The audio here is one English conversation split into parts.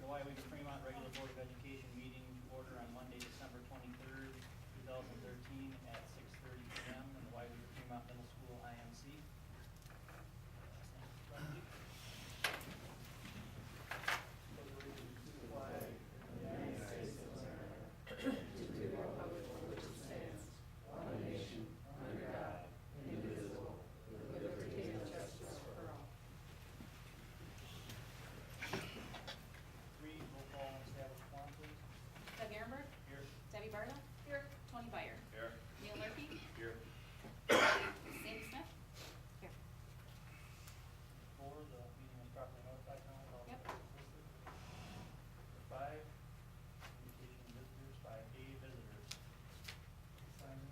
the Weyauwega-Fremont regular Board of Education meeting to order on Monday, December 23rd, 2013 at 6:30 p.m. in the Weyauwega-Fremont Middle School IMC. Flag of the United States of America, to the republic for which it stands, one nation, under God, indivisible, with liberty and justice for all. Three, roll call and establish quorum, please. Doug Ehrenberg. Here. Debbie Barta. Here. Tony Byer. Here. Neil Murphy. Here. Sandy Smith. Here. Four, the meeting was properly notified now. All Yep. parties listed. Number five, communication visitors, 5A, visitors. Simon.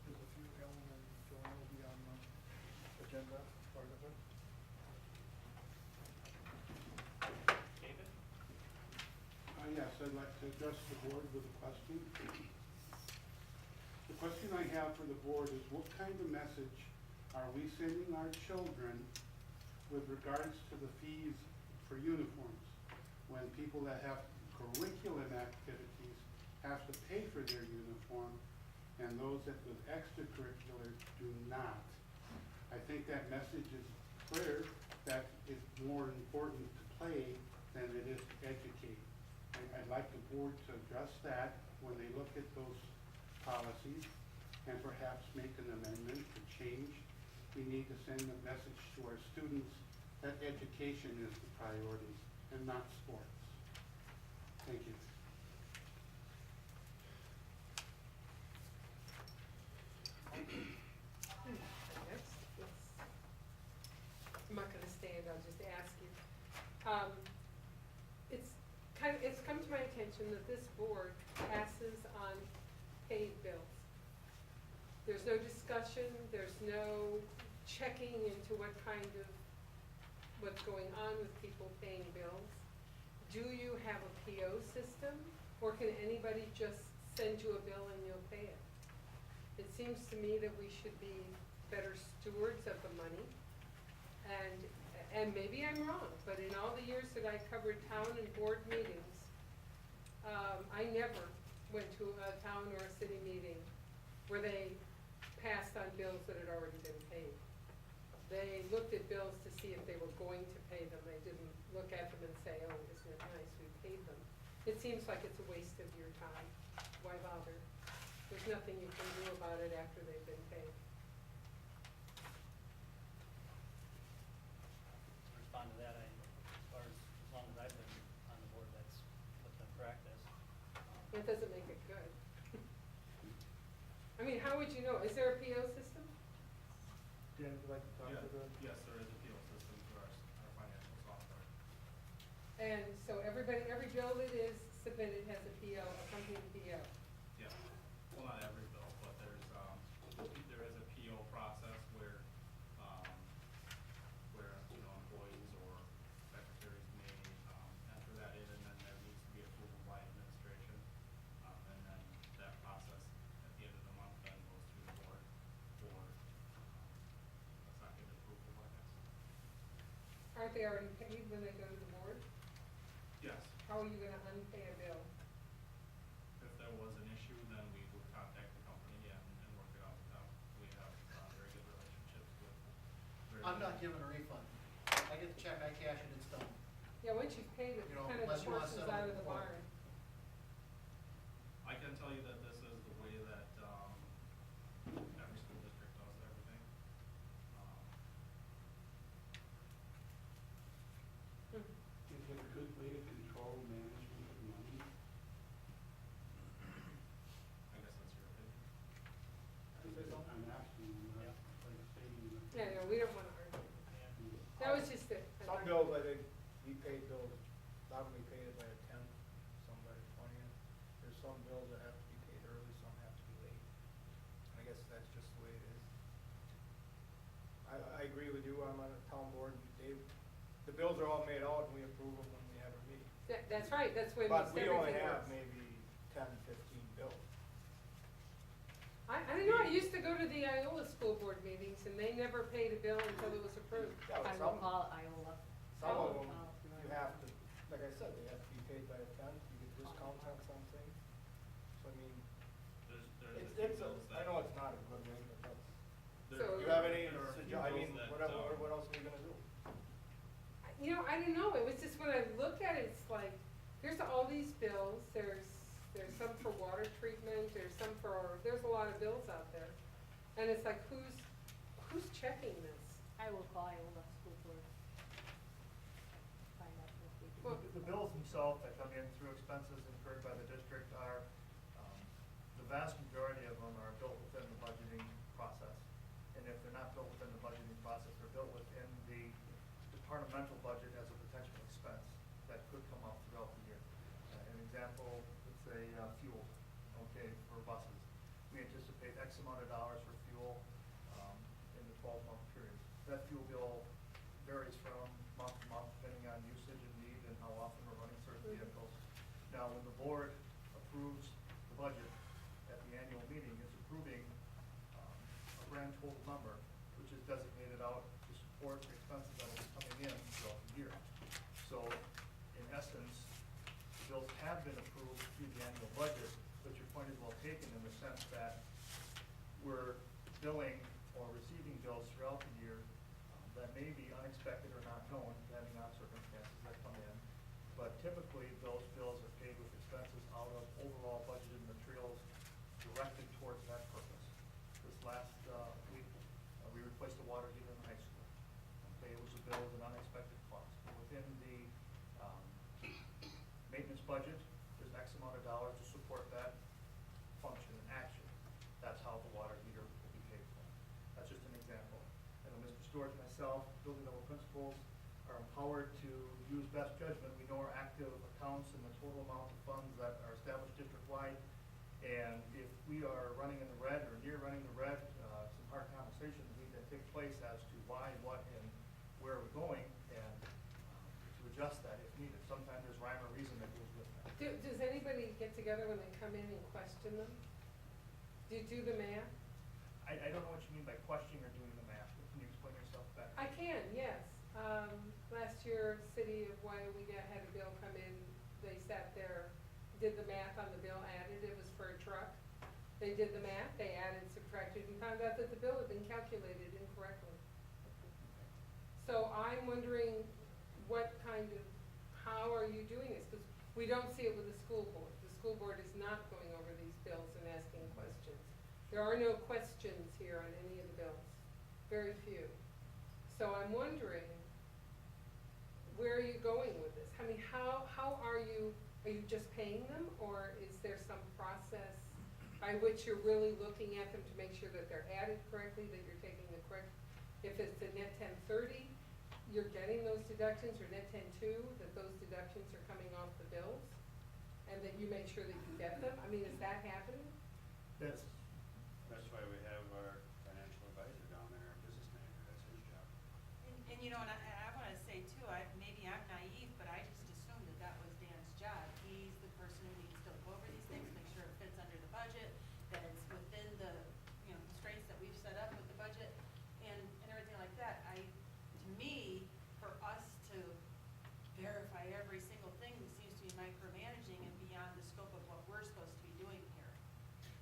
There's a few, Ellen and Joanna will be on the agenda, part of it. David? Yes, I'd like to address the board with a question. The question I have for the board is, what kind of message are we sending our children with regards to the fees for uniforms? When people that have curriculum activities have to pay for their uniform, and those that with extracurriculars do not. I think that message is clear, that it's more important to play than it is to educate. I'd like the board to address that when they look at those policies and perhaps make an amendment to change. We need to send a message to our students that education is the priority and not sports. Thank you. I'm not going to stand, I'll just ask you. It's come to my attention that this board passes on paid bills. There's no discussion, there's no checking into what's going on with people paying bills. Do you have a PO system, or can anybody just send you a bill and you'll pay it? It seems to me that we should be better stewards of the money. And maybe I'm wrong, but in all the years that I covered town and board meetings, I never went to a town or a city meeting where they passed on bills that had already been paid. They looked at bills to see if they were going to pay them. They didn't look at them and say, oh, isn't it nice, we paid them. It seems like it's a waste of your time. Why bother? There's nothing you can do about it after they've been paid. To respond to that, as long as I've been on the board, that's what's been practiced. It doesn't make it good. I mean, how would you know? Is there a PO system? Dan, would you like to talk to the? Yes, there is a PO system for our financial software. And so every bill that is submitted has a PO, accompanying PO. Yeah, well, not every bill, but there is a PO process where employees or secretaries may enter that in, and then there needs to be approval by administration. And then that process at the end of the month then goes to the board for a second approval, I guess. Aren't they already paid when they go to the board? Yes. How are you gonna unpay a bill? If there was an issue, then we would contact the company and work it out with them. We have very good relationships with. I'm not giving a refund. I get the check, I cash it, it's done. Yeah, once you've paid it, You know, kind of unless the you want horse is to settle out of it the before. barn. I can tell you that this is the way that every school district does everything. Is it a good way to control management of money? I guess that's your opinion. I'm asking, Yeah. like stating. Yeah, no, we don't wanna argue. Yeah. That was just it. Some bills, I think, we paid bills, a lot of them we paid it by the 10th, some by the 20th. There's some bills that have to be paid early, some have to be late. And I guess that's just the way it is. agree with you, I'm on a town board, and the bills are all made out and we approve them when we have a meeting. That's right, that's the way But most we only everything have works. maybe 10, 15 bills. I don't know, I used to go to the Iowa school board meetings and they never paid a bill until it was approved. Yeah, but I will some, call Iowa. some of Oh. them, you have to, like I said, they have to be paid by a tenth, you get discounts on something. So I mean, There's a it's, few it's, bills I that. know it's not a good way, but that's, So- you have any, There are a few I mean, bills that, what else are we gonna do? You know, I don't know, it was just when I look at it, it's like, here's all these bills, there's some for water treatment, there's some for, there's a lot of bills out there. And it's like, who's checking this? I will call Iowa school board. Find out if we can. Well- The bills themselves that come in through expenses incurred by the district are, the vast majority of them are built within the budgeting process. And if they're not built within the budgeting process, they're built within the departmental budget as a potential expense that could come up throughout the year. An example, let's say fuel, okay, for buses. We anticipate X amount of dollars for fuel in the 12-month period. That fuel bill varies from month to month depending on usage and need and how often we're running certain vehicles. Now, when the board approves the budget at the annual meeting, it's approving a grand total number, which is designated out to support the expenses that will be coming in throughout the year. So, in essence, the bills have been approved through the annual budget, but your point is well taken in the sense that we're billing or receiving bills throughout the year that may be unexpected or not known, depending on circumstances that come in. But typically, those bills are paid with expenses out of overall budgeted materials directed towards that purpose. This last week, we replaced the water heater in the high school. Okay, it was a bill with an unexpected cost. Within the maintenance budget, there's X amount of dollars to support that function and action. That's how the water heater will be paid for. That's just an example. And then Mr. Stewart and myself, building level principals, are empowered to use best judgment. We know our active accounts and the total amount of funds that are established district-wide. And if we are running in the red or near running the red, some hard conversations need to take place as to why, what, and where we're going, and to adjust that if needed. Sometimes there's rhyme or reason that goes with that. Does anybody get together when they come in and question them? Do you do the math? I don't know what you mean by questioning or doing the math. Can you explain yourself better? I can, yes. Last year, City of Weyauwega had a bill come in, they sat there, did the math on the bill, added, it was for a truck. They did the math, they added, subtracted, and found out that the bill had been calculated incorrectly. So I'm wondering how are you doing this? Because we don't see it with the school board. The school board is not going over these bills and asking questions. There are no questions here on any of the bills, very few. So I'm wondering, where are you going with this? I mean, how are you just paying them, or is there some process by which you're really looking at them to make sure that they're added correctly, that you're taking the correct, if it's a net 1030, you're getting those deductions, or net 102, that those deductions are coming off the bills, and that you make sure that you get them? I mean, is that happening? That's That's why we have our financial advisor down there, our business manager, that's his job. And you know, and I wanna say too, maybe I'm naive, but I just assumed that was Dan's job. He's the person who needs to look over these things, make sure it fits under the budget, that it's within the, constraints that we've set up with the budget and everything like that. To me, for us to verify every single thing seems to be micromanaging and beyond the scope of what we're supposed to be doing here.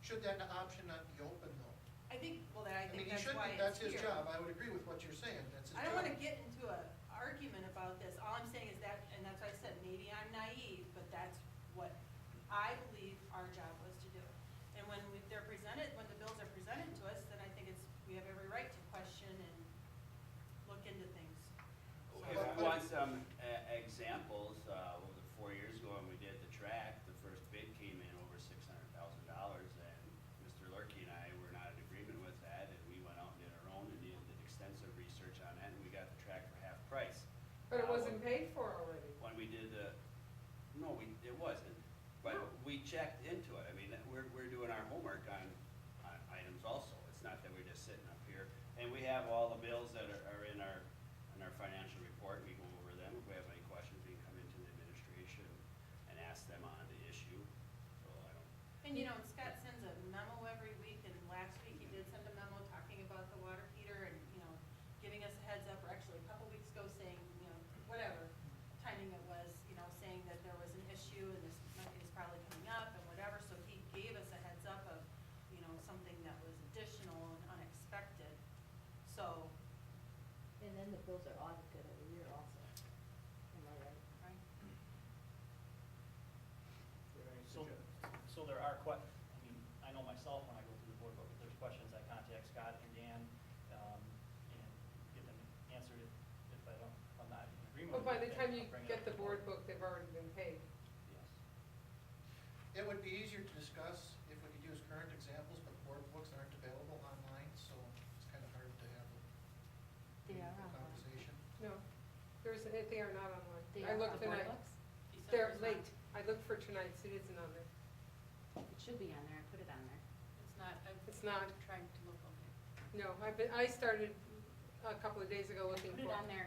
Should that option not be open though? I think I mean, he that's should why be, it's that's his here. job, I would agree with what you're saying, that's his job. I don't wanna get into an argument about this, all I'm saying is that, and that's why I said, maybe I'm naive, but that's what I believe our job was to do. And when they're presented, when the bills are presented to us, then I think we have every right to question and look into things. So- If you want some examples, over the 4 years ago when we did the track, the first bid came in over $600,000, and Mr. Lurkey and I were not in agreement with that, and we went out and did our own and did extensive research on that, and we got the track for half price. But it wasn't paid for already. When we did it wasn't, but No. we checked into it. I mean, we're doing our homework on items also. It's not that we're just sitting up here, and we have all the bills that are in our financial report, we go over them. If we have any questions, we can come into the administration and ask them on the issue. So I don't, And you know, Scott sends a memo every week, and last week he did send a memo talking about the water heater and, you know, giving us a heads up, or actually a couple weeks ago saying, you know, whatever timing it was, you know, saying that there was an issue and this money is probably coming up and whatever, so he gave us a heads up of, you know, something that was additional and unexpected, so, And then the bills are audited every year also. Am I right? right? Do you have any So, suggestions? so there are I mean, I know myself when I go through the board book, if there's questions, I contact Scott and Dan, and get them answered if I'm not in agreement But with by it, the then time you I'll bring it get up the to board book, they've already been paid. Yes. It would be easier to discuss if we could use current examples, but board books aren't available online, so it's kind of hard to have a They are meaningful online. conversation. No, they are not online. They I are looked the board tonight. books? They're December's not- late. I looked for tonight's, it isn't on there. It should be on there, I put it on there. It's not, It's not. I'm trying to look on it. No, I started a couple of days ago I looking put for. it on there,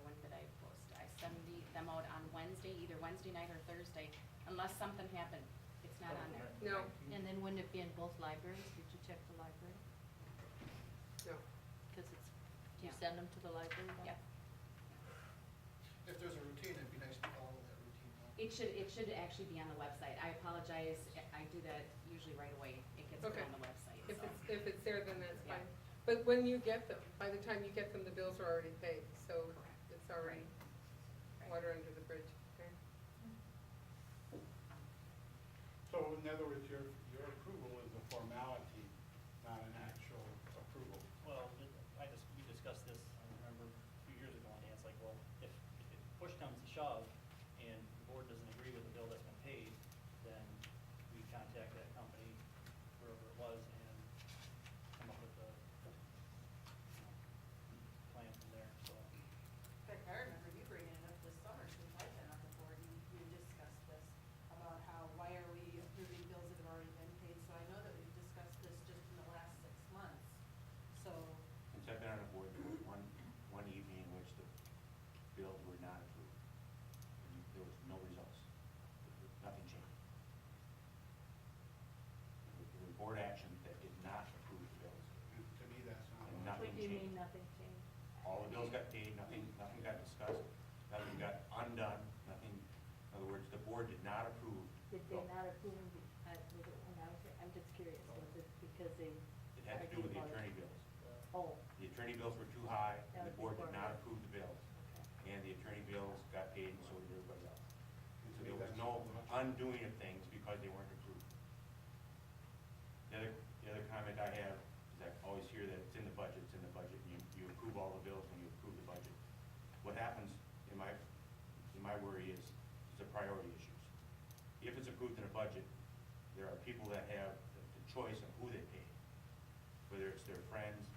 when did I post? I send them out on Wednesday, either Wednesday night or Thursday, unless something happened, it's not on there. No, And then wouldn't it be in both libraries? Did you check the library? no. Because it's, do you Yeah. send them to the library? then? Yep. If there's a routine, it'd be nice to follow that routine. though. It should actually be on the website. I apologize, I do that usually right away. It gets put Okay. on the website, If so. it's there, then that's Yeah. fine. But when you get them, by the time you get them, the bills are already paid, so Correct. it's already Right. water under the bridge, okay? So in other words, your approval is a formality, not an actual approval. Well, we discussed this, I remember a few years ago, and Dan's like, well, if push comes to shove and the board doesn't agree with the bill that's been paid, then we contact that company, wherever it was, and come up with a, plan from there, so. In fact, I remember you bringing it up this summer, since I've been on the board, you discussed this, about how, why are we approving bills that have already been paid, so I know that we've discussed this just in the last 6 months, so, Since I've been on the board, there was one evening in which the bills were not approved. And there was no results. Nothing changed. There was board action that did not approve the bills. To me, that's not. And logical. nothing What do you mean, changed. nothing changed? All the bills got paid, nothing got discussed, nothing got undone, nothing, in other words, the board did not approve. Did they not approve them, was it when I was here? I'm just curious, was it because they? It had to do with the argued about attorney it? bills. Oh, The attorney bills were too high, and That the was board did before. not approve the bills. okay. And the attorney bills got paid, and so did everybody else. And So to me, there was that's no not logical. undoing of things because they weren't approved. The other comment I have is I always hear that it's in the budget, and you approve all the bills when you approve the budget. What happens, in my worry, is the priority issues. If it's approved in a budget, there are people that have the choice of who they pay, whether it's their friends,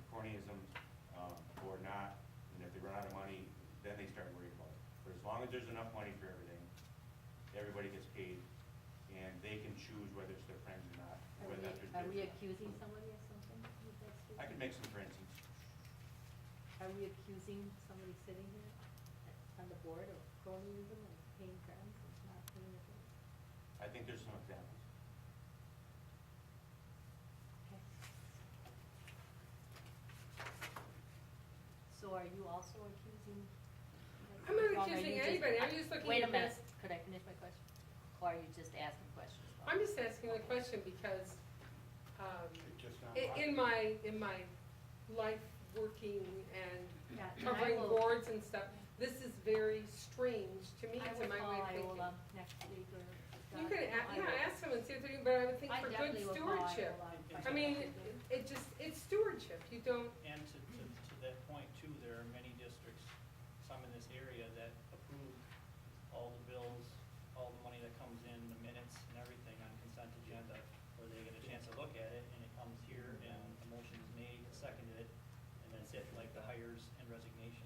cronyisms, or not, and if they run out of money, then they start worrying about it. But as long as there's enough money for everything, everybody gets paid, and they can choose whether it's their friends or not, whether that's their Are we business. accusing somebody of something with that I could statement? make some for instance. Are we accusing somebody sitting here on the board of cronyism and paying friends and not paying the bills? I think there's some examples. Okay. So are you also accusing? I'm not Or are accusing you just- anybody. I'm just looking Wait a at minute, this. could I finish my question? Or are you just asking questions? I'm just asking the question because, It's just not in logical. my life working and Yeah, and I covering will- boards and stuff, this is very strange to me, I to will my way call of thinking. Iola next week or. You can, I will. ask them and see if they do, but I would think I for good definitely will call stewardship. Iola. I mean, it's stewardship. You don't, And to that point too, there are many districts, some in this area, that approve all the bills, all the money that comes in, the minutes and everything on consent agenda, where they get a chance to look at it, and it comes here, and a motion is made, seconded, and that's it, like the hires and resignations.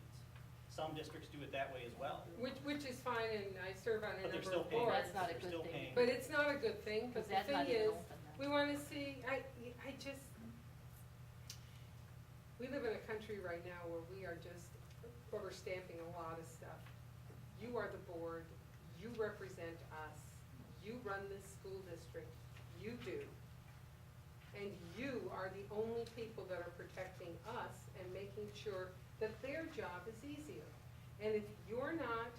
Some districts do it that way as well, which is fine, and I serve on a but they're number still of paying, boards. That's not a they're good still thing. paying. But it's not a good thing, but Because the that's not thing even is, open then. we wanna see, we live in a country right now where we are just rubber stamping a lot of stuff. You are the board, you represent us, you run this school district, you do. And you are the only people that are protecting us and making sure that their job is easier. And if you're not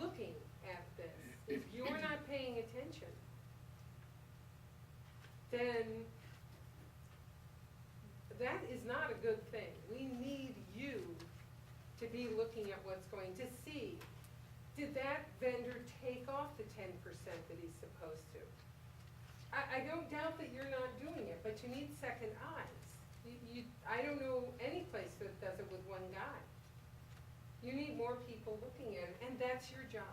looking at this, if you're not paying attention, then that is not a good thing. We need you to be looking at what's going, to see, did that vendor take off the 10% that he's supposed to? I don't doubt that you're not doing it, but you need second eyes. I don't know any place that does it with one guy. You need more people looking at it, and that's your job.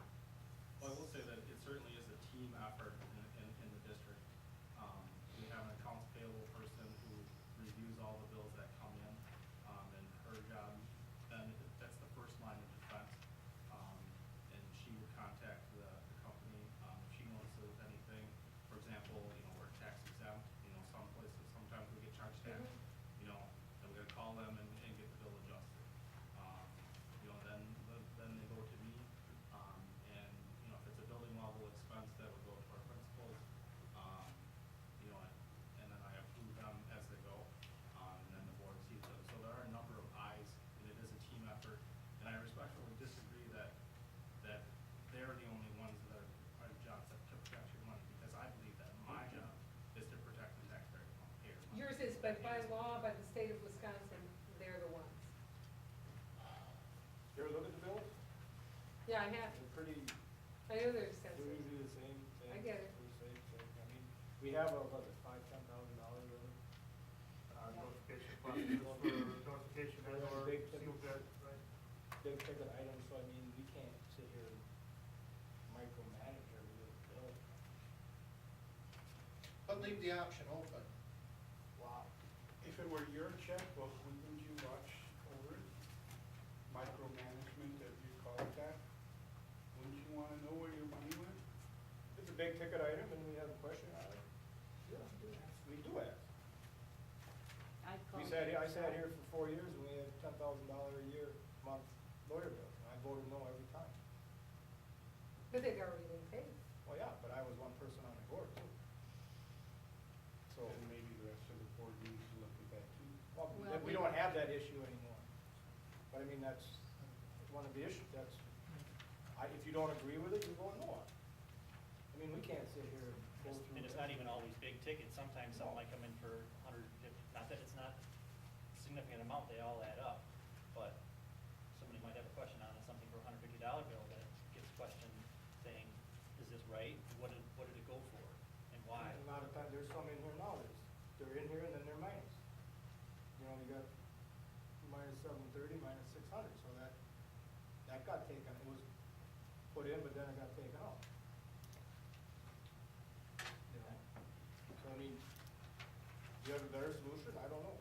Well, I will say that it certainly is a team effort in the district. We have an accounts payable person who reviews all the bills that come in, and her job, then, that's the first line of defense. And she would contact the company, if she notices anything, for example, we're tax exempt, some places, sometimes we get charged tax, then we gotta call them and get the bill adjusted. Then they go to me, and, if it's a building level expense, that would go to our principals, and then I approve them as they go, and then the board sees them. So there are a number of eyes, and it is a team effort, and I respectfully disagree that they're the only ones that are jobs that protect your money, because I believe that my job is to protect the taxpayer money. Yours is, but by law, by the state of Wisconsin, they're the ones. You ever look at the bills? Yeah, I have. They're pretty, I know they're they're expensive. usually the same. I get it. Pretty same. I mean, we have about $5,000-$10,000 really. Notification process for notification and Yeah, or big seal ticket. bid, right? Big ticket items, so I mean, we can't sit here and micromanage every little bill. But leave the option open. Wow. If it were your checkbook, wouldn't you watch over it? Micromanagement, if you call it that? Wouldn't you wanna know where your money went? If it's a big ticket item and we have a question on it, yeah, we do ask. I called. I sat here for 4 years and we had $10,000 a year month lawyer bills, and I voted no every time. But they've already been paid. Well, yeah, but I was one person on the board too. So, And maybe the rest of the board needs to look at that too. well, Well, we don't have that issue anymore. But I mean, that's one of the issues, if you don't agree with it, you vote no on it. I mean, we can't sit here and go through. And it's not even always big tickets, sometimes something might come in for 150, not that it's not a significant amount, they all add up. But somebody might have a question on something for a $150 bill that gets questioned saying, is this right? What did it go for and why? A lot of times, there's some in here now, they're in here and then they're minus. You got minus 730, minus 600, so that got taken, it was put in, but then it got taken out. So I mean, do you have a better solution? I don't know.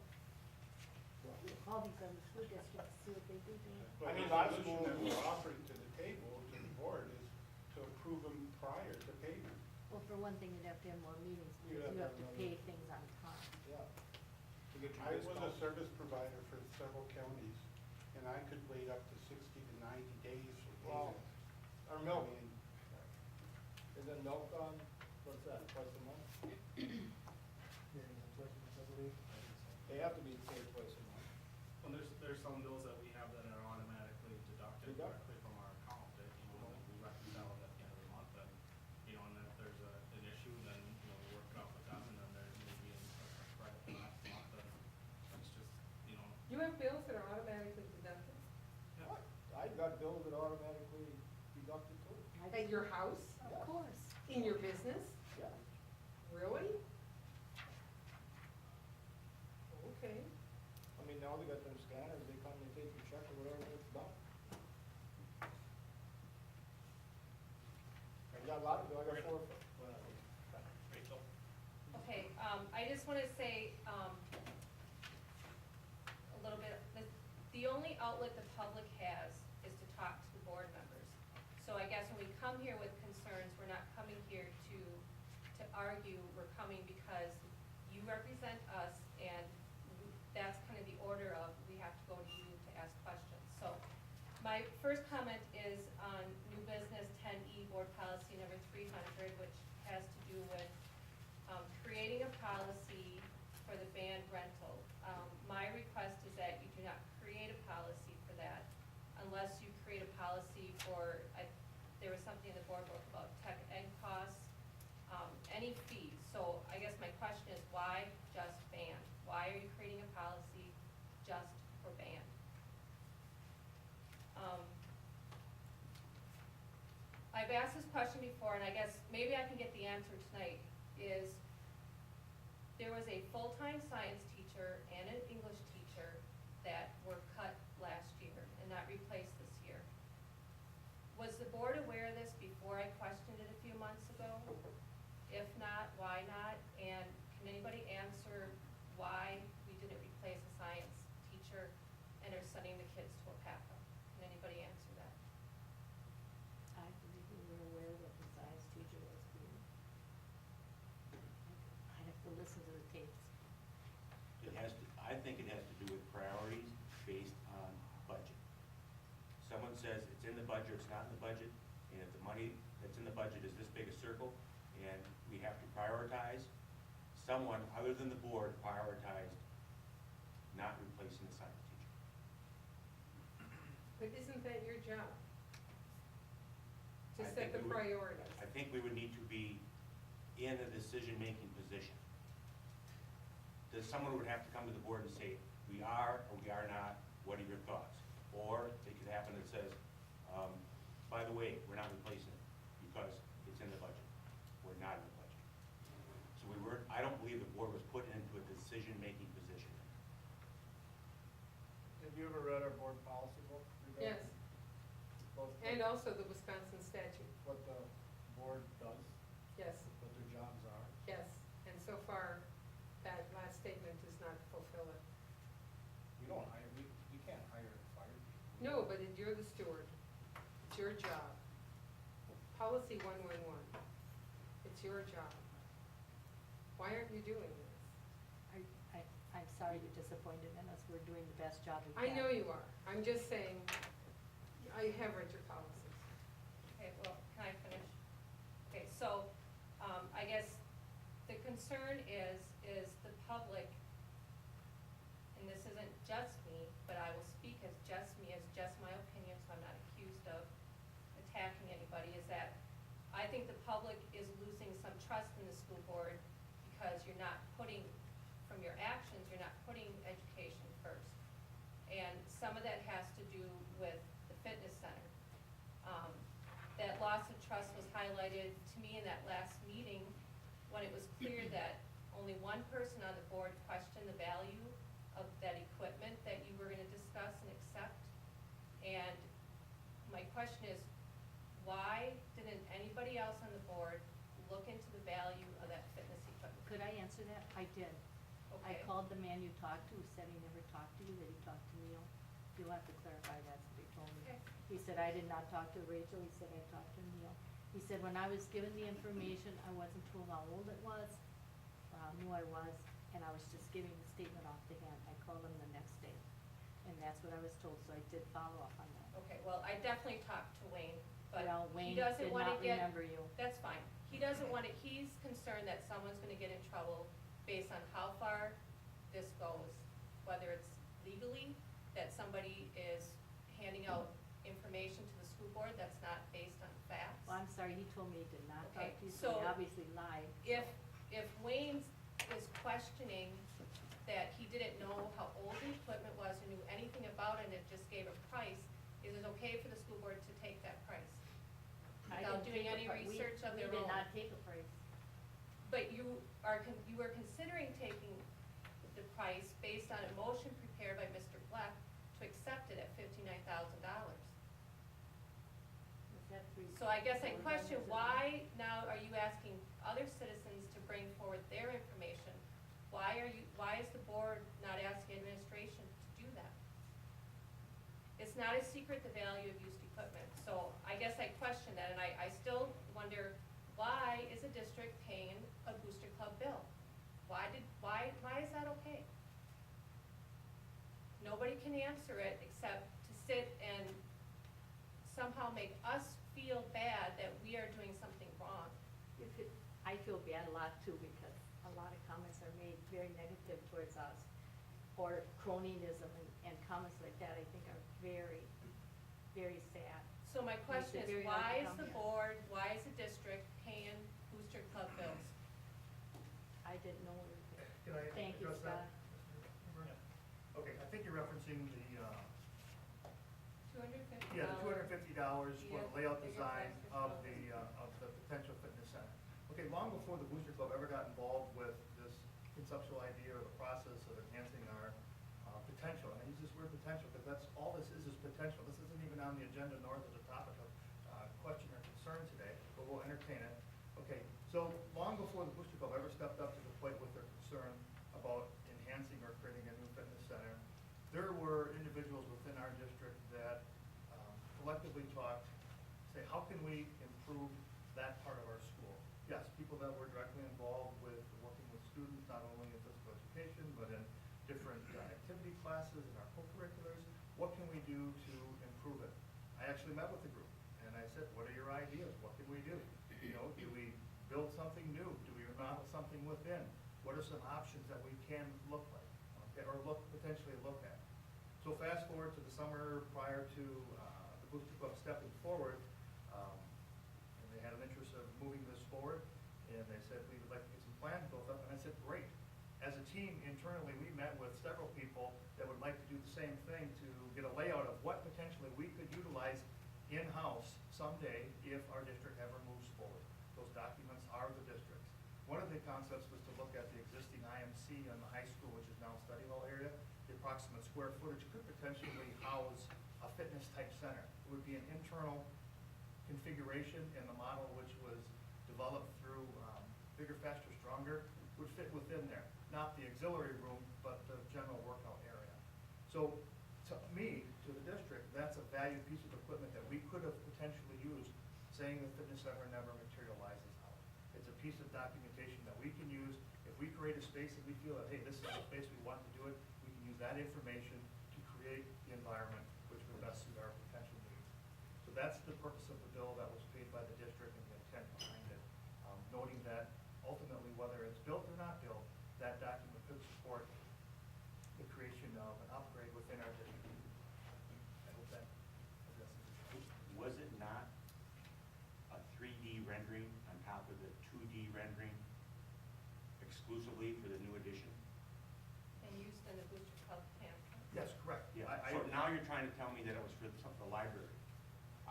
Call these other school districts, to see what they do. But I mean, the a lot of solution that schools- we're offering to the table, to the board, is to approve them prior to payment. Well, for one thing, you'd have to have more meetings, You'd because you have have to to have pay another- things on time. Yeah. To get your I was a discount. service provider for several counties, and I could wait up to 60 to 90 days for Wow. payment. Our milk, I mean, is it milk on, what's that, twice a month? They have to be paid twice a month. Well, there's some bills that we have that are automatically deducted Deduct. directly from our account, that, that we reconcile it at the end of the month, and, and then if there's an issue, then, we work it out with them, and then there may be a credit for last month, and it's just, You have bills that are automatically deducted yeah. What? I got bills that automatically deducted too. at your house, Of course. in your business? Yeah. Really? Okay. I mean, now they got them scanners, they come, they take your check or whatever, it's done. I got a lot of, I got four. Rachel? Okay, I just wanna say, a little bit, the only outlet the public has is to talk to the board members. So I guess when we come here with concerns, we're not coming here to argue, we're coming because you represent us, and that's kind of the my first comment is on new business 10E, board policy number 300, which has to do with creating a policy for the band rental. My request is that you do not create a policy for that unless you create a policy for, there was something in the board book about tech ed costs, any fees. So I guess my question is, why just band? Why are you creating a policy just for band? I've asked this question before, and I guess maybe I can get the answer tonight, is there was a full-time science teacher and an English teacher that were cut last year and not replaced this year. Was the board aware of this before I questioned it a few months ago? If not, why not? And can anybody answer why we didn't replace a science teacher and are sending the kids to a PACA? Can anybody answer that? I believe we were aware that the science teacher was being, I'd have to listen to the tapes. I think it has to do with priorities based on budget. Someone says it's in the budget, it's not in the budget, and if the money that's in the budget is this big a circle, and we have to prioritize, someone other than the board prioritized not replacing the science teacher. But isn't that your job? To I set think the we would- priorities? I think we would need to be in a decision-making position. That someone would have to come to the board and say, we are or we are not, what are your thoughts? Or it could happen that says, by the way, we're not replacing it because it's in the budget. We're not in the budget. So we weren't, I don't believe the board was put into a decision-making position. Have you ever read our board policy book? Yes, Both and also the Wisconsin statute, what the board does, yes, what their jobs are. yes. And so far, that last statement does not fulfill it. We don't hire, we can't hire and fire people. No, but you're the steward. It's your job. Policy 111. It's your job. Why aren't you doing this? I'm sorry you're disappointed in us. We're doing the best job we I can. know you are. I'm just saying, I have read your policies. Okay, well, can I finish? Okay, so, I guess the concern is the public, and this isn't just me, but I will speak as just me, as just my opinion, so I'm not accused of attacking anybody, is that I think the public is losing some trust in the school board because you're not putting, from your actions, you're not putting education first. And some of that has to do with the fitness center. That loss of trust was highlighted to me in that last meeting when it was clear that only one person on the board questioned the value of that equipment that you were gonna discuss and accept. And my question is, why didn't anybody else on the board look into the value of that fitness equipment? Could I answer that? I did. I Okay. called the man you talked to, who said he never talked to you, that he talked to Neil. You'll have to clarify that, what he told me. Okay. He said, I did not talk to Rachel, he said, I talked to Neil. He said, when I was given the information, I wasn't told how old it was, or how new I was, and I was just giving the statement off the hand. I called him the next day, and that's what I was told, so I did follow up on that. Okay, well, I definitely talked to Wayne, but Well, he Wayne doesn't did wanna not get. remember you. That's fine. He doesn't wanna, he's concerned that someone's gonna get in trouble based on how far this goes. Whether it's legally, that somebody is handing out information to the school board that's not based on facts. Well, I'm sorry, he told me he did not talk Okay, to you, so he so obviously lied. If Wayne is questioning that he didn't know how old the equipment was or knew anything about it and it just gave a price, is it okay for the school board to take that price? I Without didn't doing take a any pri- we- research of their We own? did not take a price. But you were considering taking the price based on a motion prepared by Mr. Black to accept it at $59,000. Was that three? So I guess I board question, members? why now are you asking other citizens to bring forward their information? Why is the board not asking administration to do that? It's not a secret, the value of used equipment, so I guess I question that, and I still wonder, why is a district paying a booster club bill? Why is that okay? Nobody can answer it except to sit and somehow make us feel bad that we are doing something wrong. I feel bad a lot too, because a lot of comments are made very negative towards us, or cronyism and comments like that, I think are very, very sad. So my question Makes it is, very hard why to is come the here. board, why is the district paying Booster Club bills? I didn't know we were there. Can I Thank you, address that? Scott. Yeah. Okay, I think you're referencing the, $250. yeah, the $250 for the layout Bigger design plastic of the potential fitness center. Okay, long before the Booster Club ever got involved with this conceptual idea or the process of enhancing our potential, and I use this word potential because that's, all this is potential. This isn't even on the agenda nor is it a topic of question or concern today, but we'll entertain it. Okay, so long before the Booster Club ever stepped up to the plate with their concern about enhancing or creating a new fitness center, there were individuals within our district that collectively talked, say, how can we improve that part of our school? Yes, people that were directly involved with working with students, not only in physical education, but in different activity classes and our co-curriculars. What can we do to improve it? I actually met with the group, and I said, what are your ideas? What can we do? You know, do we build something new? Do we remodel something within? What are some options that we can look like, okay, or potentially look at? So fast forward to the summer prior to the Booster Club stepping forward, and they had an interest of moving this forward, and they said, we would like to get some plans built up, and I said, great. As a team internally, we met with several people that would like to do the same thing to get a layout of what potentially we could utilize in-house someday if our district ever moves forward. Those documents are the district's. One of the concepts was to look at the existing IMC on the high school, which is now a study hall area. The approximate square footage could potentially house a fitness type center. It would be an internal configuration, and the model which was developed through Bigger, Faster, Stronger would fit within there. Not the auxiliary room, but the general workout area. So to me, to the district, that's a valued piece of equipment that we could have potentially used, saying the fitness center never materializes out. It's a piece of documentation that we can use. If we create a space and we feel that, hey, this is the space we want to do it, we can use that information to create the environment which would best suit our potential needs. So that's the purpose of the bill that was paid by the district and the intent behind it, noting that ultimately, whether it's built or not built, that document could support the creation of an upgrade within our district. I hope that addresses it. Was it not a 3D rendering on top of the 2D rendering exclusively for the new addition? And used in the Booster Club pamphlet. Yes, correct. Yeah, so now you're trying to tell me that it was for the library.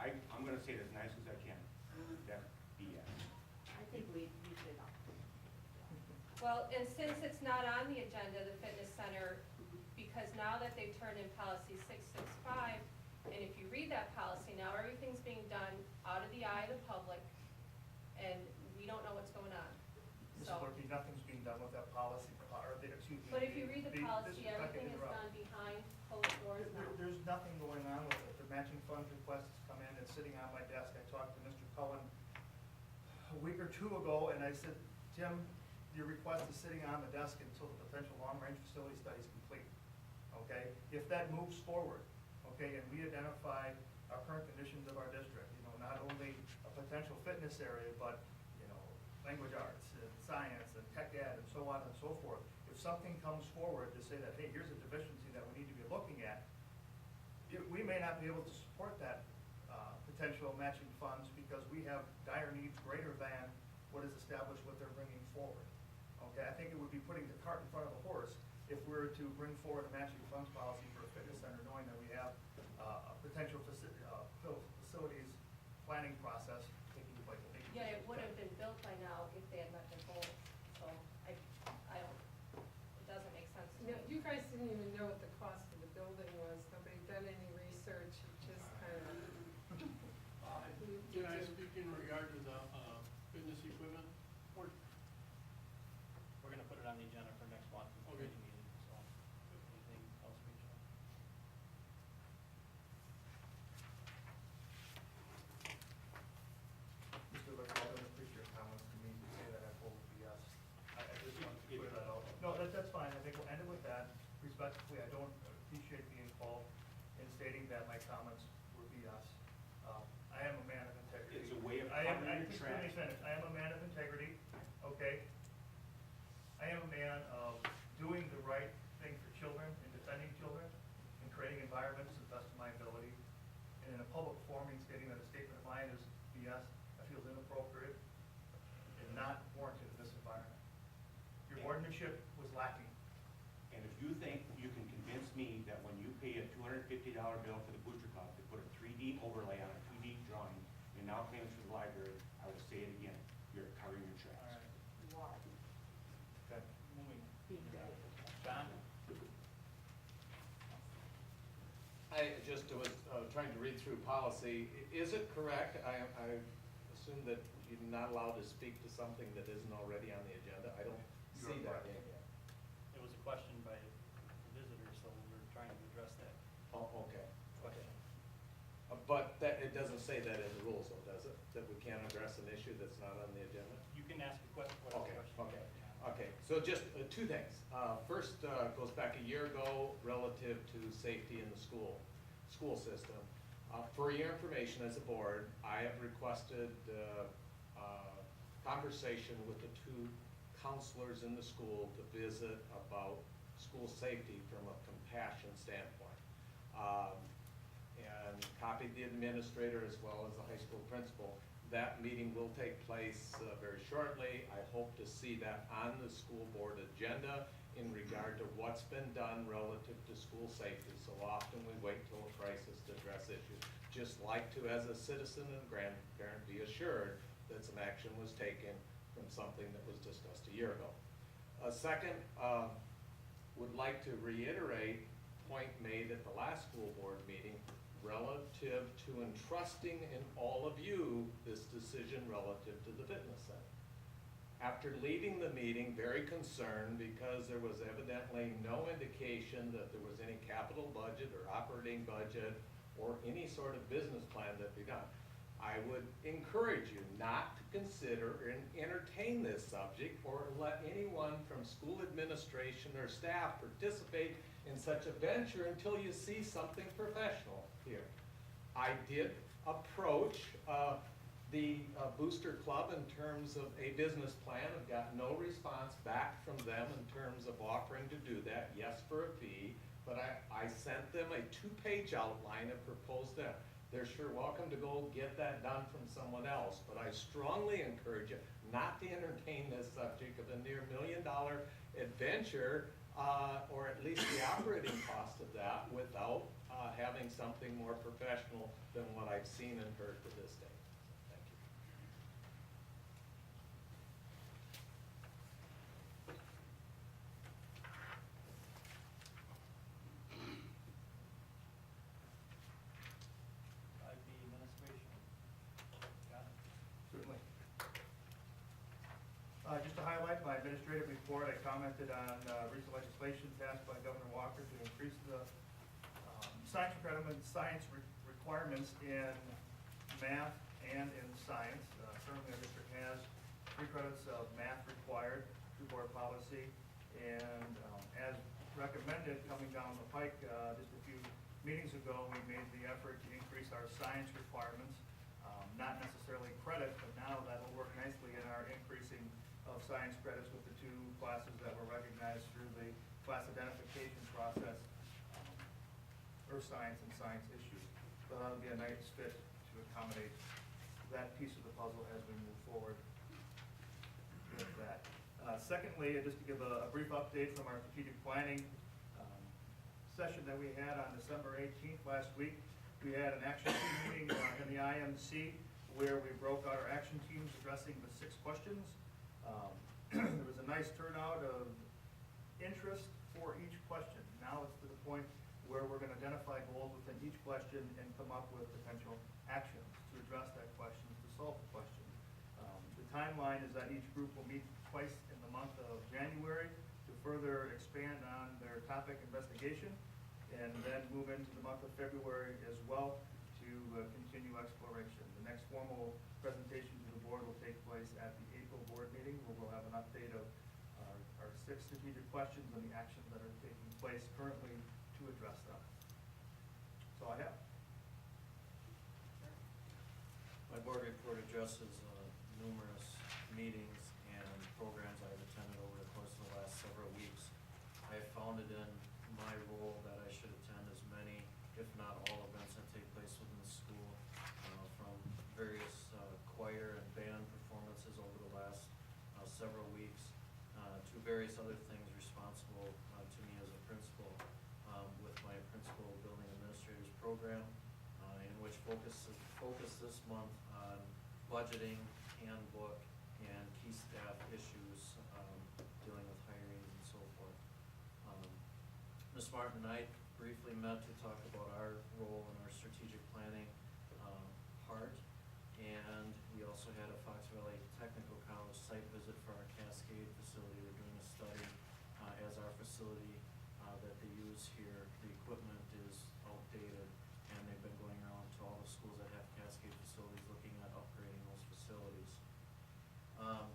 I'm gonna say it as nice as I can. That's BS. I think we should, Well, and since it's not on the agenda, the fitness center, because now that they've turned in policy 665, and if you read that policy, now everything's being done out of the eye of the public, and we don't know what's going on. Mrs. So, Lorky, nothing's being done with that policy, or excuse me. but if you read the policy, if I can everything is interrupt. done behind closed doors now. There's nothing going on with it. The matching funds request has come in, it's sitting on my desk. I talked to Mr. Cullen a week or two ago, and I said, Tim, your request is sitting on the desk until the potential long-range facility study is complete, okay? If that moves forward, okay, and we identify our current conditions of our district, you know, not only a potential fitness area, but, you know, language arts and science and tech ed and so on and so forth. If something comes forward to say that, hey, here's a deficiency that we need to be looking at, we may not be able to support that potential matching funds because we have dire needs greater than what is established what they're bringing forward. Okay, I think it would be putting the cart in front of the horse if we were to bring forward a matching funds policy for a fitness center, knowing that we have a potential facilities planning process taking place. Yeah, it would have been built by now if they had not been told, so I don't, it doesn't make sense to me. You know, you guys didn't even know what the cost of the building was, nobody done any research, it just kind of. Can I speak in regard to the fitness equipment? Or We're gonna put it on the agenda for next month, the Okay. committee meeting, so anything else we should? Mr. Lurk, I don't appreciate your comments to me to say that I pulled BS. I just want to clear that out. No, that's fine. I think we'll end it with that. Respectfully, I don't appreciate being called in stating that my comments were BS. I am a man of integrity. It's a way of I am- covering your just tracks. Let me finish. I am a man of integrity, okay? I am a man of doing the right thing for children and defending children and creating environments to the best of my ability. And in a public forum, stating that a statement of mine is BS, I feel is inappropriate and not warranted in this environment. Your boardmanship was lacking. And if you think you can convince me that when you pay a $250 bill for the booster club to put a 3D overlay on a 2D drawing and now claims for the library, I will say it again, you're covering your All tracks. right. You are Okay. Moving. being very. John? I just was trying to read through policy. Is it correct, I assume that you're not allowed to speak to something that isn't already on the agenda? I don't You see are that correct. in here. It was a question by the visitor, so we're trying to address that Oh, okay. question. But that, it doesn't say that in the rules though, does it? That we can't address an issue that's not on the agenda? You can ask a question, whatever Okay, question. you okay, have. okay. So just two things. First, goes back a year ago relative to safety in the school system. For your information as a board, I have requested conversation with the two counselors in the school to visit about school safety from a compassion standpoint. And copied the administrator as well as the high school principal. That meeting will take place very shortly. I hope to see that on the school board agenda in regard to what's been done relative to school safety. So often we wait till a crisis to address issues. Just like to, as a citizen and grandparent, be assured that some action was taken from something that was discussed a year ago. Second, would like to reiterate point made at the last school board meeting relative to entrusting in all of you this decision relative to the fitness center. After leaving the meeting very concerned because there was evidently no indication that there was any capital budget or operating budget or any sort of business plan that be done, I would encourage you not to consider and entertain this subject or let anyone from school administration or staff participate in such a venture until you see something professional here. I did approach the Booster Club in terms of a business plan. I've got no response back from them in terms of offering to do that, yes for a fee, but I sent them a 2-page outline and proposed them. They're sure welcome to go get that done from someone else, but I strongly encourage you not to entertain this subject of a near $1 million adventure, or at least the operating cost of that, without having something more professional than what I've seen and heard to this day. Thank you. I'd be administration. John? Certainly. Just to highlight my administrative report, I commented on recent legislation passed by Governor Walker to increase the science requirements in math and in science. Currently, our district has 3 credits of math required through board policy, and as recommended coming down the pike just a few meetings ago, we made the effort to increase our science requirements, not necessarily credit, but now that will work nicely in our increasing of science credits with the 2 classes that were recognized through the class identification process, earth science and science issues. So that'll be a nice fit to accommodate that piece of the puzzle as we move forward with that. Secondly, just to give a brief update from our strategic planning session that we had on December 18th last week. We had an action team meeting in the IMC where we broke out our action teams addressing the 6 questions. There was a nice turnout of interest for each question. Now it's to the point where we're going to identify goals within each question and come up with potential actions to address that question, to solve the question. The timeline is that each group will meet twice in the month of January to further expand on their topic investigation, and then move into the month of February as well to continue exploration. The next formal presentation to the board will take place at the April board meeting, where we'll have an update of our 6 strategic questions and the actions that are taking place currently to address them. That's all I have. addresses numerous meetings and programs I've attended over the course of the last several weeks. I have found it in my role that I should attend as many, if not all, events that take place within the school, from various choir and band performances over the last several weeks, to various other things responsible to me as a principal, with my principal building administrators program, in which focus this month on budgeting, handbook, and key staff issues, dealing with hiring and so forth. Ms. Martin and I briefly met to talk about our role in our strategic planning part, and we also had a Fox Valley Technical College site visit for our Cascade facility. They're doing a study as our facility that they use here. The equipment is outdated, and they've been going around to all the schools that have Cascade facilities looking at upgrading those facilities.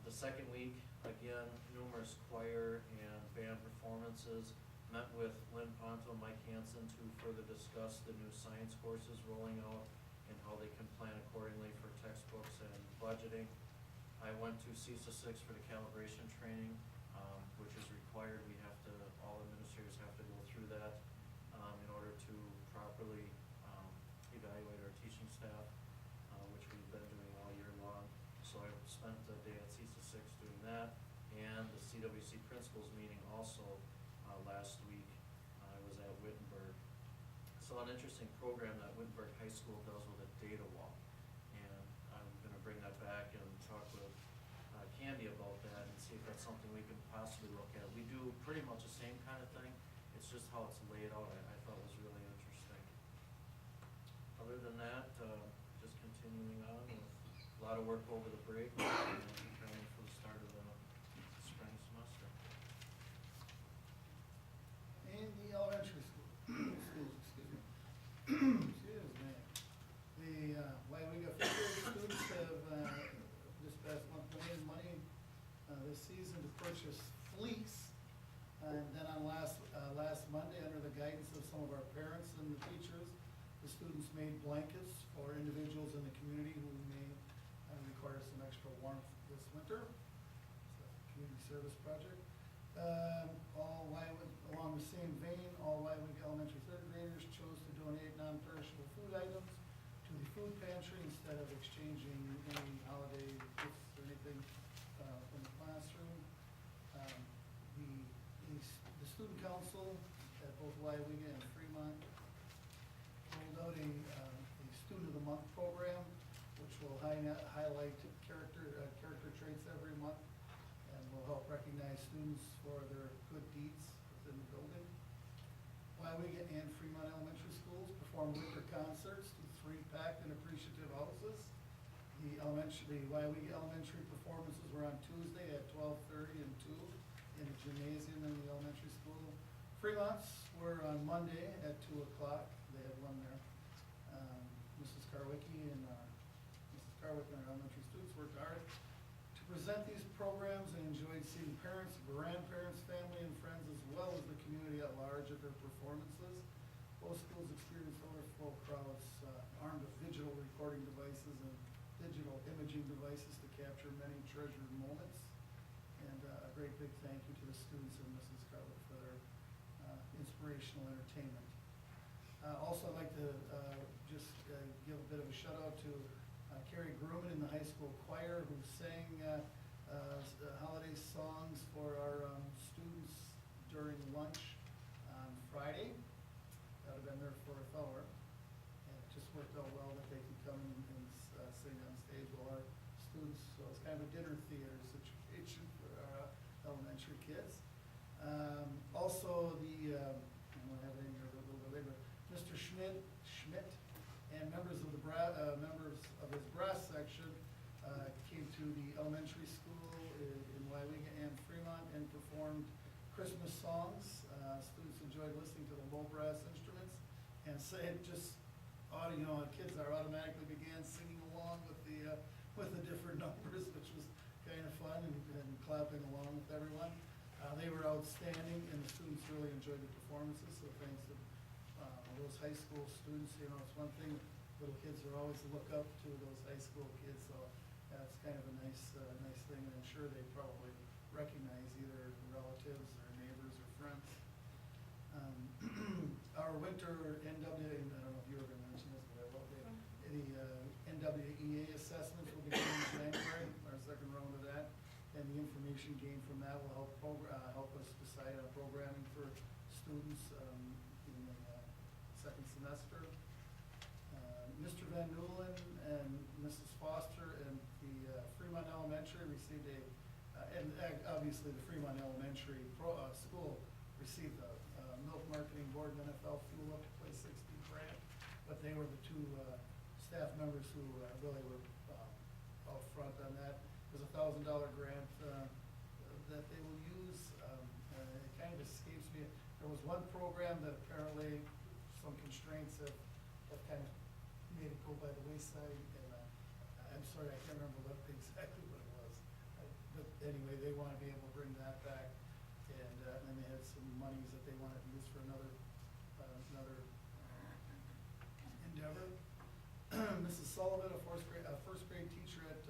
The second week, again, numerous choir and band performances. Met with Lynn Ponto and Mike Hansen to further discuss the new science courses rolling out and how they can plan accordingly for textbooks and budgeting. I went to CISA 6 for the calibration training, which is required. We have to, all administrators have to go through that in order to properly evaluate our teaching staff, which we've been doing all year long. So I spent a day at CISA 6 doing that, and the CWC principals meeting also last week. I was at Wittenberg. So an interesting program that Wittenberg High School does with a data wall, and I'm gonna bring that back and talk with Candy about that and see if that's something we can possibly look at. We do pretty much the same kind of thing, it's just how it's laid out, I thought was really interesting. Other than that, just continuing on with a lot of work over the break and preparing for the start of the spring semester. In the elementary schools, excuse me. Excuse me. The Weyauwega fifth grade students have, this past month, donated money this season to purchase fleece. And then on last Monday, under the guidance of some of our parents and the teachers, the students made blankets for individuals in the community who may require some extra warmth this winter. It's a community service project. Along the same vein, all Weyauwega elementary third graders chose to donate non-perishable food items to the food pantry instead of exchanging any holiday gifts or anything from the classroom. The student council at both Weyauwega and Fremont rolled out a student of the month program, which will highlight character traits every month, and will help recognize students for their good deeds within the building. Weyauwega and Fremont Elementary Schools performed winter concerts to 3 packed and appreciative houses. The Weyauwega Elementary performances were on Tuesday at 12:30 and 2 in the gymnasium in the elementary school. Fremont's were on Monday at 2 o'clock. They had one there. Mrs. Karwicki and our elementary students worked hard to present these programs and enjoyed seeing parents, grandparents, family, and friends, as well as the community at large at their performances. Both schools experienced overflow crowds, armed with digital recording devices and digital imaging devices to capture many treasured moments. And a great big thank you to the students and Mrs. Carlick for their inspirational entertainment. Also, I'd like to just give a bit of a shout out to Carrie Grumman in the high school choir, who sang holiday songs for our students during lunch on Friday. That would have been their 4th hour. And it just worked out well that they could come and sing on stage while our students, so it's kind of a dinner theater situation for our elementary kids. Also, I'm gonna have it in here a little bit later, Mr. Schmidt and members of his brass section came to the elementary school in Weyauwega and Fremont and performed Christmas songs. Students enjoyed listening to the low brass instruments, and kids automatically began singing along with the different numbers, which was kind of fun, and clapping along with everyone. They were outstanding, and the students really enjoyed the performances, so thanks to those high school students. It's one thing little kids are always look up to, those high school kids, so That's kind of a nice thing, and I'm sure they probably recognize either relatives or neighbors or friends. Our winter NWA, and I don't know if you were gonna mention this, but I will, the NWEA assessments will begin in January, our second round of that, and the information gained from that will help us decide on programming for students in the second semester. Mr. Van Newlen and Mrs. Foster and the Fremont Elementary received obviously the Fremont Elementary school received the Milk Marketing Board and NFL Fuel Up to Play 60 grant, but they were the two staff members who really were out front on that. It was a $1,000 grant that they will use. It kind of escapes me. There was one program that apparently some constraints have kind of made it go by the wayside, and I'm sorry, I can't remember exactly what it was. But anyway, they want to be able to bring that back, and then they had some monies that they wanted to use for another endeavor. Mrs. Sullivan, a first grade teacher at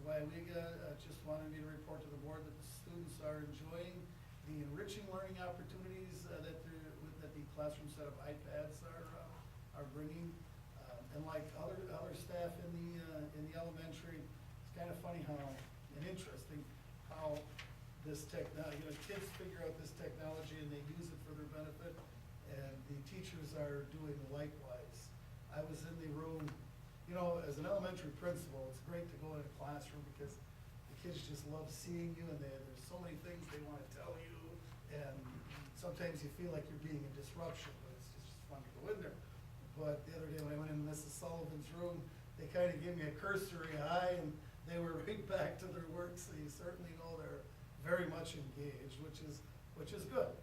Weyauwega, just wanted me to report to the board that the students are enjoying the enriching learning opportunities that the classroom set of iPads are bringing. And like other staff in the elementary, it's kind of funny and interesting how this technology, kids figure out this technology and they use it for their benefit, and the teachers are doing likewise. I was in the room, as an elementary principal, it's great to go in a classroom because the kids just love seeing you, and there's so many things they want to tell you, and sometimes you feel like you're being a disruption, but it's just fun to go in there. But the other day when I went in Mrs. Sullivan's room, they kind of gave me a cursory eye, and they were right back to their work, so you certainly know they're very much engaged, which is good.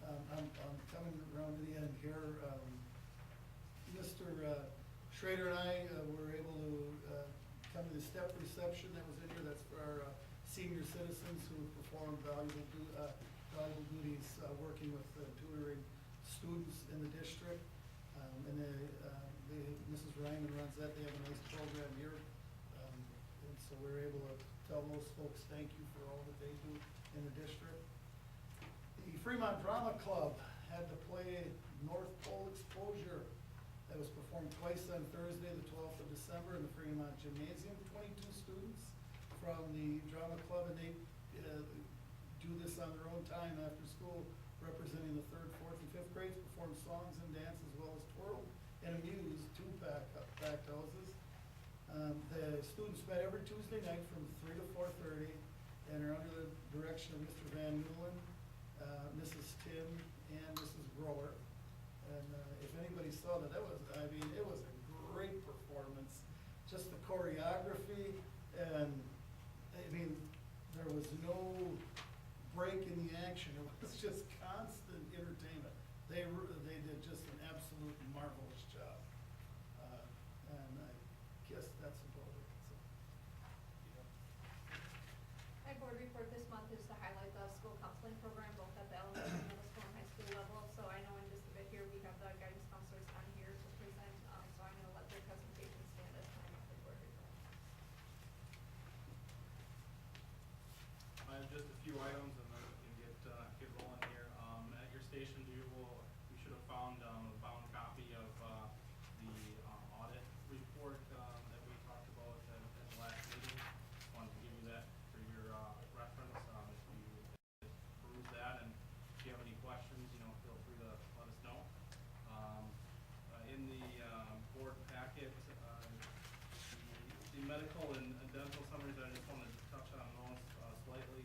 I'm coming around to the end here. Mr. Schrader and I were able to come to the step reception that was in here. That's for our senior citizens who perform valuable duties working with tutoring students in the district. And Mrs. Ryman runs that. They have a nice program here. And so we're able to tell those folks thank you for all that they do in the district. The Fremont Drama Club had to play North Pole Exposure. That was performed twice on Thursday, the 12th of December, in the Fremont Gymnasium. 22 students from the drama club, and they do this on their own time after school, representing the 3rd, 4th, and 5th grades, perform songs and dance as well as twirl and amuse two packed houses. The students met every Tuesday night from 3 to 4:30 and are under the direction of Mr. Van Newlen, Mrs. Tim, and Mrs. Grower. And if anybody saw that, it was a great performance. Just the choreography, and there was no break in the action. It was just constant entertainment. They did just an absolute marvelous job. And I guess that's about it. So, My board report this month is to highlight the school counseling program, both at the elementary, middle school, and high school level. So I know in just a bit here, we have the guidance counselors on here to present, so I'm gonna let their presentation stand as my monthly board report. I have just a few items and then we can get rolling here. At your station, you should have found a bound copy of the audit report that we talked about at the last meeting. Just wanted to give you that for your reference. If you peruse that, and if you have any questions, feel free to let us know. In the board packet, the medical and dental summaries, I just wanted to touch on those slightly.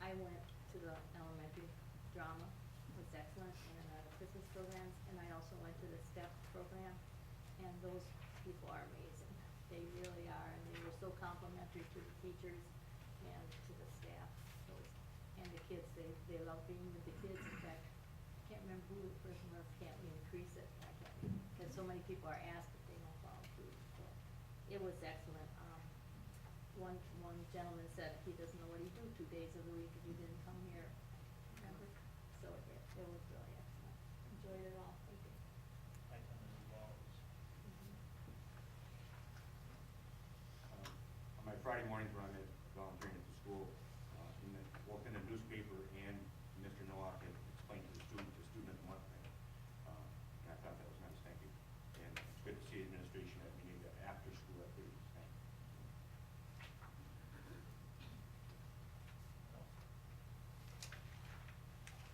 I went to the elementary drama, it was excellent, and the Christmas programs, and I also went to the STEP program, and those people are amazing. They really are, and they were so complimentary to the teachers and to the staff, and the kids, they love being with the kids. In fact, I can't remember who the person was, can't we increase it? I can't, because so many people are asked if they don't follow through, so it was excellent. One gentleman said he doesn't know what he'd do 2 days of the week if he didn't come here, remember? So it was really excellent. Enjoyed it all, thank you. I attended as well. On my Friday mornings when I'm volunteering at the school, both in the newspaper and Mr. Nowak had explained to the student of the month thing. And I thought that was nice, thank you. And it's good to see administration at meeting the after-school activities, thank you.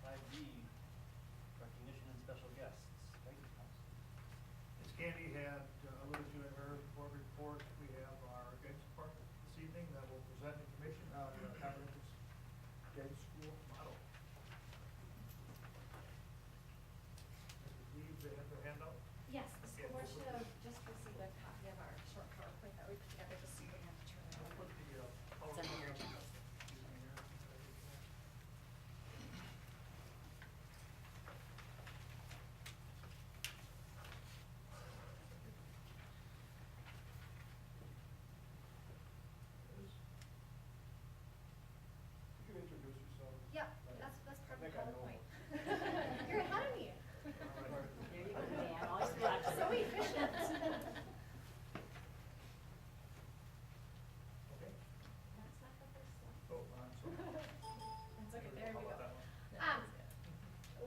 5B, recognition and special guests. Guidance counselor. As Candy had alluded to in her board report, we have our guidance department this evening that will present information on the comprehensive guidance school model. Mrs. Lee, they have their handout? Yes, the school board should have just received a copy of our short PowerPoint that we put together, just so you don't have to turn it I'll over. put the It's under your agenda. Excuse me here. You can introduce yourself. Yeah, that's part of the I think I know. PowerPoint. You're ahead of me. There you go, Dan, always watching. So efficient. Okay. That's not the first one. Oh, I'm sorry. That's okay, there we How go. about that one?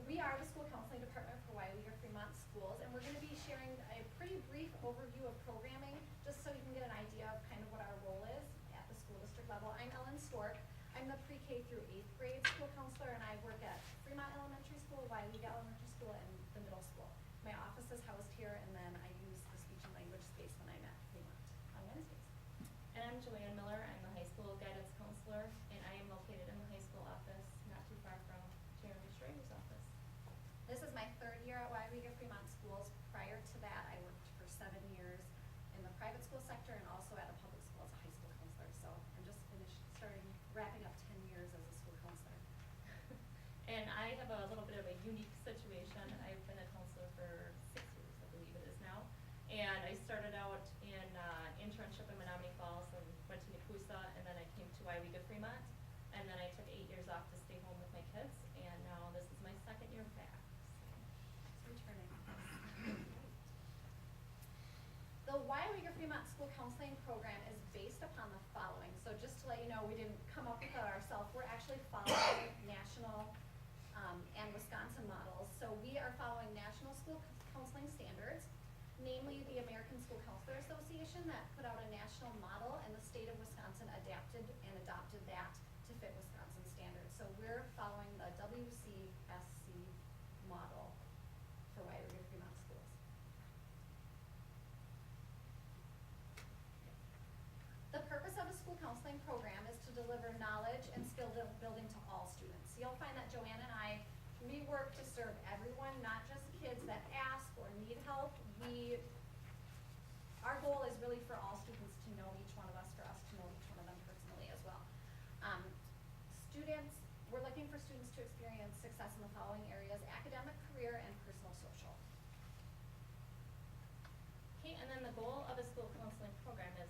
We are the school counseling department for Weyauwega-Fremont Schools, and we're gonna be sharing a pretty brief overview of programming, just so you can get an idea of kind of what our role is at the school district level. I'm Ellen Stork. I'm the pre-K through 8th grade school counselor, and I work at Fremont Elementary School, Weyauwega Elementary School, and the middle school. My office is housed here, and then I use the speech and language space when I'm at Fremont on Wednesdays. And I'm Joanne Miller, I'm the high school guidance counselor, and I am located in the high school office, not too far from Jeremy Schrader's office. This is my 3rd year at Weyauwega-Fremont Schools. Prior to that, I worked for 7 years in the private school sector and also at a public school as a high school counselor. So I'm just wrapping up 10 years as a school counselor. And I have a little bit of a unique situation. I've been a counselor for 6 years, I believe it is now. And I started out in internship in Menominee Falls and went to Nakusa, and then I came to Weyauwega-Fremont. And then I took 8 years off to stay home with my kids, and now this is my 2nd year back. It's returning. The Weyauwega-Fremont School Counseling Program is based upon the following. So just to let you know, we didn't come up with it ourselves. We're actually following national and Wisconsin models. So we are following national school counseling standards, namely the American School Counselor Association that put out a national model, and the state of Wisconsin adapted and adopted that to fit Wisconsin standards. So we're following the WCSC model for Weyauwega-Fremont schools. The purpose of a school counseling program is to deliver knowledge and skill building to all students. So you'll find that Joanne and I, we work to serve everyone, not just kids that ask or need help. Our goal is really for all students to know each one of us, for us to know each one of them personally as well. We're looking for students to experience success in the following areas: academic, career, and personal social. Okay, and then the goal of a school counseling program is,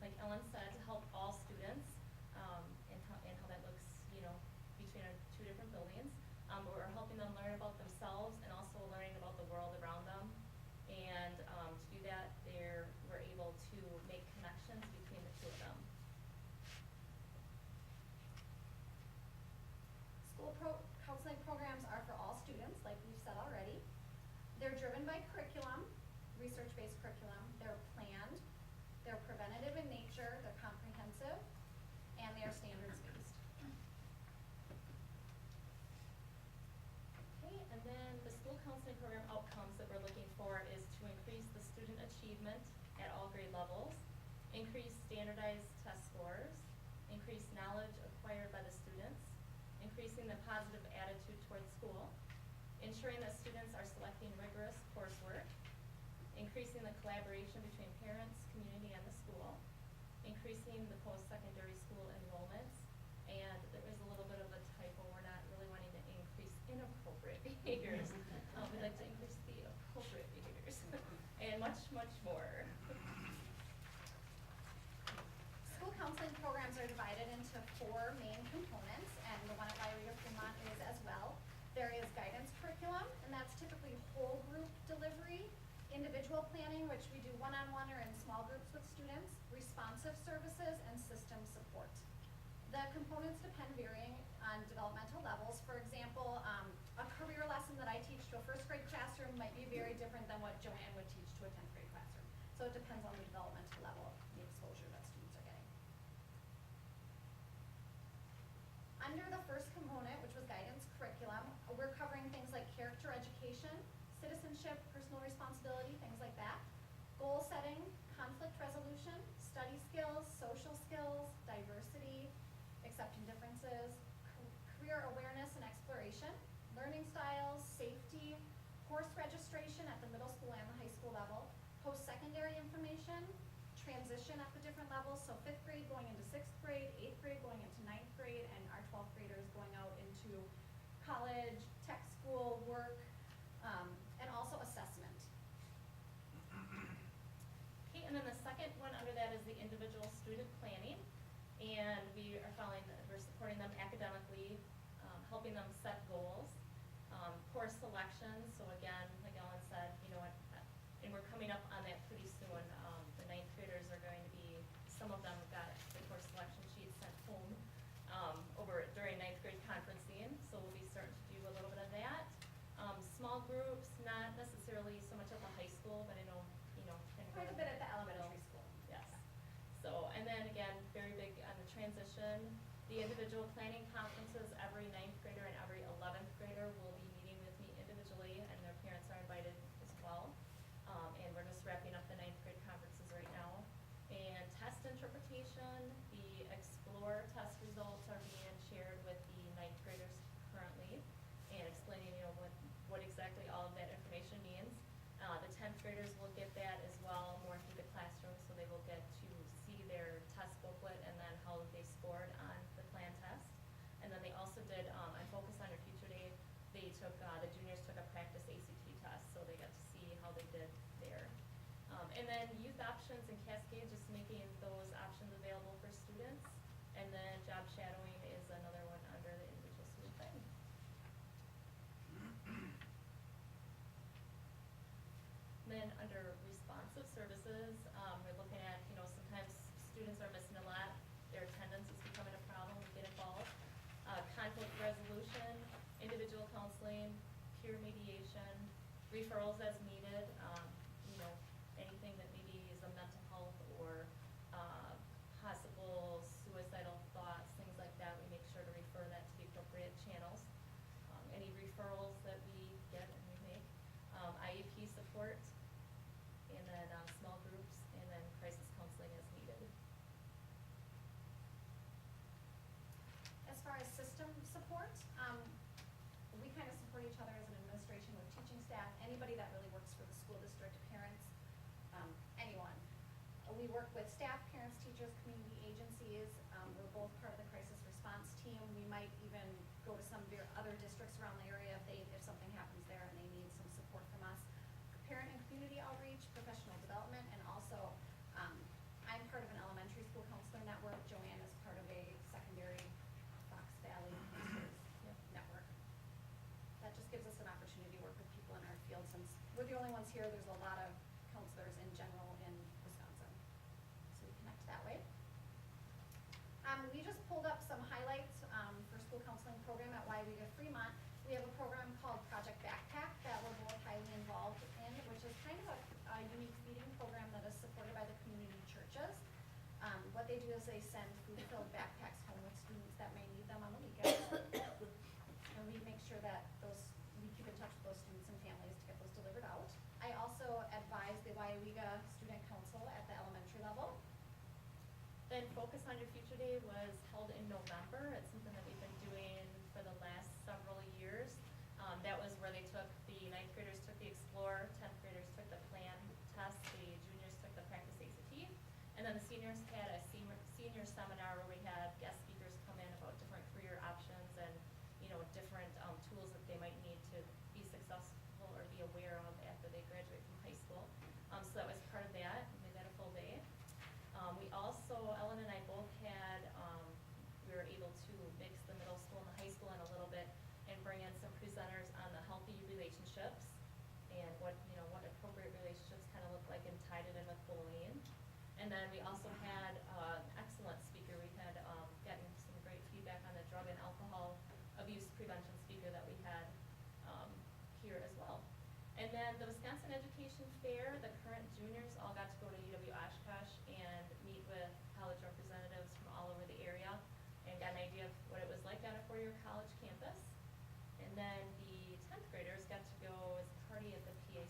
like Ellen said, to help all students, and how that looks, between our 2 different buildings. But we're helping them learn about themselves and also learning about the world around them. And to do that, we're able to make connections between the 2 of them. School counseling programs are for all students, like we've said already. They're driven by curriculum, research-based curriculum. They're planned, they're preventative in nature, they're comprehensive, and they are standards-based. Okay, and then the school counseling program outcomes that we're looking for is to increase the student achievement at all grade levels, increase standardized test scores, increase knowledge acquired by the students, increasing the positive attitude towards school, ensuring that students are selecting rigorous coursework, increasing the collaboration between parents, community, and the school, increasing the post-secondary school enrollments, and there is a little bit of a typo, we're not really wanting to increase inappropriate behaviors. We'd like to increase the appropriate behaviors, and much, much more. School counseling programs are divided into 4 main components, and the one at Weyauwega-Fremont is as well. There is guidance curriculum, and that's typically whole group delivery, individual planning, which we do one-on-one or in small groups with students, responsive services, and system support. The components depend varying on developmental levels. For example, a career lesson that I teach to a 1st grade classroom might be very different than what Joanne would teach to a 10th grade classroom. So it depends on the developmental level, the exposure that students are getting. Under the first component, which was guidance curriculum, we're covering things like character education, citizenship, personal responsibility, things like that, goal setting, conflict resolution, study skills, social skills, diversity, accepting differences, career awareness and exploration, learning styles, safety, course registration at the middle school and the high school level, post-secondary information, transition at the different levels, so 5th grade going into 6th grade, 8th grade going into 9th grade, and our 12th graders going out into college, tech school, work, and also assessment. Okay, and then the second one under that is the individual student planning, and we're supporting them academically, helping them set goals, course selection. So again, like Ellen said, and we're coming up on that pretty soon. The 9th graders are going to be, some of them got the course selection sheets sent home during 9th grade conferencing, so we'll be starting to do a little bit of that. Small groups, not necessarily so much at the high school, but I know, kind of Quite a bit at the elementary school. Yes. So, and then again, very big on the transition. The individual planning conferences, every 9th grader and every 11th grader will be meeting with me individually, and their parents are invited as well. And we're just wrapping up the 9th grade conferences right now. And test interpretation, the Explore test results are being shared with the 9th graders currently, and explaining, what exactly all of that information means. The 10th graders will get that as well, more through the classroom, so they will get to see their test booklet and then how they scored on the plan test. And then they also did, on Focus on Your Future Day, they took, the juniors took a practice ACT test, so they got to see how they did there. And then youth options and Cascade, just making those options available for students. And then job shadowing is another one under the individual student planning. Then under responsive services, we're looking at, sometimes students are missing a lot, their attendance is becoming a problem, we get involved. Conflict resolution, individual counseling, peer mediation, referrals as needed, anything that maybe is a mental health or possible suicidal thoughts, things like that, we make sure to refer that to the appropriate channels. Any referrals that we get and we make, IEP support, and then small groups, and then crisis counseling as needed. As far as system support, we kind of support each other as an administration with teaching staff, anybody that really works for the school district, parents, anyone. We work with staff, parents, teachers, community agencies. We're both part of the crisis response team. We might even go to some other districts around the area if something happens there and they need some support from us. Parent and community outreach, professional development, and also I'm part of an elementary school counselor network. Joanne is part of a secondary Fox Valley network. That just gives us an opportunity to work with people in our field, since we're the only ones here. There's a lot of counselors in general in Wisconsin, so we connect that way. We just pulled up some highlights for school counseling program at Weyauwega-Fremont. We have a program called Project Backpack that we're both highly involved in, which is kind of a unique feeding program that is supported by the community churches. What they do is they send food-filled backpacks home with students that may need them on the weekends. And we make sure that we keep in touch with those students and families to get those delivered out. I also advise the Weyauwega Student Council at the elementary level. Then Focus on Your Future Day was held in November. It's something that we've been doing for the floor, 10th graders took the plan test, the juniors took the practice ACT, and then the seniors had a senior seminar where we had guest speakers come in about different career options and, different tools that they might need to be successful or be aware of after they graduate from high school. So that was part of that, we made that a full day. We also, Ellen and I both had, we were able to mix the middle school and the high school in a little bit and bring in some presenters on the healthy relationships and what appropriate relationships kind of look like, and tied it in with bullying. And then we also had an excellent speaker. We had gotten some great feedback on the drug and alcohol abuse prevention speaker that we had here as well. And then the Wisconsin Education Fair, the current juniors all got to go to UW-Oshkosh and meet with college representatives from all over the area and got an idea of what it was like on a four-year college campus. And then the 10th graders got to go as a party at the PAC.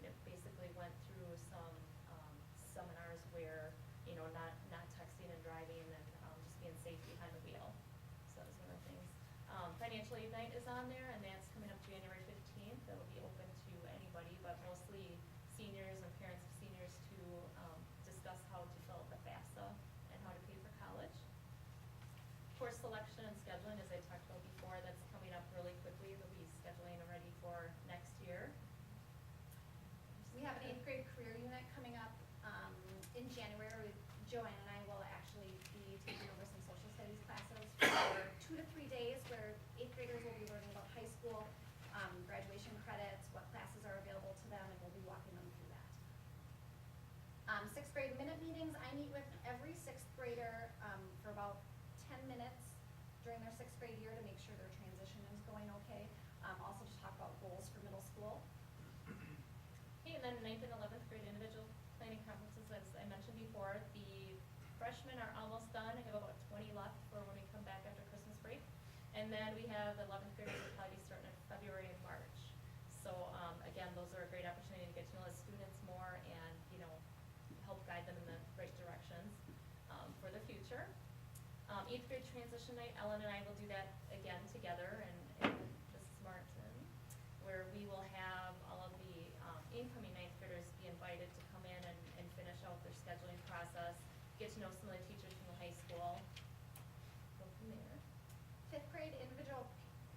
It basically went through some seminars where, not texting and driving and just being safe behind the wheel. So that was one of the things. Financial aid night is on there, and that's coming up January 15th. That will be open to anybody, but mostly seniors and parents of seniors to discuss how to fill out the FAFSA and how to pay for college. Course selection and scheduling, as I talked about before, that's coming up really quickly. They'll be scheduling already for next year. We have an 8th grade career unit coming up in January. Joanne and I will actually be taking over some social studies classes for 2 to 3 days where 8th graders will be learning about high school, graduation credits, what classes are available to them, and we'll be walking them through that. 6th grade minute meetings, I meet with every 6th grader for about 10 minutes during their 6th grade year to make sure their transition is going okay. Also to talk about goals for middle school. Okay, and then 9th and 11th grade individual planning conferences, as I mentioned before. The freshmen are almost done. I have about 20 left for when we come back after Christmas break. And then we have the 11th graders will probably be starting in February and March. So again, those are a great opportunity to get to know the students more and, help guide them in the right directions for the future. 8th grade transition night, Ellen and I will do that again together in Mrs. Martin, where we will have all of the incoming 9th graders be invited to come in and finish out their scheduling process, get to know some of the teachers from the high school, go from there. 5th grade individual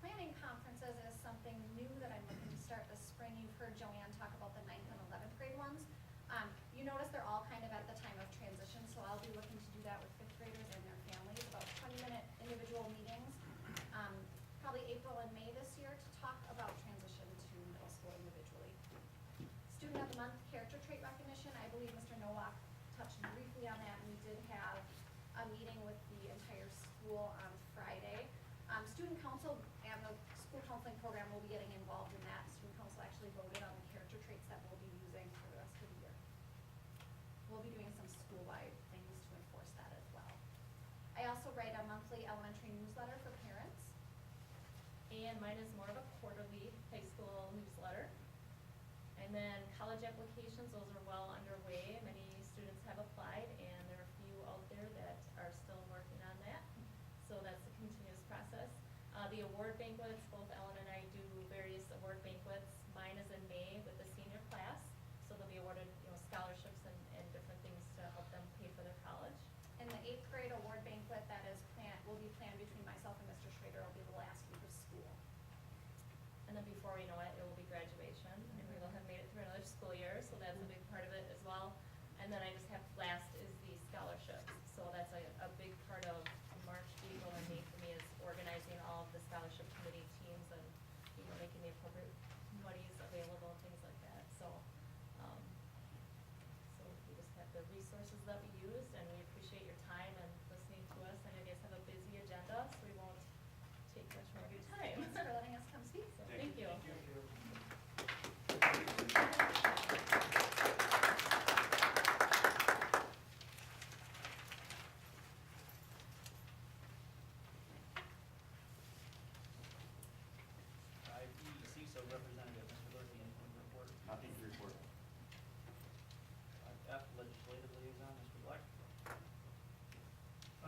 planning conferences is something new that I'm looking to start this spring. You've heard Joanne talk about the 9th and 11th grade ones. You notice they're all kind of at the time of transition, so I'll be looking to do that with 5th graders and their families, about 20-minute individual meetings, probably April and May this year, to talk about transition to middle school individually. Student of the Month character trait recognition, I believe Mr. Nowak touched briefly on that, and we did have a meeting with the entire school on Friday. Student council and the school counseling program will be getting involved in that. Student council actually voted on the character traits that we'll be using for the rest of the year. We'll be doing some school-wide things to enforce that as well. I also write a monthly elementary newsletter for parents. And mine is more of a quarterly high school newsletter. And then college applications, those are well underway. Many students have applied, and there are a few out there that are still working on that. So that's a continuous process. The award banquets, both Ellen and I do various award banquets. Mine is in May with the senior class, so they'll be awarded, scholarships and different things to help them pay for their college. And the 8th grade award banquet that is will be planned between myself and Mr. Schrader will be the last week of school. And then before we know it, it will be graduation, and we will have made it through another school year, so that's a big part of it as well. And then I just have last is the scholarships, so that's a big part of March, April, and May for me, is organizing all of the scholarship committee teams and, making the appropriate monies available and things like that. So, so we just have the resources that we use, and we appreciate your time and listening to us. I know you guys have a busy agenda, so we won't take much more of your time. Thanks for letting us come speak. So, thank you. CISO representative, Mr. Lurky, anything to report? Nothing to report. F, legislative liaison, Mr. Black.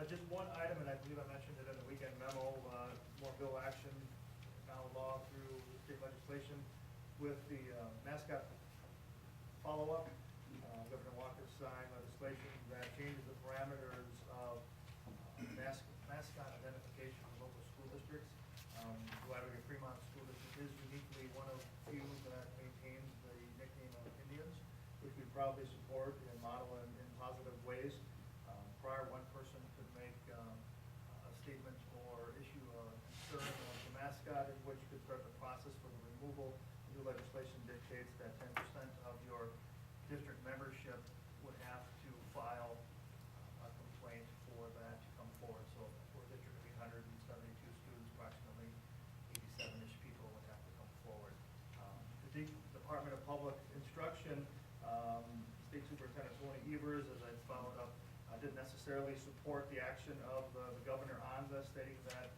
Just one item, and I believe I mentioned it in the weekend memo, more bill action, now law through state legislation. With the mascot follow-up, Governor Walker signed legislation that changes the parameters of mascot identification for local school districts. Weyauwega-Fremont School District is uniquely one of few that maintains the nickname of Indians, which we proudly support and model in positive ways. Prior, one person could make a statement or issue a concern of the mascot, in which could start the process for the removal. New legislation dictates that 10% of your district membership would have to file a complaint for that to come forward. So for a district of 872 students, approximately 87-ish people would have to come forward. The Department of Public Instruction, State Superintendent Tony Evers, as I followed up, didn't necessarily support the action of the governor on this, stating that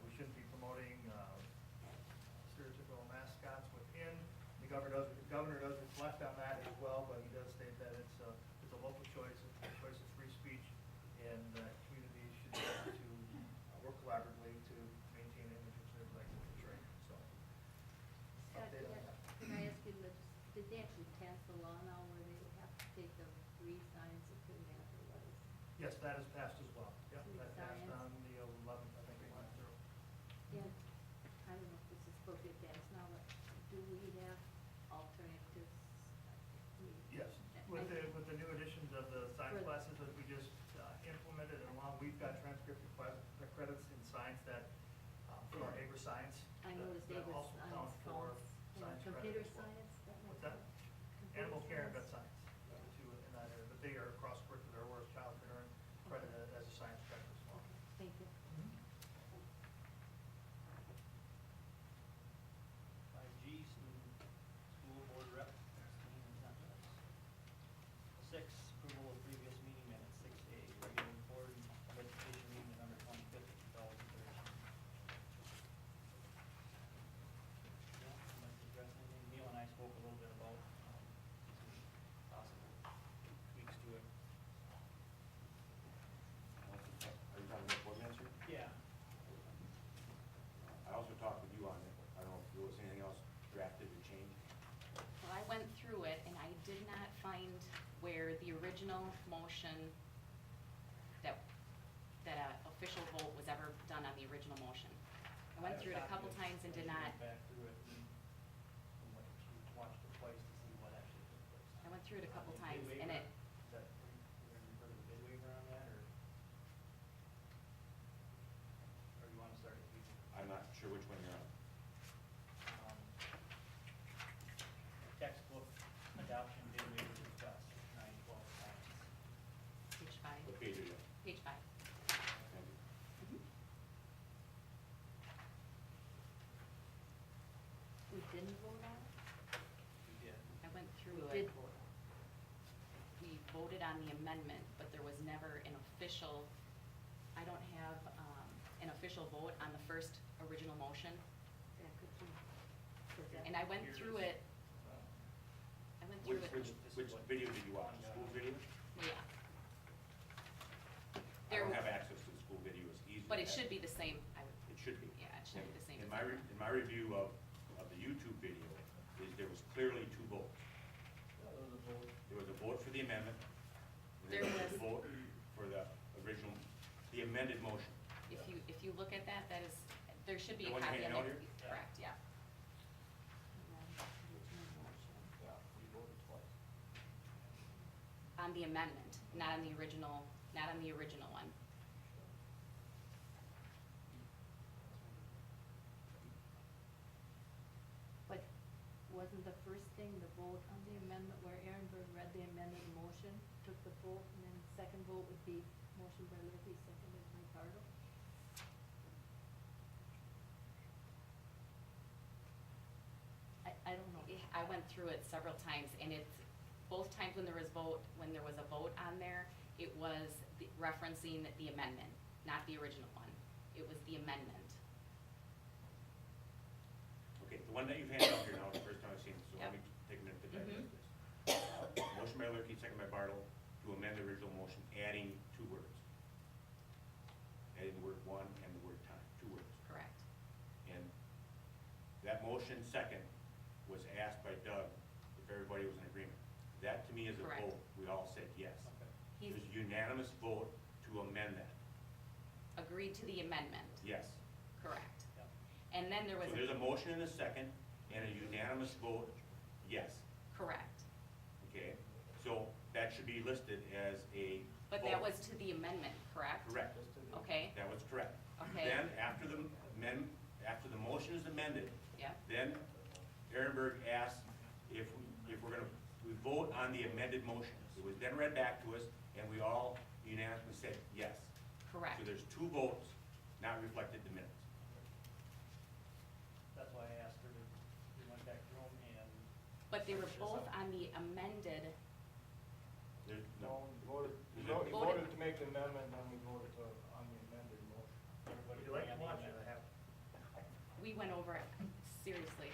we shouldn't be promoting stereotypical mascots within. The governor does reflect on that as well, but he does state that it's a local choice, it's a choice of free speech, and that communities should be able to work collaboratively to maintain an image which they would like to portray. So, Scott, update on that. can I ask you, did they actually pass the law now where they would have to take the 3 signs that couldn't have the letters? Yes, that is passed as well. Yep, Three that passed signs. on the 11th, I think it went through. And I don't know if this is appropriate to ask now, but do we have alternatives? Yes, with the new additions of the science For- classes that we just implemented along, we've got transcription credits in science that, for our Agri science. I noticed that Agri also count science for counts, and science computer credits as well. science, that What's might that? count. Animal care and vet Computer science, Yeah. the two in that area, but they are cross-curricular, whereas child can earn credit as a science credit as well. Okay, thank you. Five G, school board rep, abstaining and not yes. 6, approval of previous meeting minutes. 6A, regular board of education meeting November 25th, 2013. Yeah, I'd like to address anything. Neil and I spoke a little bit about possible tweaks to it. Are you talking about board minutes here? Yeah. I also talked with you on it. I don't know if there was anything else drafted or changed. Well, I went through it and I did not find where the original motion that a official vote was ever done on the original motion. I went through it a couple times and did not, Back through it and she watched it twice to see what actually took place. I went through it a couple Bid times and waiver? it, Is that, we're gonna refer to the bid waiver on that, or you wanna start at the I'm not sure which one you're on. textbook adoption bid waiver request, 912 times. page 5. What page are you on? Page 5. Thank you. Mhm. We didn't vote on it? We did. I went through We it. did vote on it. We voted on the amendment, but there was never an official, I don't have, an official vote on the first original motion. That could be. Was that- And I went through it, I went through it. Which video did you watch? The school video? Yeah. I don't There- have access to the school video as easily. But it as- should be the same, I would, It should be. yeah, it should be the same. In as my, ever. in my review of the YouTube video, is there was clearly 2 votes. There was a vote for the amendment. and There a was- vote for the original, the amended motion. If you look at that, that is, there should be The a one you're copy of handing out it. here? Correct, yeah. And then original motion. Yeah, we voted twice. On the amendment, not on the original, not on the original one. But wasn't the first thing the vote on the amendment where Aaron Berg read the amended motion, took the vote, and then the second vote would be motion by Lippy, seconded by Pardo? I don't know. I went through it several times, and it's, both times when there was a vote on there, it was referencing the amendment, not the original one. It was the amendment. Okay, the one that you've handed out here now is the first time I've seen it, so let me take a minute to digest Mhm. this. Motion by Lurky, second by Bartle, to amend the original motion, adding 2 words. Adding the word "one" and the word "time," 2 words. Correct. And that motion second was asked me as a Correct. vote, we all said yes. Okay. He's There's a unanimous vote to amend that, agreed to the amendment, yes. correct. Yep. And then there was So there's a motion and a second, and a unanimous vote, yes, correct. okay? So that should be listed as a But that vote. was to the amendment, correct? Correct. Okay, That was correct. Okay. Then, after the motion is amended, yeah, then Ehrenberg asked if we're gonna, we vote on the amended motion. It was then read back to us, and we all unanimously said yes. correct. So there's two votes, not reflected in the minutes. That's why I asked her to, we went back through them and. But they were Finish this both up. on the amended, There's No, no, we voted, we Voted. voted to make the amendment, then we voted to, on the amended motion. Everybody Would you like agree to on watch the it? I amendment? have. we went over it, seriously.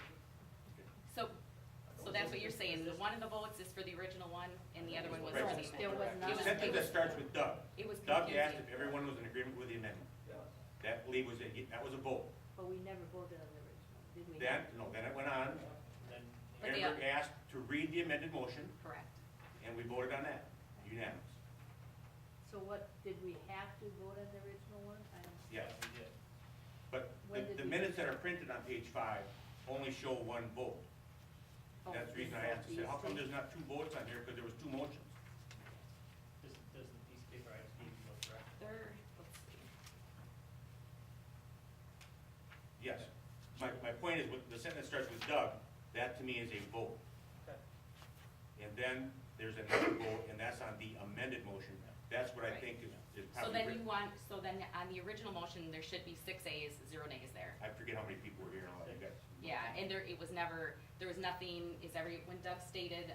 So that's what you're saying, the one of the votes is for the original one, and the other one was for the Right. amendment? There was It not was- the sentence it that was- starts with Doug. It was Doug asked confusing. if everyone was in agreement with the amendment. That believe was, that was a vote. But we never voted on the original, did we? Then it went on, Then, But the- Ehrenberg asked to read the amended motion, Correct. and we voted on that, unanimous. So what, did we have to vote on the original one? I don't. Yes. we did. But When did the we minutes do that that? are printed on page 5 only show one vote. Oh, That's the reason I asked, I said, how come there's not two votes on here, because there was two motions? Does the piece of paper I just gave you look correct? Third, let's see. Yes. My point is, with the sentence starts with Doug, that to me is a vote. Okay. And then there's another vote, and that's on the amended motion. That's what I Right. think is So probably. then you want, so then on the original motion, there should be 6 ayes, 0 nays there. I forget how many people were here and all that, you guys. Yeah, and it was never, there was nothing, when Doug stated,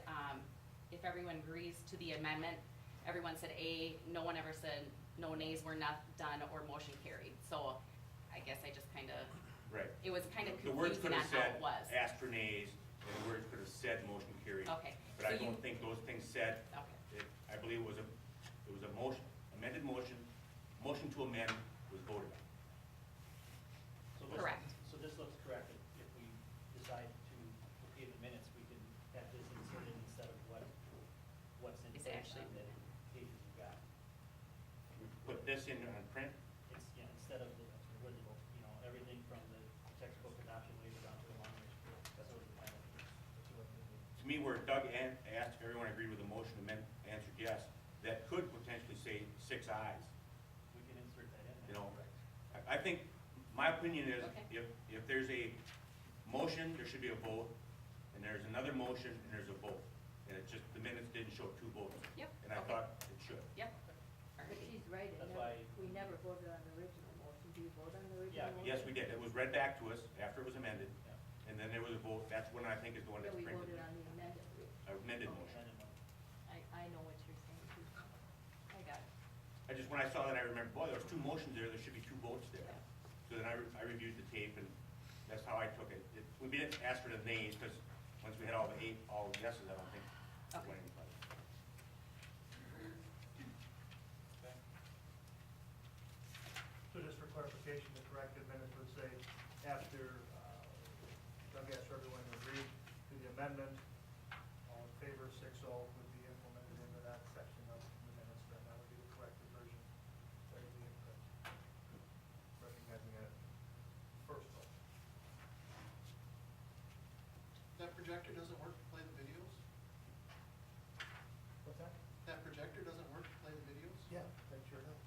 if everyone agrees to the amendment, everyone said A, no one ever said, no nays were not done or motion carried. So I guess I just kinda, Right. it was kinda The words confusing could on have how said, it was. asked for nays, and the words could have said motion carried. Okay, But I so you- don't think those things said, Okay, I believe it was a motion, amended motion to amend was voted on. So this- Correct. So this looks correct. If we decide to okay the minutes, we can have this inserted instead of what's in It's place actually- on the pages you got. We put this in on print, It's, instead of the original, everything from the textbook adoption waiver down to the long range plan. That's what we're planning. to me, where Doug asked if everyone agreed with the motion, answered yes, that could potentially say 6 ayes. We can insert that in. You know, I think, my opinion is, Okay. if there's a motion, there should be a vote, and there's another motion, and there's a vote. And it just, the minutes didn't show 2 votes. Yep, And I okay. thought it should. Yep. But she's right, it That's never, why- we never voted on the original motion. Do you vote on the original Yeah, motion? Yes, we did. It was read back to us after it was amended, Yeah. and then there was a vote. That's when I think is the one Yeah, that's we printed. voted on the amended. Amended motion. Amended motion. I know what you're saying too. I got it. I just, when I saw that, I remembered, boy, there was 2 motions there should be 2 votes there. So then I reviewed the tape, and that's how I took it. We didn't ask for the nays, because once we had all the yeses, I don't think it Okay. went any further. Okay. So just for clarification, the corrected minutes would say, after Doug asked for everyone to agree to the amendment, all in favor, 6-0 would be implemented into that section of the minutes, then that would be the corrected version. That would be incorrect. Recognizing it first vote. That projector doesn't work to play the videos? What's that? That projector doesn't work to play the videos? Yeah, that sure does.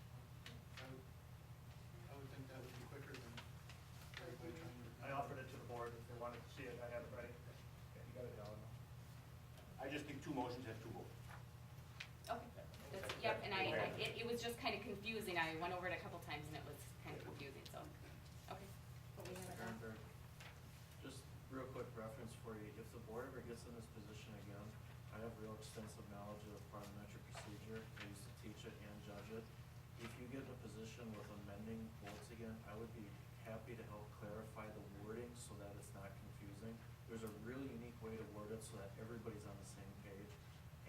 I would think that would be quicker than everybody trying to. I offered it to the board, if they wanted to see it, I have it ready. Yeah, you got it, Alan. I just think 2 motions have 2 votes. Okay, that's, yep, and it was just kinda confusing. I went over it a couple times and it was kinda confusing, so, okay. But we have it on. Ehrenberg, just real quick reference for you, if the board ever gets in this position again, I have real extensive knowledge of parliamentary procedure, I used to teach it and judge it. If you get in a position with amending votes again, I would be happy to help clarify the wording so that it's not confusing. There's a really unique way to word it so that everybody's on the same page.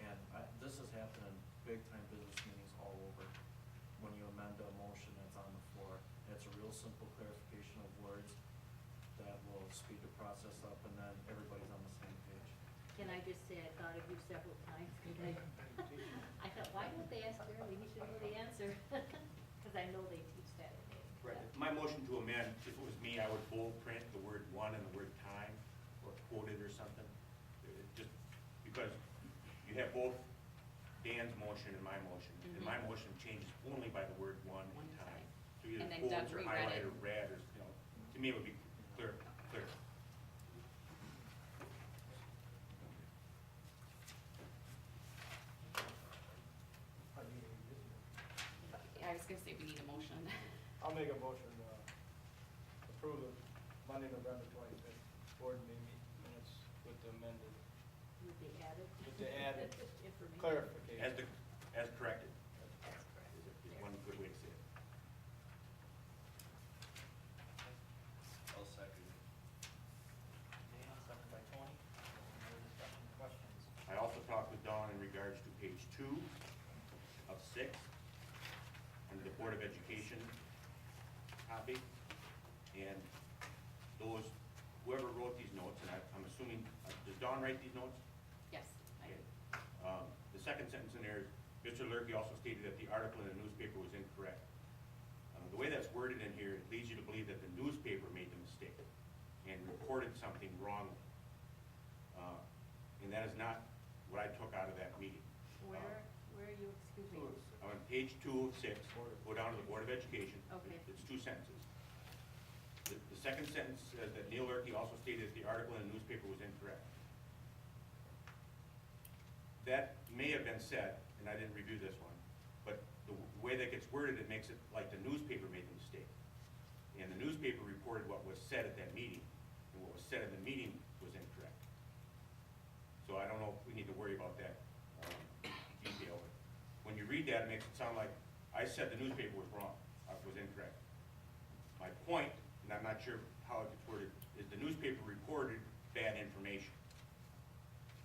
And this has happened in big-time business meetings all over. When you amend a motion that's on the floor, and it's a real simple clarification of words that will speed the process up, and then everybody's on the same page. Can I just say I thought of you several times, I thought, why don't they ask Barry, he should know the answer, because I know they teach that in there. Right. My motion to amend, if it was me, I would bold print the word one and the word time, or quoted or something. Just because you have both Dan's motion and my motion, and my motion changes only by the word one and time. So either And then Doug quotes or reread highlight it. or red, or, you know, to me it would be clear. I was gonna say we need a motion. I'll make a motion to approve the Monday, November 25th board meeting minutes with the amended, With the added. with the added information. clarification. As corrected, That's correct. is one good way to say it. I'll second it. Dan, second by Tony. Any other discussion, questions? I also talked with Dawn in regards to page 2 of 6, under the Board of Education copy. And those, whoever wrote these notes, and I'm assuming, does Dawn write these notes? Yes, I Okay. The second sentence in there is, Mr. Lurkey also stated that the article in the newspaper was incorrect. The way that's worded in here, it leads you to believe that the newspaper made the mistake and reported something wrongly. And that is not what I took out of that meeting. Where are you, excuse me? On page 2 of 6, go down to the Board of Education. Okay. It's 2 sentences. The second sentence says that Neil Lurkey also stated that the article in the newspaper was incorrect. That may have been said, and I didn't review this one, but the way that gets worded, it makes it like the newspaper made the mistake. And the newspaper reported what was said at that meeting, and what was said in the meeting was incorrect. So I don't know if we need to worry about that detail. When you read that, it makes it sound like I said the newspaper was wrong, was incorrect. My point, and I'm not sure how it gets worded, is the newspaper reported bad information.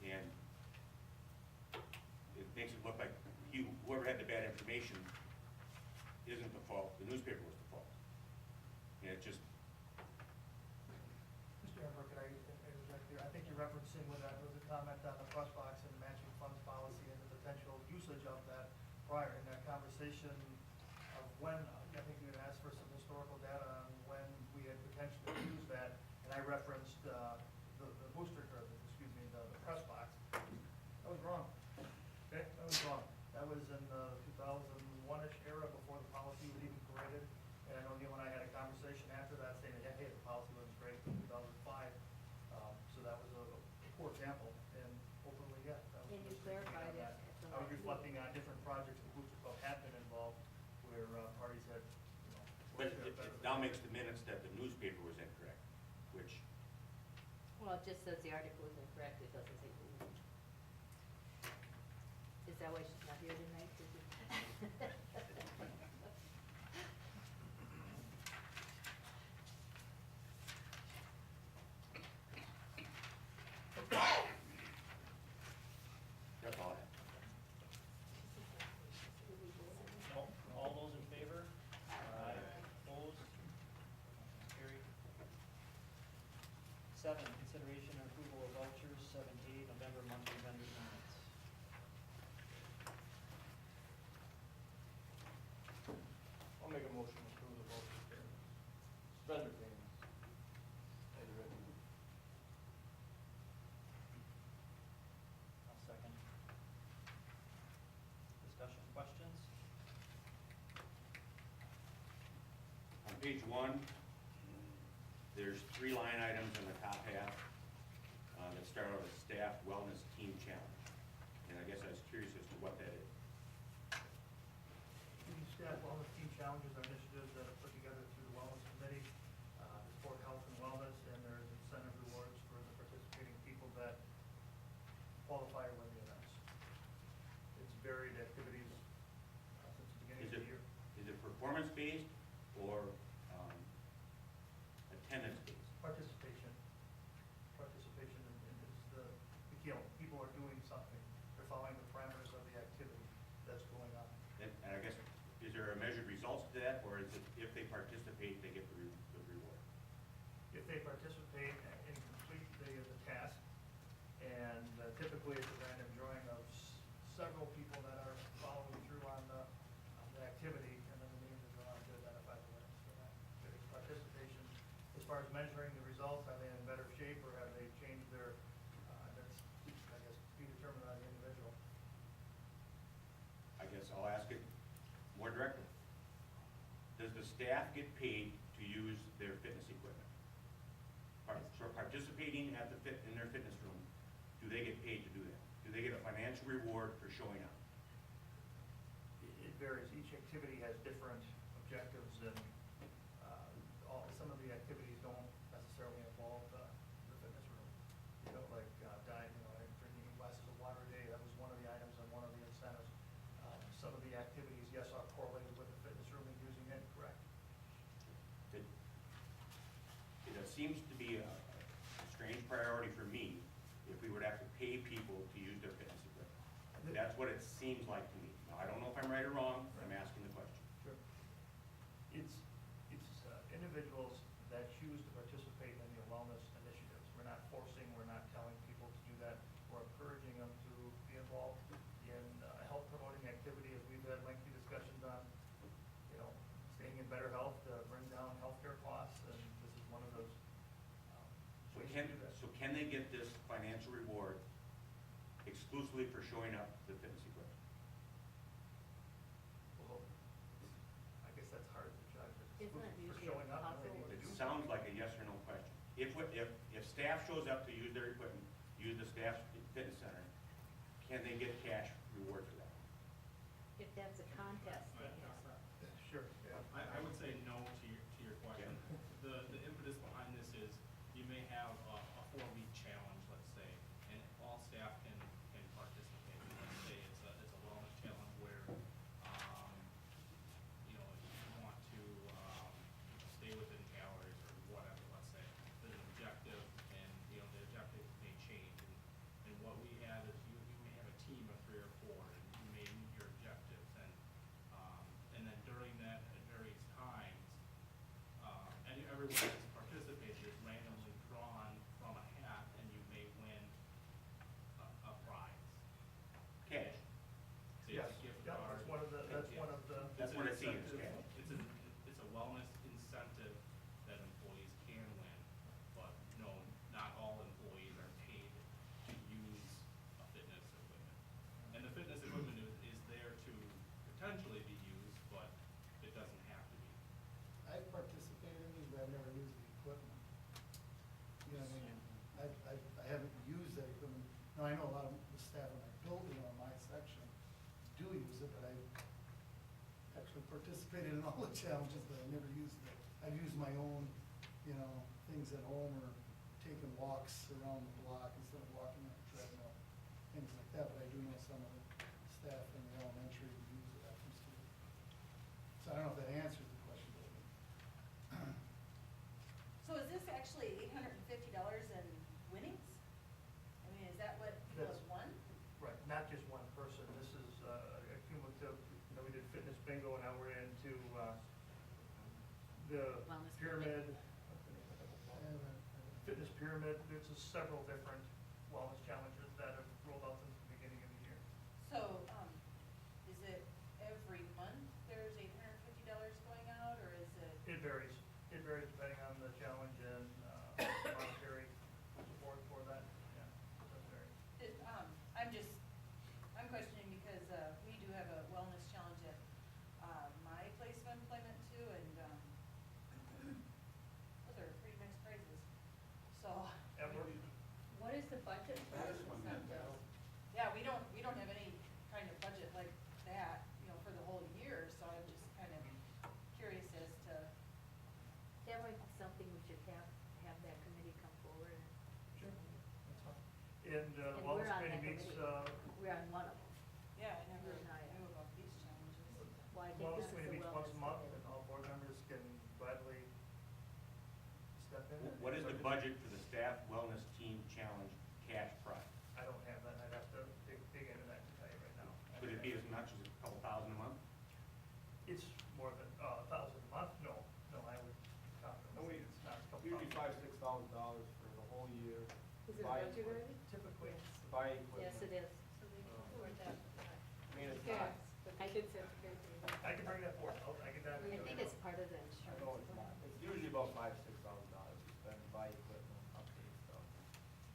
And it makes it look like whoever had the bad information isn't the fault, the newspaper was the fault. And it just, Mr. Ember, could I interject here? I think you're referencing when that was a comment on the press box and matching funds policy and the potential usage of that prior in that conversation of when, I think you had asked for some historical data on when we had potentially used that, and I referenced the booster, or the press box. That was wrong. Okay, that was wrong. That was in the 2001-ish era before the policy was even created. And I know Neil and I had a conversation after that saying that, hey, the policy wasn't great in 2005. So that was a poor example, and openly, yeah. That was Can you just clarify on that? I was reflecting on different projects the Booster Club had been involved where parties had, but it now makes the minutes that the newspaper was incorrect, which, Well, it just says the article is incorrect, it doesn't say who. Is that why she's not here tonight? Did you? that's all I have. All those in favor? Aye. Opposed? Carried. 7, consideration and approval of vouchers, 7A, November monthly vendor payments. I'll make a motion to approve the voucher payments, vendor payments, as written. I'll second. Discussion, questions? On page 1, there's 3 line items on the top half that start out as staff wellness team challenge. And I guess I was curious as to what that is. The staff wellness team challenges are initiatives that are put together through the wellness committee, to support health and wellness, and there's incentive rewards for the participating people that qualify or win the events. It's varied activities since the beginning of the year. Is it performance-based or attendance-based? Participation is the key. People are doing something. They're following the parameters of the activity that's going on. And I guess, is there a measured results to that, or measuring the results, are they in better shape, or have they changed their, that's, I guess, be determined by the individual. I guess I'll ask it more directly. Does the staff get paid to use their fitness equipment? So participating at in their fitness room, do they get paid to do that? Do they get a financial reward for showing up? It varies, each activity has different objectives, and, some of the activities don't necessarily involve, the fitness room. You know, like, diet, drinking glasses of water a day, that was one of the items on one of the incentives. Some of the activities, yes, are correlated with the fitness room and using it, correct. It seems to be a strange priority for me if we would have to pay people to use their fitness equipment. That's what it seems like to me. Now, I don't know if I'm right or wrong, I'm asking the question. Sure. It's individuals that choose to participate in the wellness initiatives. We're not forcing, we're not telling people to do that. We're encouraging them to be involved in a health promoting activity, as we've had lengthy discussions on, staying in better health to bring down healthcare costs, and this is one of those ways to do that. So can they get this financial reward exclusively for showing up to the fitness equipment? Well, I guess that's hard to judge. If Isn't it for usually showing up, possible? they need to It do. sounds like a yes or no question. If staff shows up to use their equipment, use the staff's fitness center, can they get cash reward for that? If that's a contest, they have. Sure, yeah. I would say no to your question. The impetus behind this is, you may have a 4-week challenge, let's say, and all staff can participate. Let's say it's a wellness challenge where, you want to, stay within calories or whatever, let's say. There's an objective, and, the objective may change. And what we have is, you may have a team of 3 or 4, and you may meet your objectives, and then during that, at various times, everyone that's participated is randomly drawn from a hat, and you may win a prize. Cash. Say Yes, it's a gift yeah, card. that's one of the. That's what I see as cash. It's a wellness incentive that employees can win, but no, not all employees are paid to use a fitness equipment. And the fitness equipment is there to potentially be used, but it doesn't have to be. I've participated in these, but I've never used the equipment. You know what I mean? I haven't used that equipment. Now, I know a lot of the staff in my building on my section do use it, but I've actually participated in all the challenges, but I've never used it. I've used my own, things at home, or taken walks around the block instead of walking on the treadmill, things like that, but I do know some of the staff in the elementary who use it after school. So I don't know if that answers the question, but So is this actually $850 in winnings? I mean, is that what was won? Right, not just one person. This is a cumulative, we did fitness bingo, and now we're into the Wellness pyramid. Fitness pyramid, there's several different wellness challenges that have rolled out since the beginning of the year. So, is it every month there's $850 going out, or is it? It varies. It varies depending on the challenge and monetary support for that. Yeah, it does vary. I'm questioning because, we do have a wellness challenge at, my place of employment too, and, those are pretty mixed praises. So, What is the budget for this incentive? yeah, we don't have any kind of budget like that, for the whole year, so I'm just kind of curious as to. That might be something we should have that committee come forward and. Sure, that's fine. And And wellness we're on that committee meets, committee. We're on one of them. Yeah, I never Good night. knew about these challenges. Well, I think wellness this is committee the meets once a wellness month, and all board members can gladly step in. and What is the participate. budget for the staff wellness team challenge cash prize? I don't have that. I'd have to dig into that to tell you right now. Could it be as much as a couple thousand a month? It's more than $1,000 a month? No, I would confidently say it's not a couple Usually thousand. $5,000, $6,000 for the whole year. Is it Buy budget equipment. already? Typically. Buy equipment. Yes, it is. So they can afford that. I mean, it's Yes, not, but the kids have to pay for it. I can bring that forward. I can I think it's part of the I insurance. know it's not, it's usually about $5,000, $6,000 to spend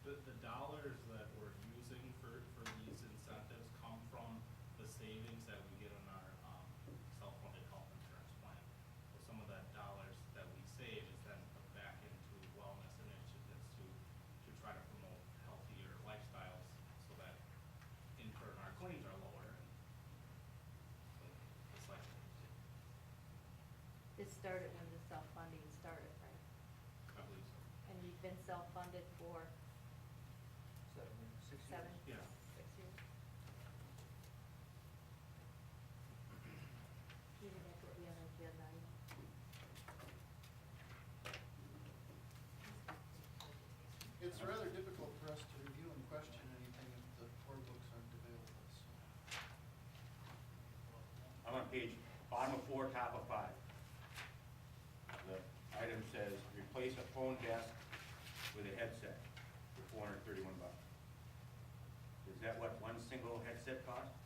The dollars that we're using for these incentives come from the savings that we get on our, self-funded health insurance plan. So some of that dollars that we save is then put back into wellness initiatives to try to promote healthier lifestyles so that in turn our claims are lower and the cycle. This started when the self-funding started, right? I believe so. And you've been self-funded for 6 years. seven, Yeah. 6 years? Maybe that could be an agenda item. It's rather difficult for us to review and question anything if the board books aren't available, so. I'm on page, bottom of 4, top of 5. The item says, replace a phone desk with a headset for $431. Is that what one single headset costs?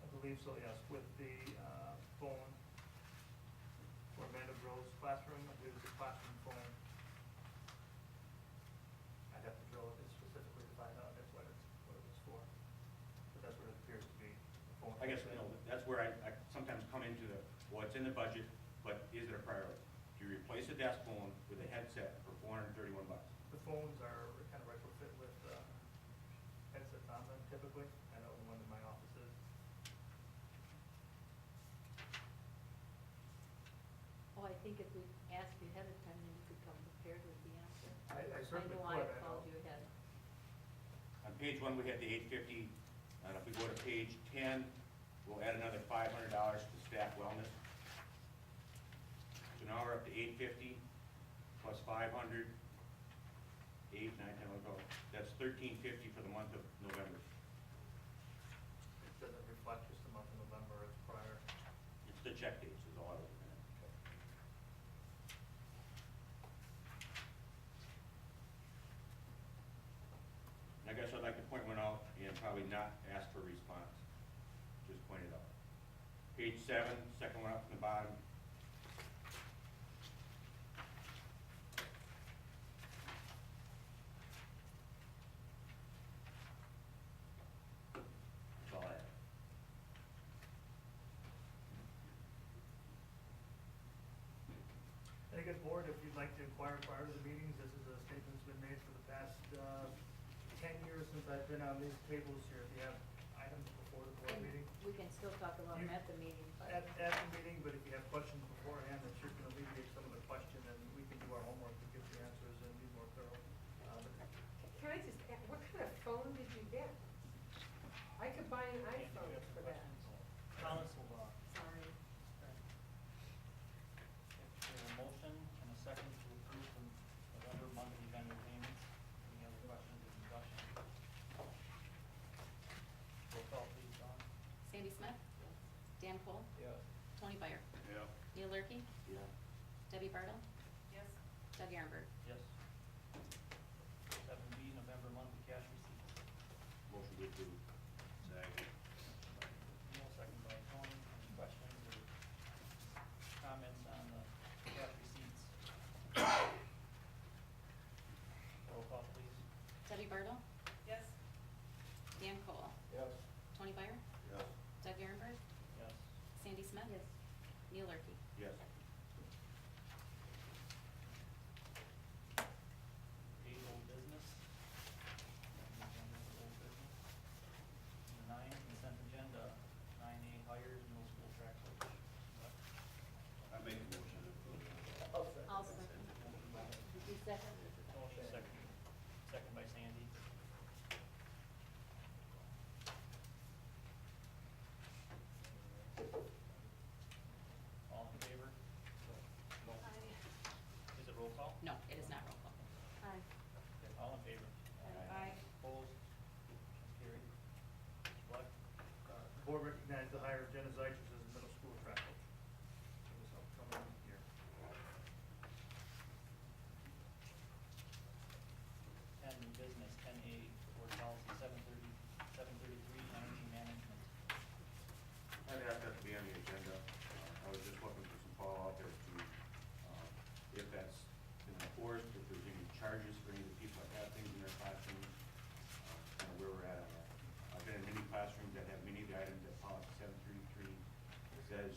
I believe so, yes, with the phone for Amanda Grove's classroom, I believe it's a classroom phone. I'd have to drill it specifically to find out if what it was for, but that's what it appears to be, a phone. I guess, you know, that's where I sometimes come into the, well, it's in the budget, but is it a priority? Do you replace a desk phone with a headset for $431? The phones are kind of retrofit with headsets on them typically. I know the one in my office is. Oh, I think if we asked you ahead of time, then you could come prepared with the answer. I certainly I know I could, I called know. you ahead. On page 1, we had the $850, and if we go to page 10, we'll add another $500 to staff wellness. So now we're up to $850 plus 500, 8, 9, 10, 11, 12. That's $1350 for the month of November. It doesn't reflect just the month of November, it's prior. It's the check dates is all I was looking at. And I guess I'd like to point one out and probably not ask for a response. Just point it out. Page 7, second one up from the bottom. That's all I have. And again, board, if you'd like to inquire prior to the meetings, this is a statement that's been made for the past 10 years since I've been on these tables here. If you have items before the board meeting, We can still talk about them at the meeting, but. at the meeting, but if you have questions beforehand, that sure can alleviate some of the question, and we can do our homework to get the answers and be more thorough. Can I just, what kind of phone did you get? I could buy an iPhone for that. Thomas will, Sorry. we have a motion and a second to approve the November monthly vendor payments. Any other questions or discussion? Roll call please, Dawn. Sandy Smith? Dan Cole? Yes. Tony Meyer? Yeah. Neil Lurky? Yeah. Debbie Bartle? Yes. Doug Ehrenberg? Yes. 7B, November monthly cash receipts. Motion to approve. Second. Neil, second by Tony. Any questions or comments on the cash receipts? Roll call please. Debbie Bartle? Yes. Dan Cole? Yes. Tony Meyer? Yes. Doug Ehrenberg? Yes. Sandy Smith? Yes. Neil Lurky? Yes. Eight, old business. Nothing on the old business. Number 9, consent agenda. 9A, hires middle school track coach. I make a motion to approve. I'll second. Did you second? Tony, second by Sandy. All in favor? No. Is it roll call? No, it is not roll call. Aye. Okay, all in favor? Aye. Opposed? Motion carried. Mr. Black? The board recognized the hire of Jenna Zeichers as a middle school track coach for this upcoming year. 10, new business. 10A, board policy 733, energy management. I'd ask that to be on the agenda. I was just looking for some follow-up as to if that's been enforced, if there's any charges for classrooms that have many of the items that policy 733 says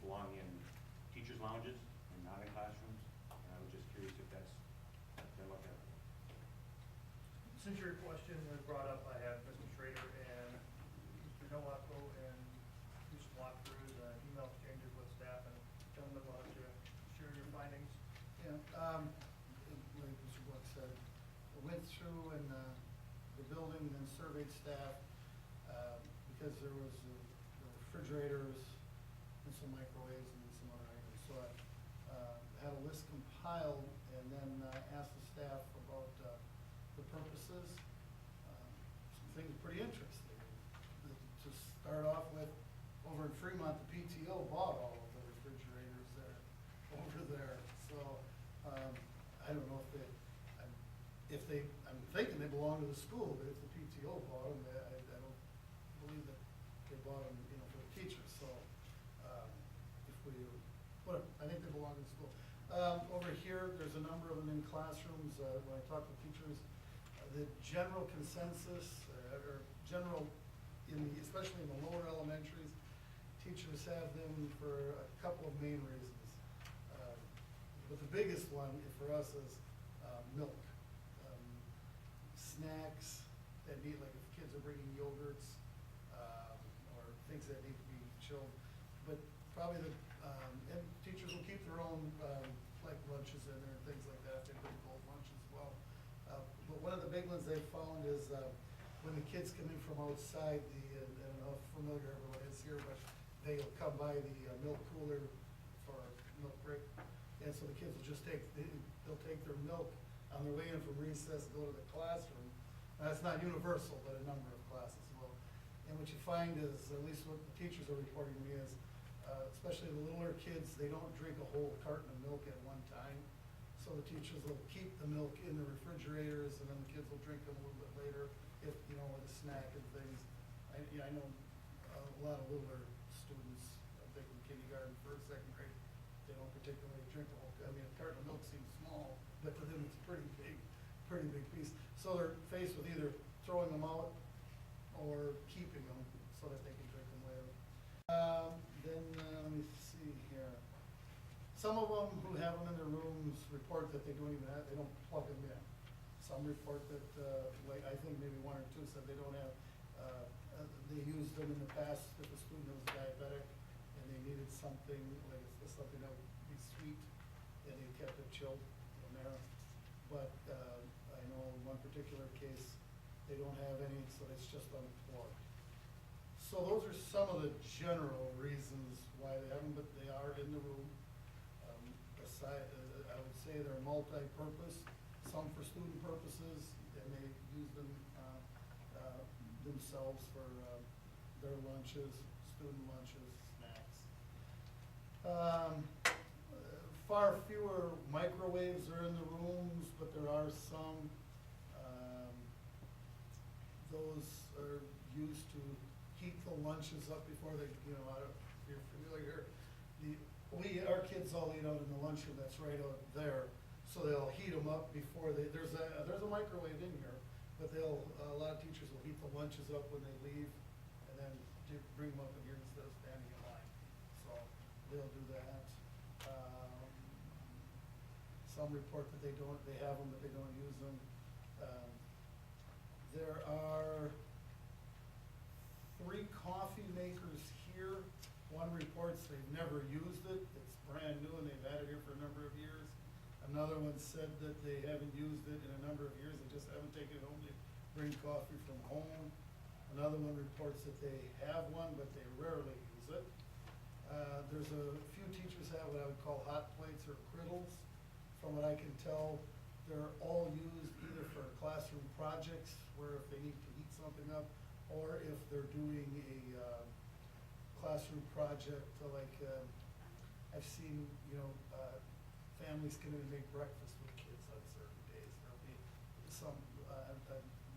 belong in teachers' lounges and not in classrooms. And I was just curious if that's been looked at. Since your question was brought up, I have Mr. Schrader and Mr. Nowako and do some walkthroughs, email exchanges with staff, and gentlemen, why don't you share your findings? Yeah, like Mr. Buck said, I went through and, the building and then surveyed staff, because there was the refrigerators and some microwaves and some other items. So I, had a list compiled and then, asked the staff about, the purposes. Some things pretty interesting. To start off with, over in Fremont, the PTO bought all of the refrigerators there, over there. So, I don't know if I'm thinking they belong to the school, but if the PTO bought them, I don't believe that they bought them, for the teachers. So, whatever, I think they belong to the school. Over here, there's a number of them in classrooms. When I talk to teachers, the general consensus, or general, especially in the lower elementaries, teachers have them for a couple of main reasons. But the biggest one for us is milk. Snacks that need, like if kids are bringing yogurts, or things that need to be chilled. But probably and teachers will keep their own, like lunches in there and things like that, they bring cold lunches as well. But one of the big ones they've found is, when the kids come in from outside, I don't know how familiar everyone is here, but they'll come by the milk cooler for milk break. And so the kids will just they'll take their milk on their way in from recess and go to the classroom. Now, that's not universal, but a number of classes will. And what you find is, at least what the teachers are reporting to me is, especially the littler kids, they don't drink a whole carton of milk at one time. So the teachers will keep the milk in the refrigerators, and then the kids will drink them a little bit later, if, with a snack and things. I know a lot of littler students, I think in kindergarten, first, second grade, they don't particularly drink a whole, a carton of milk seems small, but to them it's a pretty big piece. So they're faced with either throwing them out or keeping them so that they can drink them later. Then, let me see here. Some of them who have them in their rooms report that they don't plug them in. Some report that, like, I think maybe one or two said they don't have, they used them in the past if a student was diabetic and they needed something, like something that would be sweet, and they kept it chilled in there. But, I know in one particular case, they don't have any, so it's just unplugged. So those are some of the general reasons why they haven't, but they are in the room. I would say they're multi-purpose, some for student purposes, and they use them themselves for their lunches, student lunches, snacks. Far fewer microwaves are in the rooms, but there are some. Those are used to heat the lunches up before they, if you're familiar, our kids all eat out in the lunchroom that's right out there, so they'll heat them up before there's a microwave in here, but a lot of teachers will heat the lunches up when they leave, and then bring them up in here instead of standing in line. So they'll do that. Some report that they have them, but they don't use them. There are 3 coffee makers here. One reports they've never used it. It's brand new and they've had it here for a number of years. Another one said that they haven't used it in a number of years. They just haven't taken it home to bring coffee from home. Another one reports that they have one, but they rarely use it. There's a few teachers have what I would call hot plates or griddles. From what I can tell, they're all used either for classroom projects, where if they need to heat something up, or if they're doing a classroom project, like I've seen, families come in and make breakfast with kids on certain days. There'll be some,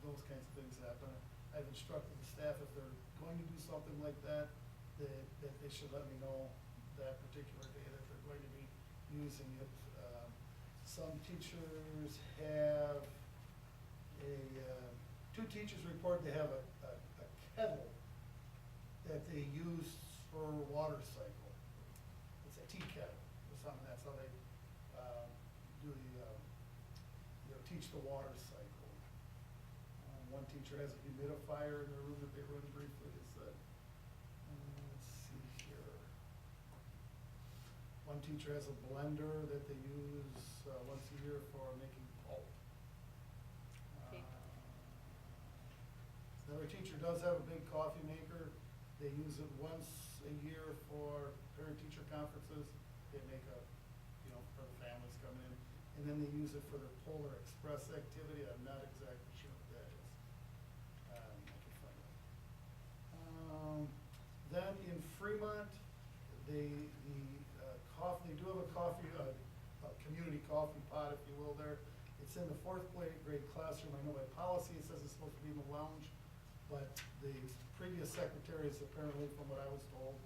those kinds of things happen. I've instructed the staff if they're going to do something like that, that they should let me know that particular day that they're going to be using it. Some teachers have 2 teachers report they have a kettle that they use for water cycle. It's a tea kettle or something, that's how they, do the, teach the water cycle. One teacher has a humidifier in their room that they run briefly, they said. Let's see here. One teacher has a blender that they use, once a year for making pulp. Okay. Another teacher does have a big coffee maker. They use it once a year for parent-teacher conferences. They make for the families coming in. And then they use it for their Polar Express activity. I'm not exactly sure what that is. I can find out. Then in Fremont, they do have a coffee, a community coffee pot, if you will, there. It's in the fourth grade classroom. I know by policy it says it's supposed to be in the lounge, but the previous secretaries, apparently, from what I was told,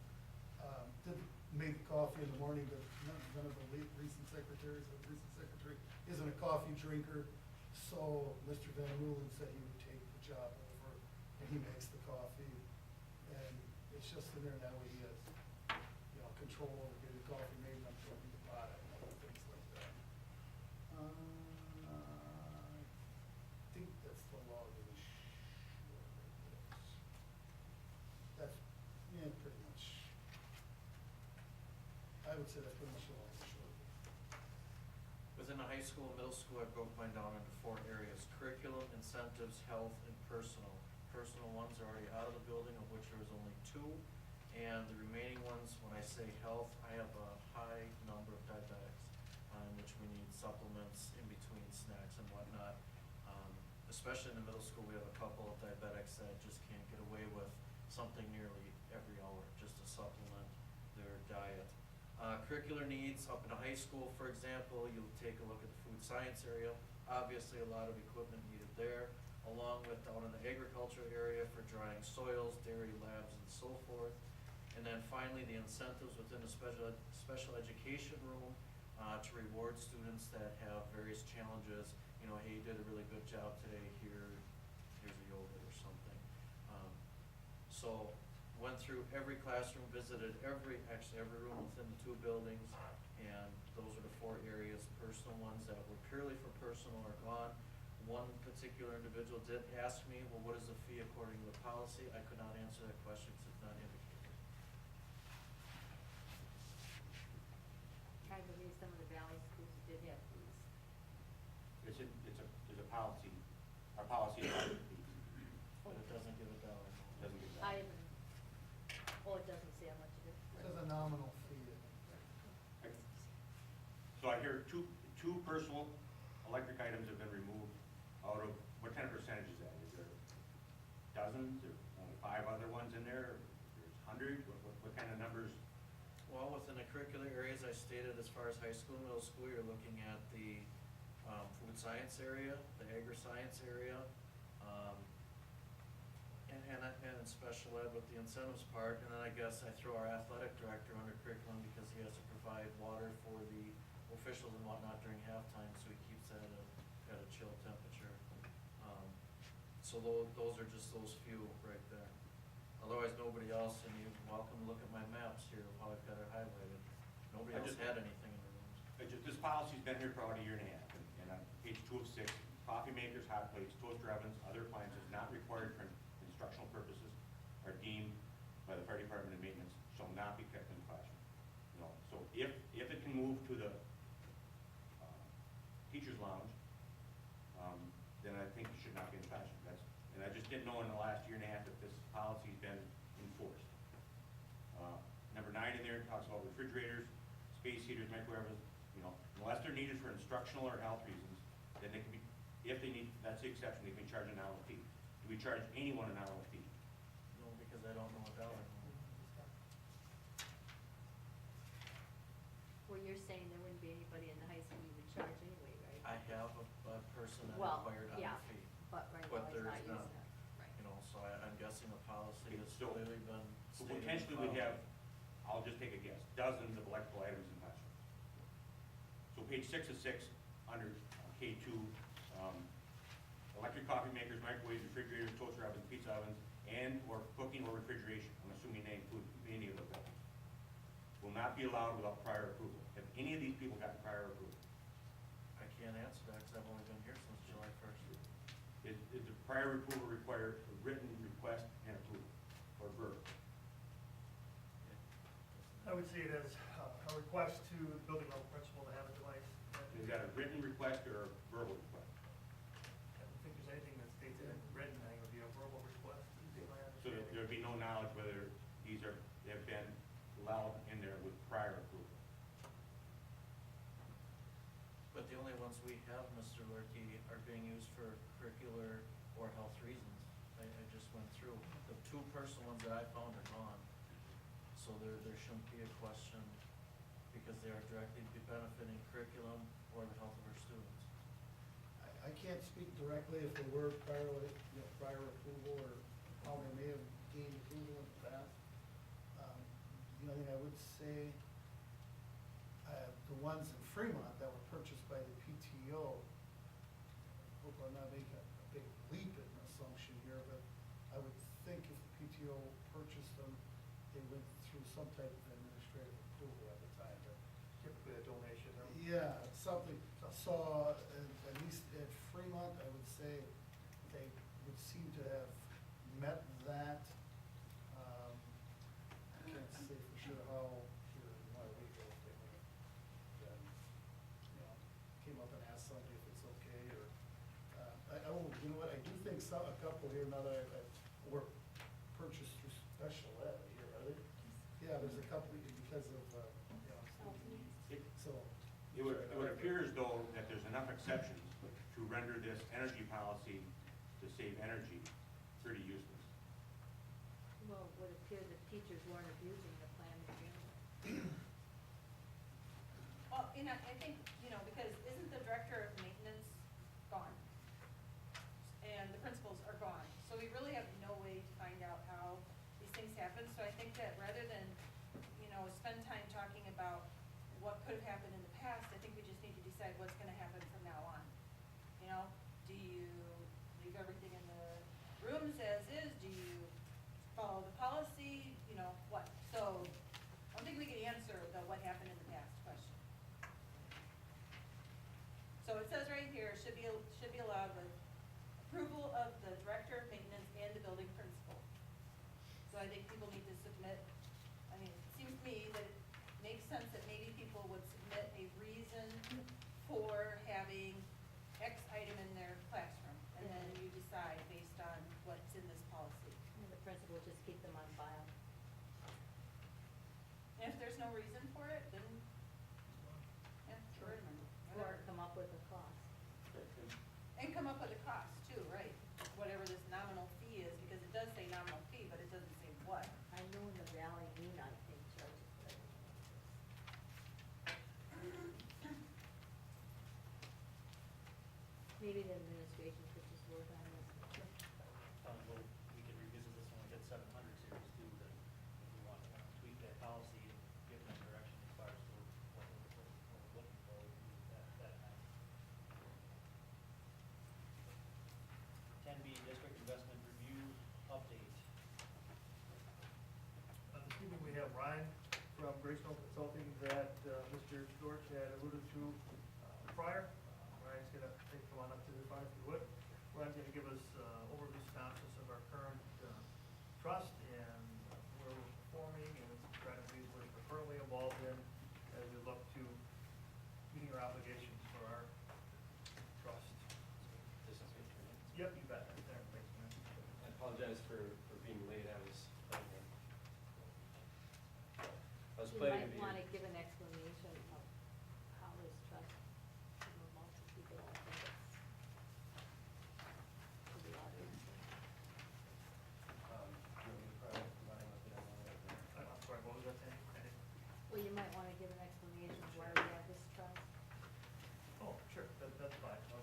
made the coffee in the morning, but none of the recent secretaries, the recent secretary isn't a coffee drinker, so Mr. Van Rulen said he would take the job over, and he makes the coffee, and it's just in there, that way he has, control over getting the coffee made, and I'm throwing the pot, and other things like that. I think that's the law of the That's, pretty much. I would say that's pretty much the law of the short. Within the high school and middle school, I broke mine down into 4 areas: curriculum, incentives, health, and personal. Personal ones are already out of the building, of which there is only 2. And the remaining ones, when I say health, I have a high number of diabetics, which we need supplements in between snacks and whatnot. Especially in the middle school, we have a couple of diabetics that just can't get away with something nearly every hour, just to supplement their diet. Curricular needs, up in the high school, for example, you'll take a look at the food science area. Obviously, a lot of equipment needed there, along with down in the agriculture area for drying soils, dairy labs, and so forth. And then finally, the incentives within the special education room to reward students that have various challenges. Hey, you did a really good job today, here's a yogurt or something. So went through every classroom, visited every room within the 2 buildings, and those are the 4 areas. Personal ones that were purely for personal are gone. One particular individual did ask me, well, what is the fee according to the policy? I could not answer that question because it's not indicated. I believe some of the valley schools did have fees. There's a policy, our policy is not fees. But it doesn't give a dollar. Doesn't give that. It doesn't say how much it is. It says a nominal fee. So I hear two personal electric items have been removed out of, what kind of percentage is that? Is there dozens, or only 5 other ones in there, or there's hundreds? What kind of numbers? Well, within the curricular areas I stated, as far as high school, middle school, you're looking at the food science area, the agri-science area, and special ed with the incentives part. And then I guess I throw our athletic director under curriculum because he has to provide water for the officials and whatnot during halftime, so he keeps that at a chill temperature. So those are just those few right there. Otherwise, nobody else, and you're welcome to look at my maps here of how I've got it highlighted. Nobody else had anything in the rooms. This policy's been here for about 1.5 years, and on page 2 of 6, coffee makers, hot plates, toaster ovens, other appliances not required for instructional purposes are deemed by the fire department and maintenance shall not be kept in the classroom. So if it can move to the teacher's lounge, then I think it should not be in the classroom. And I just didn't know in the last 1.5 years that this policy's been enforced. Number 9 in there talks about refrigerators, space heaters, microwaves, unless they're needed for instructional or health reasons, then they can be, if they need, that's the exception, they can charge an hourly fee. Do we charge anyone an hourly fee? No, because I don't know what dollar. Well, you're saying there wouldn't be anybody in the high school you would charge anyway, right? I have a person that Well, required on yeah, the fee. but right now But he's there not is using none. it. Right. So I'm guessing the policy has So- clearly been So stated in the potentially we policy. have, I'll just take a guess, dozens of electrical items in classrooms. So page 6 of 6, under K2, electric coffee makers, microwaves, refrigerators, toaster ovens, pizza ovens, and and/or cooking or refrigeration, I'm assuming they include any of those items, will not be allowed without prior approval. Have any of these people gotten prior approval? I can't answer that because I've only been here since July 1st. Is the prior approval require a written request and approval, or verbal? I would see it as a request to the building level principal to have a device. Is that a written request or a verbal request? I don't think there's anything that states it in written, I think it would be a verbal request, is my So that understanding. there'd be no knowledge whether these have been allowed in there with prior approval. But the only ones we have, Mr. Lurkey, are being used for curricular or health reasons. I just went through. The two personal ones that I found are gone. So there shouldn't be a question because they are directly benefiting curriculum or the health of our students. I can't speak directly if there were prior approval or how they may have gained approval in the past. The only thing I would say, the ones in Fremont that were purchased by the PTO, hope I'm not making a big leap in assumption here, but I would think if the PTO purchased them, they went through some type of administrative approval at the time, but. Typically a donation, or. Yeah, something, so, at least at Fremont, I would say they would seem to have met that. I can't say for sure how, here in Weyauwega, if they would have been, came up and asked somebody if it's okay, or, you know what, I do think a couple here, now that were purchased through special ed here, are they? Yeah, there's a couple because of, so. It would appear as though that there's enough exceptions to render this energy policy to save energy pretty useless. Well, it would appear that teachers weren't abusing the plan in general. Well, I think, because isn't the director of maintenance gone? And the principals are gone, so we really have no way to find out how these things happen, so I think that rather than, spend time talking about what could have happened in the past, I think we just need to decide what's gonna happen from now on. Do you leave everything in the rooms as is, do you follow the policy, what? So, I don't think we can answer the what happened in the past question. So it says right here, should be allowed with approval of the director of maintenance and the building principal. So I think people need to submit, it seems to me that it makes sense that maybe people would submit a reason for having X item in their classroom, and then you decide based on what's in this policy. And the principal just keep them on file. And if there's no reason for it, then, yeah, sure, Or whatever. come up with a cost. And come up with a cost too, right? Whatever this nominal fee is, because it does say nominal fee, but it doesn't say what. I know in the Valley, Nina, I think, charges for everything. Maybe the administration could just work on this. Well, we can revisit this when we get 700 series too, that if we want to tweak that policy and give them direction as far as what we're looking for, we can do that time. 10B, district investment review update. This evening we have Ryan from Greystone Consulting that Mr. George had alluded to prior. Ryan's gonna come on up to the front if you would. Ryan's gonna give us overview synopsis of our current trust and where we're performing and strategies which we're currently involved in as we look to meeting our obligations for our trust. This is good for me. Yep, you bet. Right there, thanks, man. I apologize for being late, I was You planning to might be. wanna give an explanation of how this trust, most people don't think it's to the audience. I'm sorry, what was that saying? Well, you might wanna give an explanation of why we have this trust. Oh, sure, that's fine. Of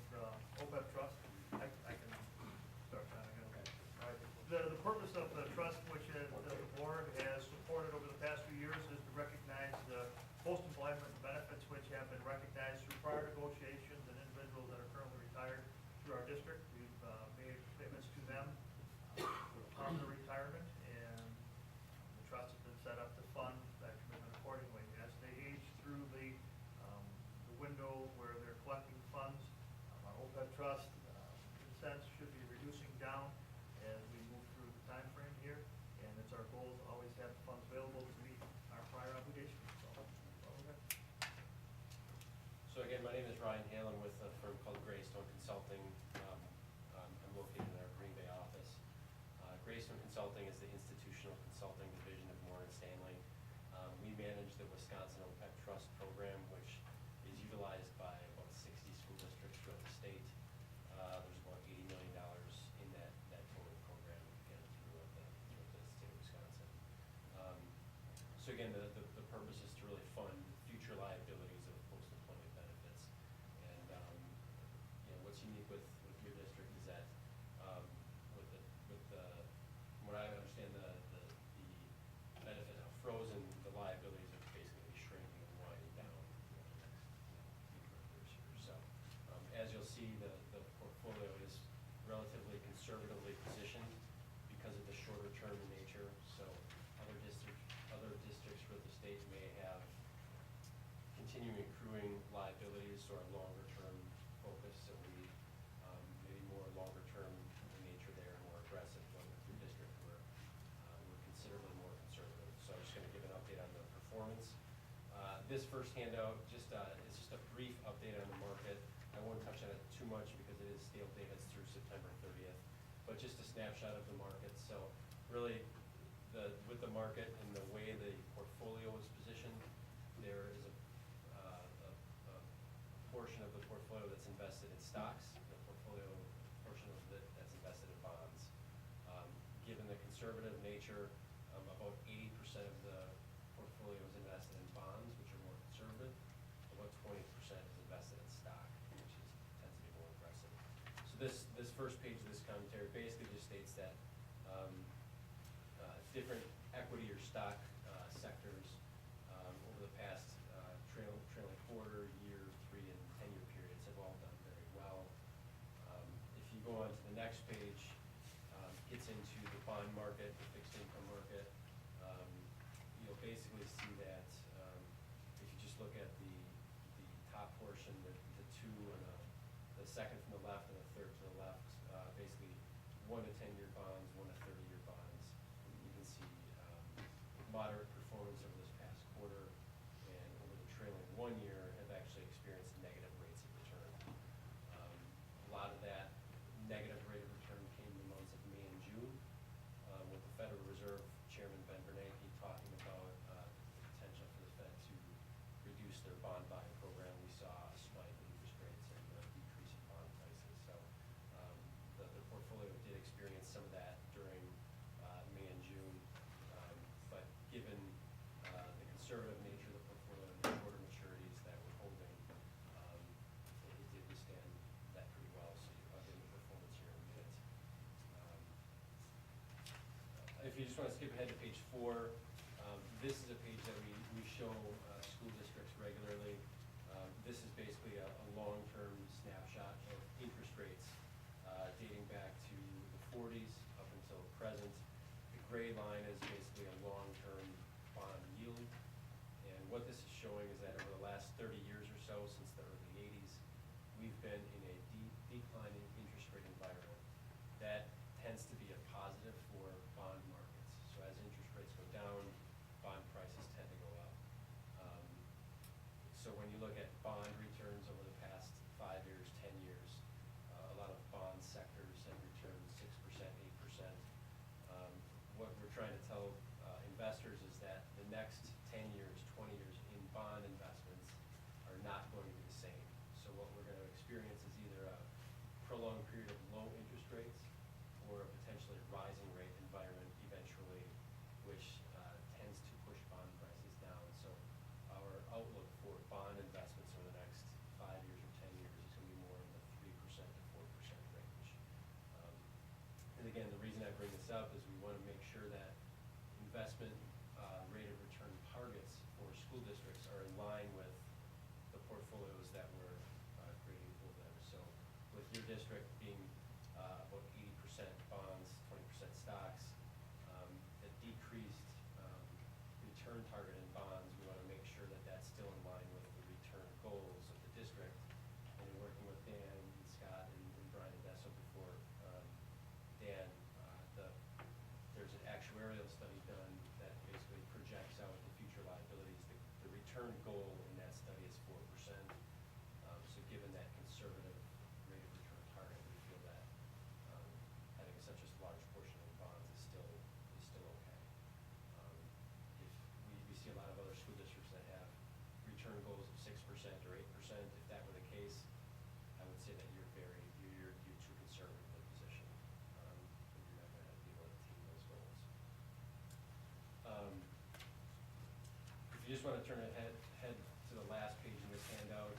OPEB trust, I can start that, I guess. All right. The purpose of the trust, which the board has supported over the past few years, is to recognize the post-employment Brian Halen with a firm called Greystone Consulting. I'm located in our Green Bay office. Greystone Consulting is the institutional consulting division of Morgan Stanley. We manage the Wisconsin OPEB Trust program, which is utilized by about 60 school districts throughout the state. There's about $80 million in that total program, again, throughout the state of Wisconsin. So again, the purpose is to really fund future liabilities of post-employment benefits. And what's unique with your district is that with from what I understand, the benefit of frozen, the liabilities are basically shrinking and winding down over the next few years here. So as you'll see, the portfolio is relatively conservatively positioned because of the shorter term in nature. So other districts for the state may have continuing accruing liabilities or a longer term focus. So we maybe more longer term in nature there, more aggressive. But with your district, we're considerably more conservative. So I'm just going to give an update on the performance. This first handout it's just a brief update on the market. I won't touch on it too much because it is stale data. It's through September 30th, but just a snapshot of the market. So really, with the market and the way the portfolio is positioned, there is a portion of the portfolio that's invested in stocks, the portfolio portion of it that's invested in bonds. Given the conservative nature, about 80% of the portfolio is invested in bonds, which are more conservative. About 20% is invested in stock, which tends to be more aggressive. So this first page of this commentary basically just states that different equity or stock sectors over the past trailing quarter, year, 3, and 10-year periods have all done very well. If you go on to the next page, gets into the bond market, the fixed income market. You'll basically see that if you just look at the top portion, the two and the second from the left and the third to the left, basically 1 to 10-year bonds, 1 to 30-year bonds. You can see moderate performance over this past quarter, and over the trailing 1 year have actually experienced negative rates of return. A lot of that negative rate of return came in the months of May and June, with the Federal Reserve Chairman Ben Bernanke talking about the potential for the Fed to reduce their bond buying program. We saw a spike in interest rates and a decrease in bond prices. So the portfolio did experience some of that during May and June, but given the conservative nature of the portfolio and the shorter maturities that we're holding, it did withstand that pretty well. So I'll get into performance here in a minute. If you just want to skip ahead to page 4, this is a page that we show school districts regularly. This is basically a long-term snapshot of interest rates dating back to the 40s up until present. The gray line is basically a long-term bond yield. And what this is showing is that over the last 30 years or so, since the early 80s, we've been in a declining interest rate environment. That tends to be a positive for bond markets. So as interest rates go down, bond prices tend to go up. So when you look at bond returns over the past 5 years, 10 years, a lot of bond sectors have returned 6%, 8%. What we're trying to tell investors is that the next 10 years, 20 years in bond investments are not going to be the same. So what we're going to experience is either a prolonged period of low interest rates or a potentially rising rate environment eventually, which tends to push bond prices down. So our outlook for bond investments over the next 5 years or 10 years is going to be more in the 3% to 4% range. And again, the reason I bring this up is we want to make sure that investment rate of return targets for school districts are in line with the portfolios that we're creating for them. So with your district being about 80% bonds, 20% stocks, the decreased return target in bonds, we want to make sure that that's still in line with the return goals of the district. And in working with Dan and Scott and Brian and Desso before, Dan, there's an actuarial study done that basically projects out the future liabilities. The return goal in that study is 4%. So given turn head to the last page in this handout.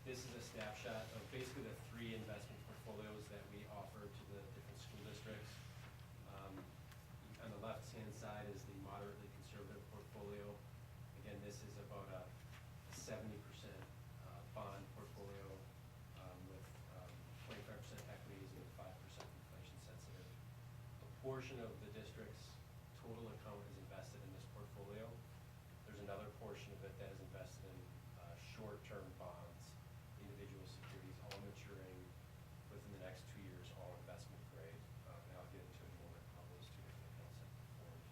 This is a snapshot of basically the 3 investment portfolios that we offer to the different school districts. On the left-hand side is the moderately conservative portfolio. Again, this is about a 70% bond portfolio with 25% equities and 5% inflation sensitive. A portion of the district's total account is invested in this portfolio. There's another portion of it that is invested in short-term bonds, individual securities, all maturing within the next 2 years, all investment grade. And I'll get into in a moment how those 2 different accounts have performed.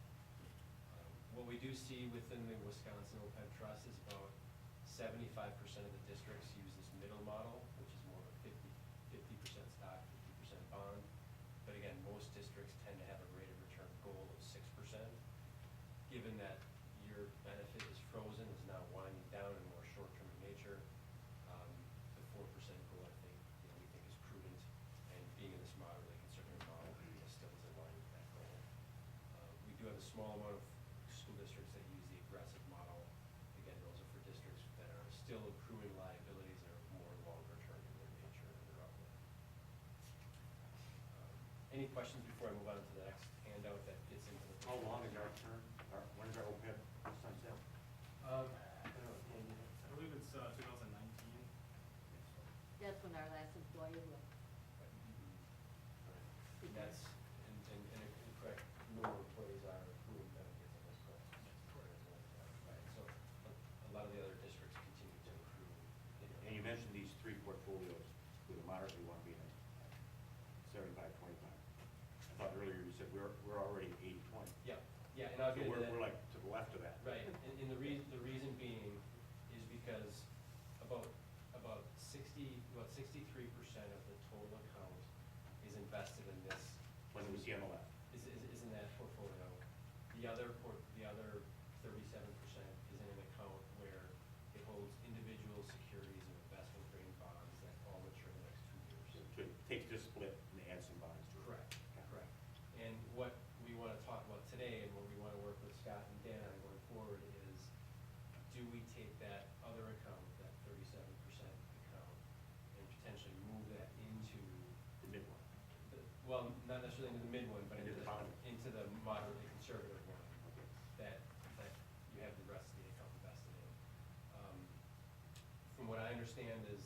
What we do see within the Wisconsin OPEB trust is about 75% of the districts use this middle model, which is more of a 50% stock, 50% bond. But again, most districts tend to have a rate of return goal of 6%. Given that your benefit is frozen, is now winding down and more short-term in nature, the 4% goal, I think, we think is prudent, and being in this moderately conservative model, still is in line with that goal. We do have a small amount of school districts that use the aggressive model. Again, those are for districts that are still accruing liabilities that are more longer term in their nature and their outlook. Any questions before I move on to the next handout that gets into the... How long is our term? When is our OPEB sunset? I don't know, Dan, you know? I believe it's 2019. That's when our last employee will. And that's, and correct, no employees are accruing benefits in this process. Right, so a lot of the other districts continue to accrue. And you mentioned these 3 portfolios, with the moderately one being 75-25. I thought earlier you said we're already 80-20. Yeah, and I'll So get into that. we're like to the left of that. Right, and the reason being is because about 63% of the total account is invested in this. What do we see on the left? Is in that portfolio. The other 37% is in an account where it holds individual securities and investment grade bonds that all mature in the next 2 years. So take this split and add some bonds to it. Correct, correct. And what we want to talk about today and what we want to work with Scott and Dan on going forward is, do we take that other account, that 37% account, and potentially move that into The mid one. well, not necessarily into the mid one, but Into the bottom. into the moderately conservative one Okay. that you have the rest of the account invested in. From what I understand is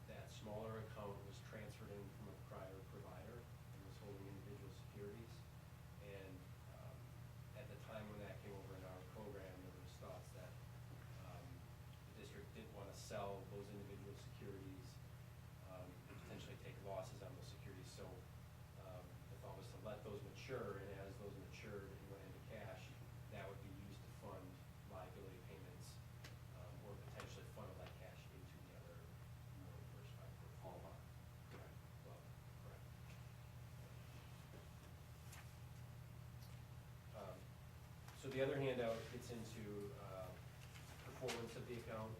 that smaller account was transferred in from a prior provider and was holding individual securities. And at the time when that came over in our program, there was thoughts that the district didn't want to sell those individual securities and potentially take losses on those securities. So the thought was to let those mature, and as those matured and went into cash, that would be used to fund liability payments or potentially funnel that cash into the other more diversified portfolio. Correct. Well, correct. So the other handout gets into performance of the account.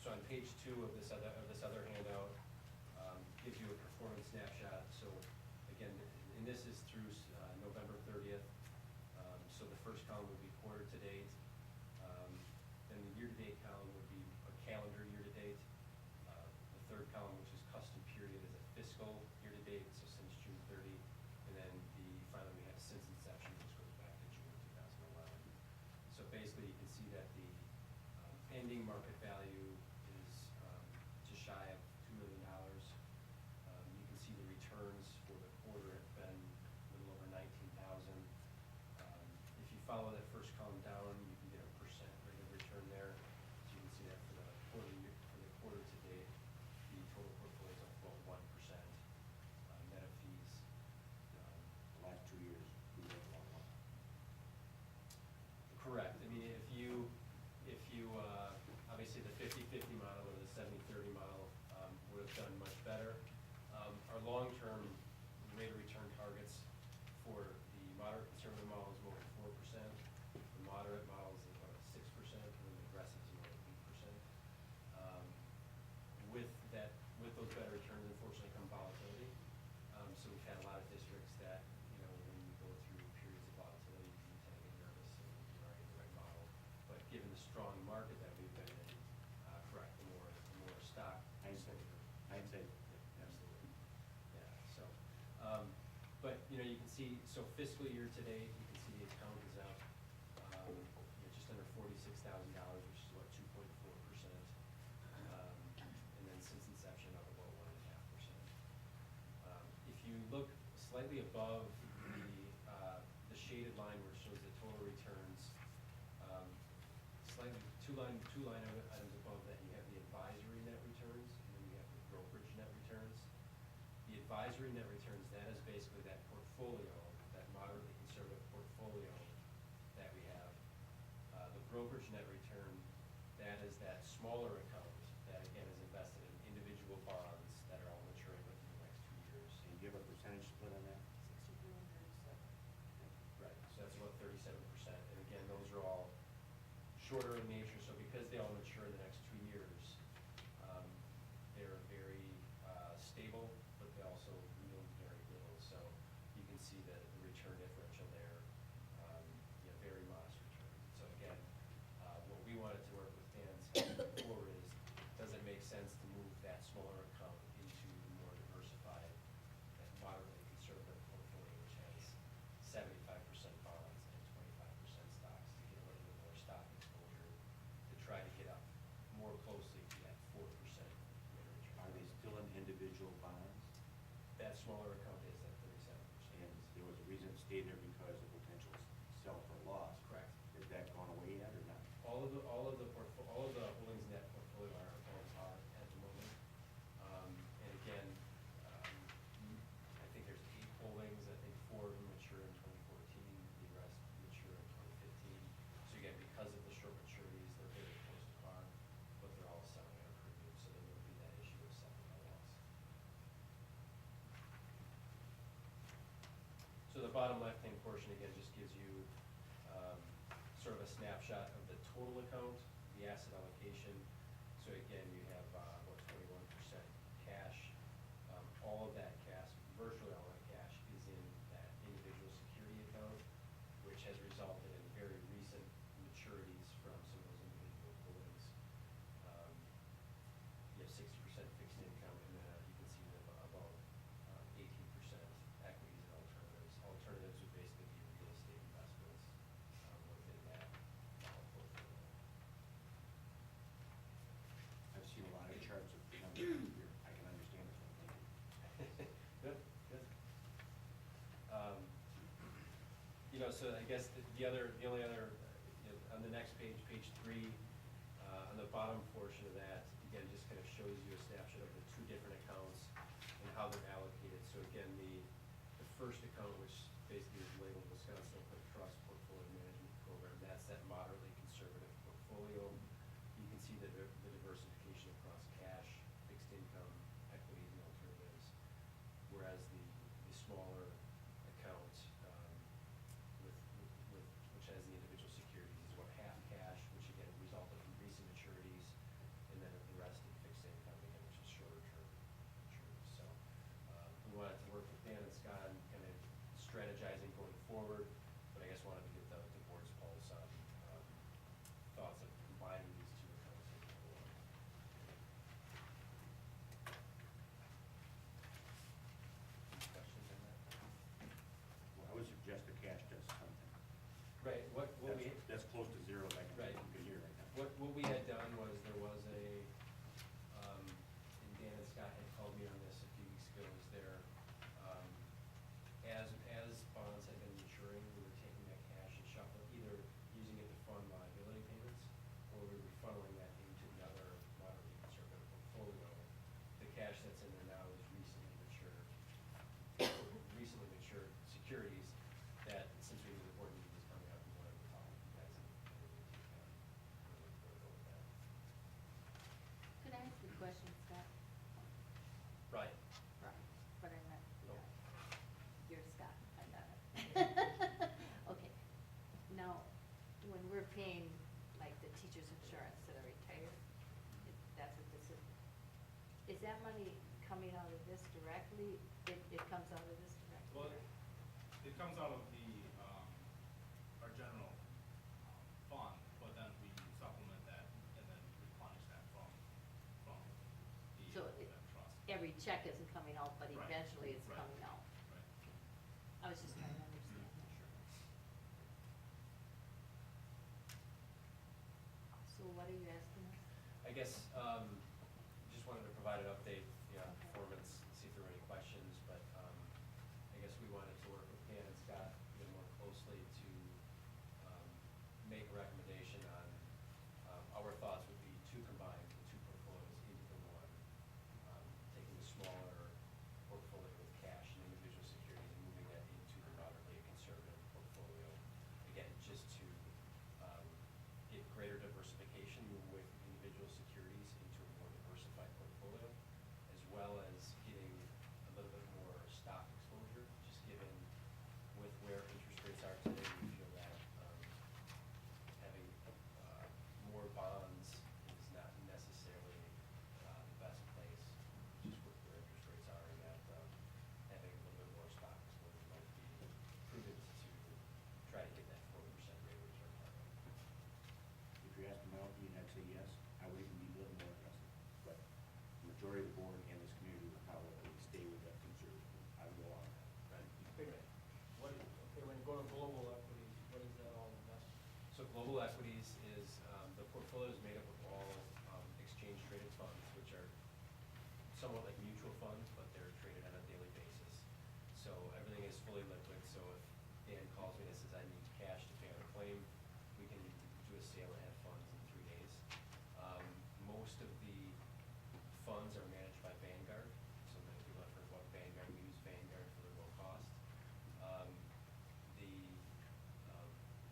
So on page 2 of this other handout gives you a performance snapshot. So again, and this is through November 30th. So the first column would be quarter to date. Then the year-to-date column would be a calendar year-to-date. The third column, which is custom period, is a fiscal year-to-date, so since June 30. And then finally we have since inception, which goes back to June 2011. So basically you can see that the ending market value is just shy of $2 million. You can see the returns for the quarter have been a little over 19,000. If you follow that first column down, you can get a percent rate of return there. So you can see that for the quarter to date, the total portfolio is up about 1%, net of fees. The last 2 years, we went along one. Correct. I mean, if you obviously the 50-50 model or the 70-30 model strong market that we've been in, correct, the more stock. Hindsight, hindsight, Absolutely. Yeah, so, but, you know, you can see, so fiscal year to date, you can see the account is up, you know, just under $46,000, which is what, 2.4%. And then since inception, up about 1.5%. If you look slightly above the shaded line where it shows the total returns, slightly, two line items above that, you have the advisory net returns, and then you have the brokerage net returns. The advisory net returns, that is basically that portfolio, that moderately conservative portfolio that we have. The brokerage net return, that is that smaller account that again is invested in individual bonds that are all maturing within the next 2 years. Can you give a percentage split on that? 62 and 37. Right, so that's about 37%. And again, those are all shorter in nature, so because they all mature in the next 2 years, they're very stable, but they also yield very little. So you can see that the return differential there, you know, very modest return. So again, what we wanted to work with Dan's before is, does it make sense to move that smaller account into the more diversified, that moderately conservative portfolio, which has 75% bonds and 25% stocks, to get a little bit more stock exposure, to try to get up more closely to that 4% rate of return. Are they still in individual bonds? That smaller account is at 37%. And there was a reason it stayed there because of potential sell for loss. Correct. Has that gone away yet or not? All of the holdings in that portfolio are on par at the moment. And again, I think there's 8 holdings. I think 4 of them mature in 2014, the rest mature in 2015. So again, because of the short maturities, they're very close to par, but they're all selling at a premium, so there will be that issue of selling at a loss. So the bottom left-hand portion, again, just gives you sort of a snapshot of the total account, the asset allocation. So again, you have about 21% cash. All of that cash, virtually all that cash, is in that individual security account, which has resulted in very recent maturities from some of those individual holdings. You have 60% fixed income, and then you can see about 18% equities and alternatives. Alternatives would basically be real estate investments within that portfolio. I've seen a lot of charts of numbers here. I can understand this one, thank you. Good, good. You know, so I guess the only other, you know, on the next page, page 3, on the bottom portion of that, again, just kind of shows you a snapshot of the 2 different accounts and how they're allocated. So again, the first account, which basically is labeled Wisconsin Open Trust Portfolio Management Program, that's that moderately conservative portfolio. You can see the diversification across cash, fixed income, equities, and alternatives. Whereas the smaller account, which has the individual securities, is what, half cash, which again resulted from recent maturities, and then the rest in fixed income, again, which is shorter term maturities. So we wanted to work with Dan and Scott on kind of strategizing going forward, but I guess wanted to get the board's pulse on thoughts of combining these 2 accounts into one. Any questions on that? Well, I would suggest the cash does something. Right, what we. That's close to zero, like Right. you can hear right now. What we had done was there was and Dan and Scott had called me on this a few weeks ago, is there, as bonds had been maturing, we were taking that cash and either using it to fund liability payments, or we were funneling that into the other moderately conservative portfolio. The cash that's in there now is recently matured securities that, since we knew the board meeting was coming up, we wanted to talk with you guys and really take where to go with that. Could I ask a question, Scott? Right. Right, but I'm not, No. you're Scott, I got it. Okay, now, when we're paying, like, the teacher's insurance that are retired, that's what this is that money coming out of this directly? It comes out of this directly? Well, it comes out of the, our general fund, but then we supplement check isn't coming out, but Right. eventually it's Right. coming out. Right. I was just trying to understand that. So what are you asking us? I guess, just wanted to provide an update, on performance, see if there were any questions, but, I guess we wanted to work with Dan and Scott even more closely to, make a recommendation on, our thoughts would be to combine the two portfolios into one, taking the smaller portfolio with cash and individual securities and moving that into the moderately conservative portfolio. Again, just to, get greater diversification, move away from individual securities into a more diversified portfolio, as well as getting a little bit more stock exposure, just given with where interest rates are today, we feel that, having, more bonds is not necessarily, the best place, just with where interest rates are, and that, having a little bit more stock exposure might be prudent to try to get that 4% rate of return target. If you're asking my opinion, I'd say yes. I would even be a little more aggressive. But the majority of the board and this community would probably stay with that conservative. I would go on that. Right. Wait a minute, when you go to global equities, what is that all about? So global equities is, the portfolio is made up of all, exchange traded funds, which are somewhat like mutual funds, but they're traded on a daily basis. So everything is fully liquid, so if Dan calls me and says, I need cash to pay out a claim, we can do a sale and have funds in 3 days. Most of the funds are managed by Vanguard, so many people have heard about Vanguard, we use Vanguard for their low cost.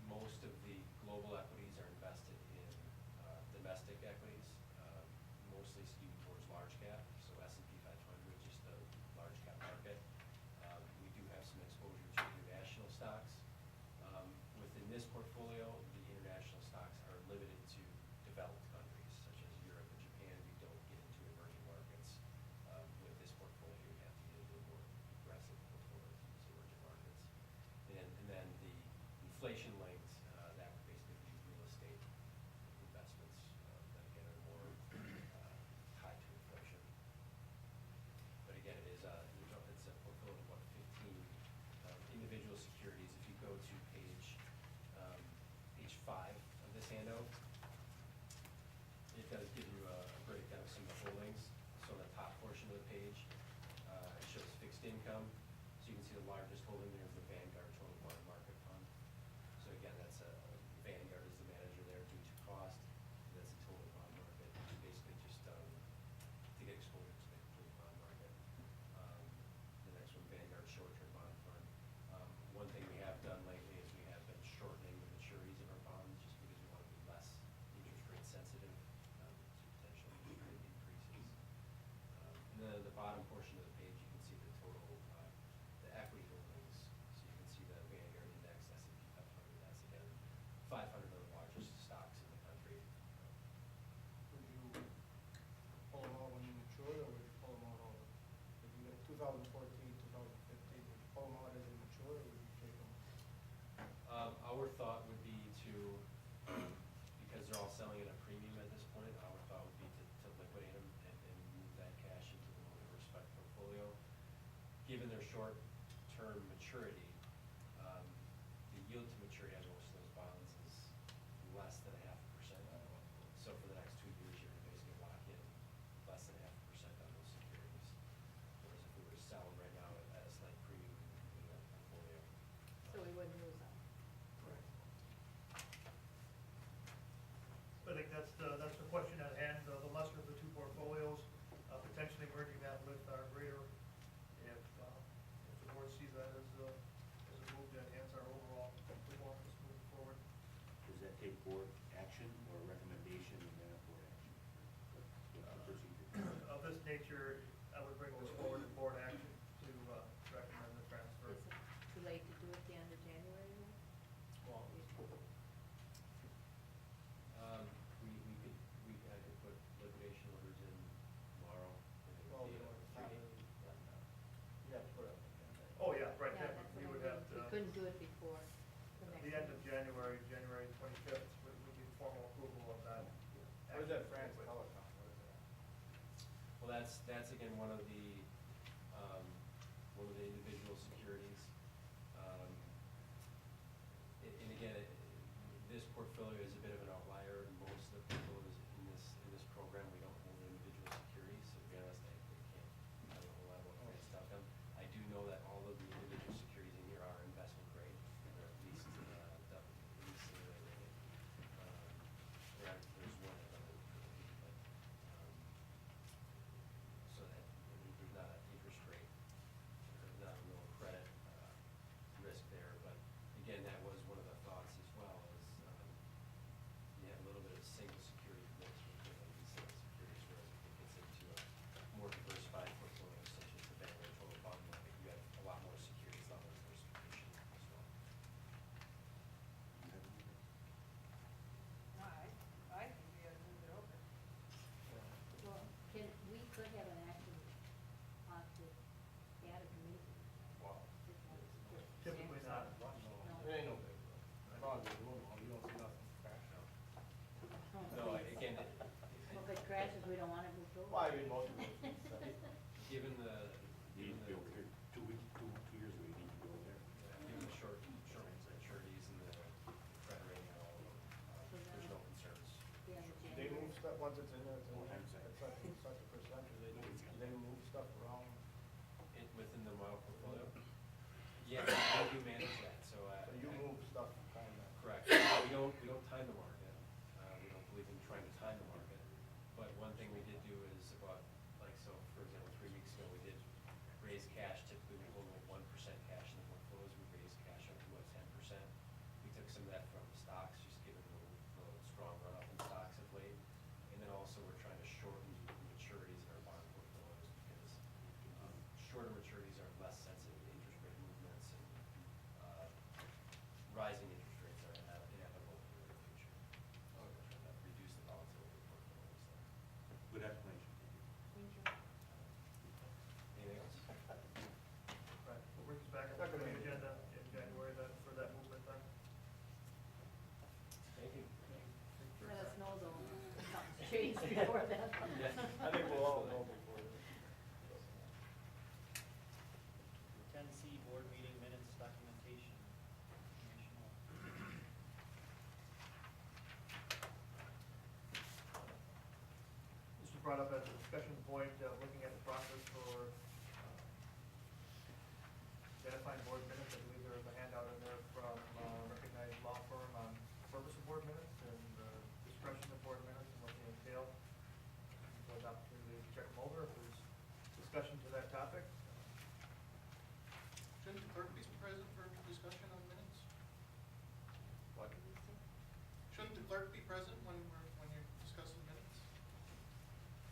Most of the global equities are invested in, domestic equities, mostly skewed towards large cap, so S&P 500, just the large cap market. We do have some exposure to international stocks. Within this portfolio, the international stocks are limited to developed countries, such as Europe and Japan. We don't get into emerging markets. With this portfolio, you have to get into a more aggressive portfolio to use emerging markets. And then the inflation linked, that would basically be real estate investments, that again are more, tied to inflation. But again, it's a portfolio of about 15, individual securities. If you go to page 5 of this handout, it does give you a breakdown of some of the holdings. So on the top portion of the page, it shows fixed income. So you can see the largest holding there is the Vanguard Total Bond Market Fund. So again, that's Vanguard is the manager there due to cost. That's a total bond market, which is basically just, to get exposure to the complete bond market. The next one, Vanguard Short-Term Bond Fund. One thing we have done lately is we have been shortening the maturities of our bonds, just because we want to be less interest rate sensitive, to potential interest rate increases. And then at the bottom portion of the page, you can see the total, the equity holdings. So you can see the Vanguard Index, S&P 500, that's again 500 of the largest stocks in the country. Would you pull them out when you mature, or would you pull them out all? If you get 2014, 2015, would you pull them out as they mature, or would you take them? Our thought would be to, because they're all selling at a premium at this point, our thought would be to liquidate them and move that cash into the more diversified portfolio. Given their short-term maturity, the yield to maturity on most of those bonds is less than 0.5%. So for the next 2 years, you're gonna basically lock in less than 0.5% on those securities. Whereas if we were to sell them right now at a slight premium, we would move that portfolio. So we wouldn't lose them. Correct. I think that's the question at hand, the lesser of the two portfolios, potentially merging that with our greater, if the board sees that as a move to enhance our overall performance moving forward. Does that take board action or recommendation and then a board action? What's the procedure? Of this nature, I would bring this forward to board action to recommend the transfer. Is it too late to do it the end of January then? Well, I could put liquidation orders in tomorrow, and it Well, would be you a know, it's not 3 day. really done now. You have to put it up again. Oh, yeah, right, Yeah, then that's we what would I have mean. to. We couldn't do it before the next The end of meeting. January 25th would be formal approval of that. What is that France telecom, what is that? Well, that's again one of the cash is we don't want it moved over. Well, I mean, most of it is, Given the, You given need to the, go here 2 weeks, 2 years ago, you need to go there. given the short maturities and the credit rating and all, there's no concerns. Yeah, they move stuff, once it's in there, it's in Well, there, hindsight. it's such a percentage, they move stuff around. Within the model portfolio? Yeah, we do manage that, so. So you move stuff kinda. Correct. We don't time the market. We don't believe in trying to time the market. But one thing we did do is about, like, so for example, 3 weeks ago, we did raise cash. Typically, we hold like 1% cash in the portfolios. We raised cash up to about 10%. We took some of that from stocks, just given the strong run up in stocks of late. And then also, we're trying to shorten the maturities in our bond portfolios because shorter maturities are less sensitive to interest rate movements and rising interest rates are inevitable in the future. So we're trying to reduce the volatility of portfolios there. Good explanation. Thank you. Anything else? Right, we'll bring this back up on the agenda in January then for that movement then. Thank you. Let us know though, if something's changed before then. I think we'll all know before. 10C, board meeting minutes documentation. Informational. This was brought up as a discussion point, looking at the process for identifying board minutes. I believe there is a handout in there from a recognized law firm on purpose of board minutes and discretion of board minutes and what they entail. So an opportunity to check them over if there's discussion to that topic. Shouldn't the clerk be present for discussion on minutes? What? Shouldn't the clerk be present when you're discussing minutes?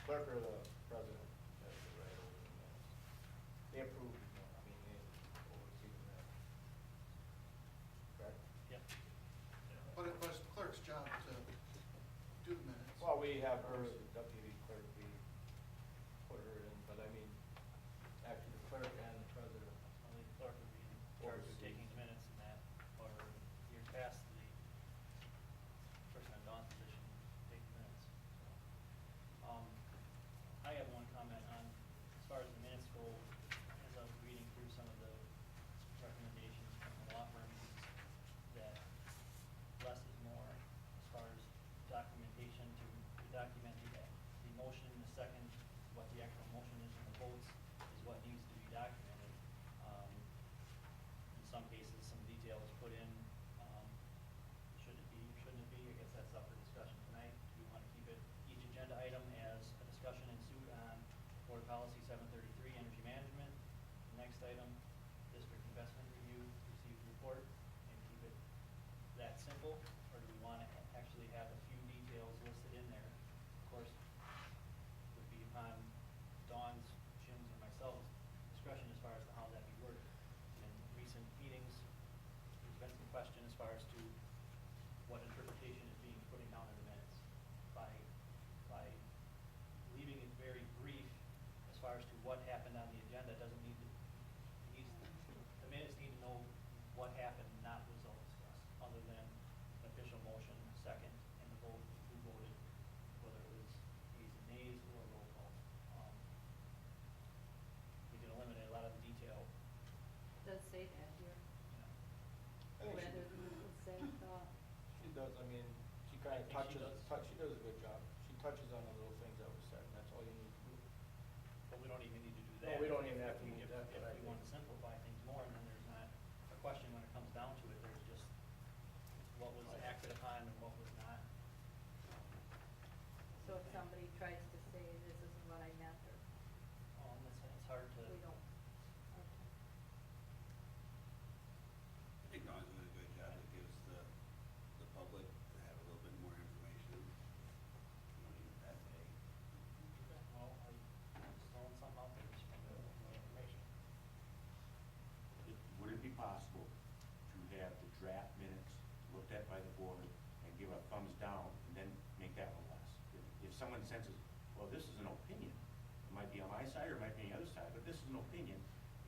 Clerk or the president has the right over the minutes. They approve, I mean, they oversee the minutes. Correct? Yep. But it's the clerk's job to do the minutes. Well, we have her, the deputy clerk, we put her in, but I mean, actually the clerk and the president. Only the clerk would be in charge of taking the minutes and that, or years past, the person in Dawn's position taking minutes. So, I have one comment on, as far as the minutes go, as I was reading through some of the recommendations from the law firm, that less is more as far as documentation to document the motion, the second, what the actual motion is and the votes is what needs to be documented. In some cases, some detail is put in, should it be, shouldn't it be, I guess that's up for discussion tonight. Do we want to keep it, each agenda item as a discussion ensued on board policy 733, energy management. The next item, district investment review, received report, and keep it that simple? Or do we want to actually have a few details listed in there? Of course, would be upon Dawn's, Jim's, and myself's discretion as far as to how that be worded. In recent meetings, there's been some question as far as to what interpretation is being putting down in the minutes. By leaving it very brief as far as to what happened on the agenda, doesn't need to, the minutes need to know what happened, not was all discussed, other than an official motion, second, and the vote, who voted, whether it was yeas and nays or roll call. We can eliminate a lot of the detail. Does say that here. I think Rather than the same thought. she does, I mean, she kind of I think she touches, does. she does a good job. She touches on the little things that were said, and that's all you need to do. But we don't even need to do No, that. we don't even have to If- do that, but I If we want to simplify things more, and then there's not a question when it comes down to it, there's just what was acted upon and what was not. So if somebody tries to say this isn't what I meant, or It's hard to. we don't. Okay. I think Dawn's doing a good job. It gives the public to have a little bit more information. You don't need it that day. Well, I'm just throwing something out there, just from the information. Would it be possible to have the draft minutes looked at by the board and give a thumbs down and then make that one last? If someone senses, well, this is an opinion, it might be on my side or it might be on the other side, but this is an opinion,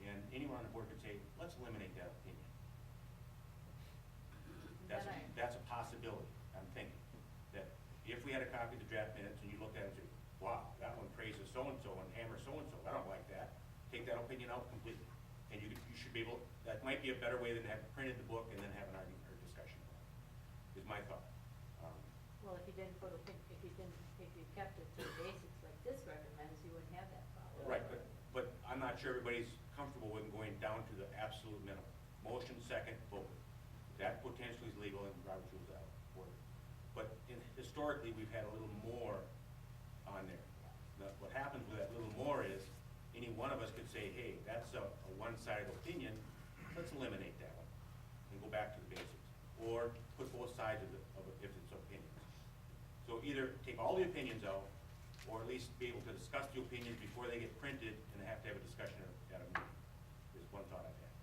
and anyone on the board could say, let's eliminate that opinion. That's a possibility, I'm thinking, that if we had a copy of the draft minutes and you looked at it and said, wow, that one praises so-and-so and hammers so-and-so, I don't like that. Take that opinion out completely. And you should be able, that might be a better way than have printed the book and then have an argument or discussion about it, is my thought. Well, if you didn't put, if you kept it to the basics like this recommends, you wouldn't have that problem. Right, but I'm not sure everybody's comfortable with going down to the absolute minimum. Motion, second, vote. That potentially is legal and Robert's rules out of order. But historically, we've had a little more on there. Now, what happens with that little more is, any one of us could say, hey, that's a one-sided opinion, let's eliminate that one and go back to the basics. Or put both sides of it if it's opinions. So either take all the opinions out, or at least be able to discuss the opinions before they get printed and have to have a discussion at a meeting, is one thought I've had.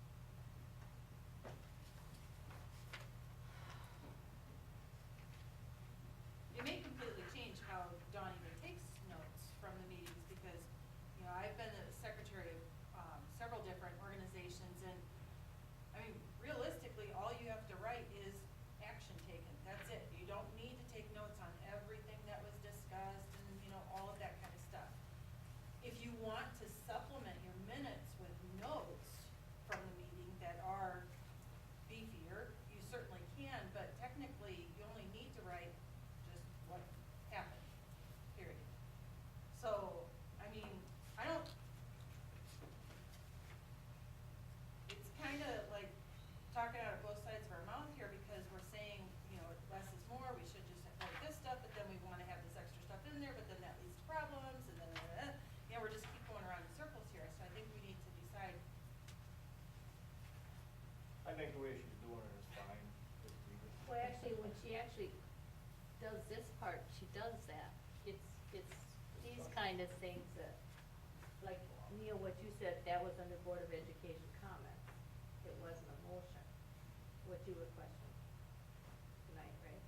It may completely change how Dawn even takes notes from the meetings, because, you know, I've been the secretary of several different organizations, and, I mean, realistically, all you have to write is action taken, that's it. You don't need to take notes on everything that was discussed and, you know, all of that kind of stuff. If you want to supplement your minutes with notes from the meeting that are beefier, you certainly can, but technically, you only need to write just what happened, period. So, I mean, I don't, it's kinda like talking out of both sides of our mouth here, because we're saying, you know, less is more, we should just write this stuff, but then we wanna have this extra stuff in there, but then that leads to problems, and then, you know, we're just keep going around in circles here, so I think we need to decide. I think the way she's doing it is fine. Just leave it. Well, actually, when she actually does this part, she does that. It's these kind of things that, like, Neil, what you said, that was under Board of Education comments. It wasn't a motion, what you were questioning tonight, right?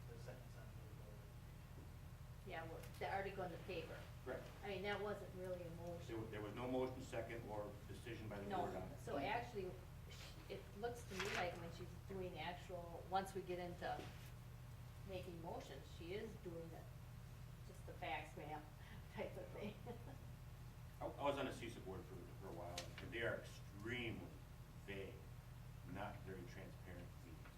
The sentence on the board. Yeah, well, the article in the paper. Correct. I mean, that wasn't really a motion. There was no motion, second, or decision by the No, board on it. so actually, it looks to me like when she's doing actual, once we get into making motions, she is doing it, just the facts, ma'am, type of thing. I was on the CISA board for a while, and they are extremely vague, not very transparent meetings.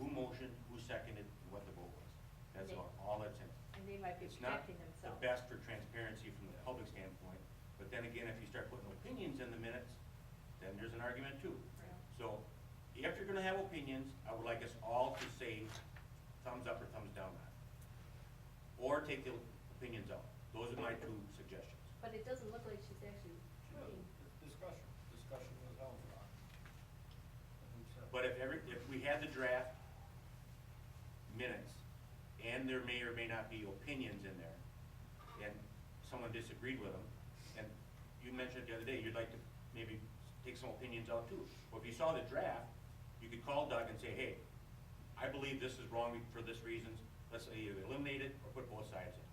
Who motioned, who seconded, and what the vote was. That's all that's in it. And they might be It's not protecting the themselves. best for transparency from the public standpoint, but then again, if you start putting opinions in the minutes, then there's an argument too. Right. So, if you're gonna have opinions, I would like us all to say thumbs up or thumbs down on it. Or take the opinions out. Those are my two suggestions. But it doesn't look like she's actually putting, Discussion was held on. But if we had the draft minutes, and there may or may not be opinions in there, and someone disagreed with them, and you mentioned the other day, you'd like to maybe take some opinions out too. Well, if you saw the draft, you could call Doug and say, hey, I believe this is wrong for this reasons, let's either eliminate it or put both sides in.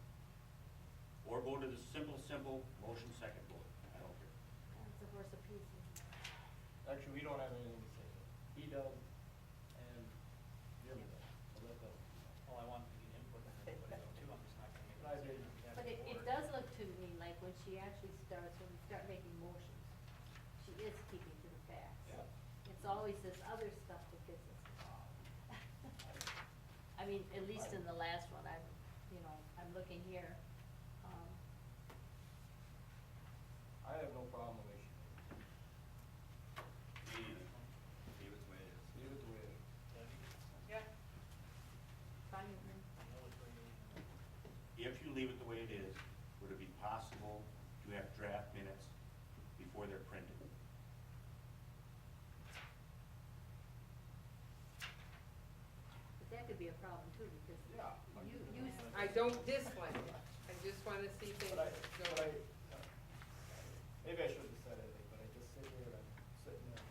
Or go to the simple motion second vote, I don't care. it's a horse apiece. Actually, we don't have anything to say. He does, and Jim does. So let the. Well, I want to get input from everybody though too, I'm just not gonna make a I agree. decision. But it does look to me like when she actually starts, when we start making motions, she is keeping to the facts. Yeah. It's always this other stuff that gets us involved. I mean, at least in the last one, I'm looking here, I have no problem with it. Me neither. Leave it the way it is. Leave it the way it is. Yeah. fine with me. If you leave it the way it is, would it be possible to have draft minutes before they're printed? But that could be a problem too, because Yeah. you, I don't dislike it, I just wanna see things But go. maybe I shouldn't have said anything, but I just sit here and I'm sitting there.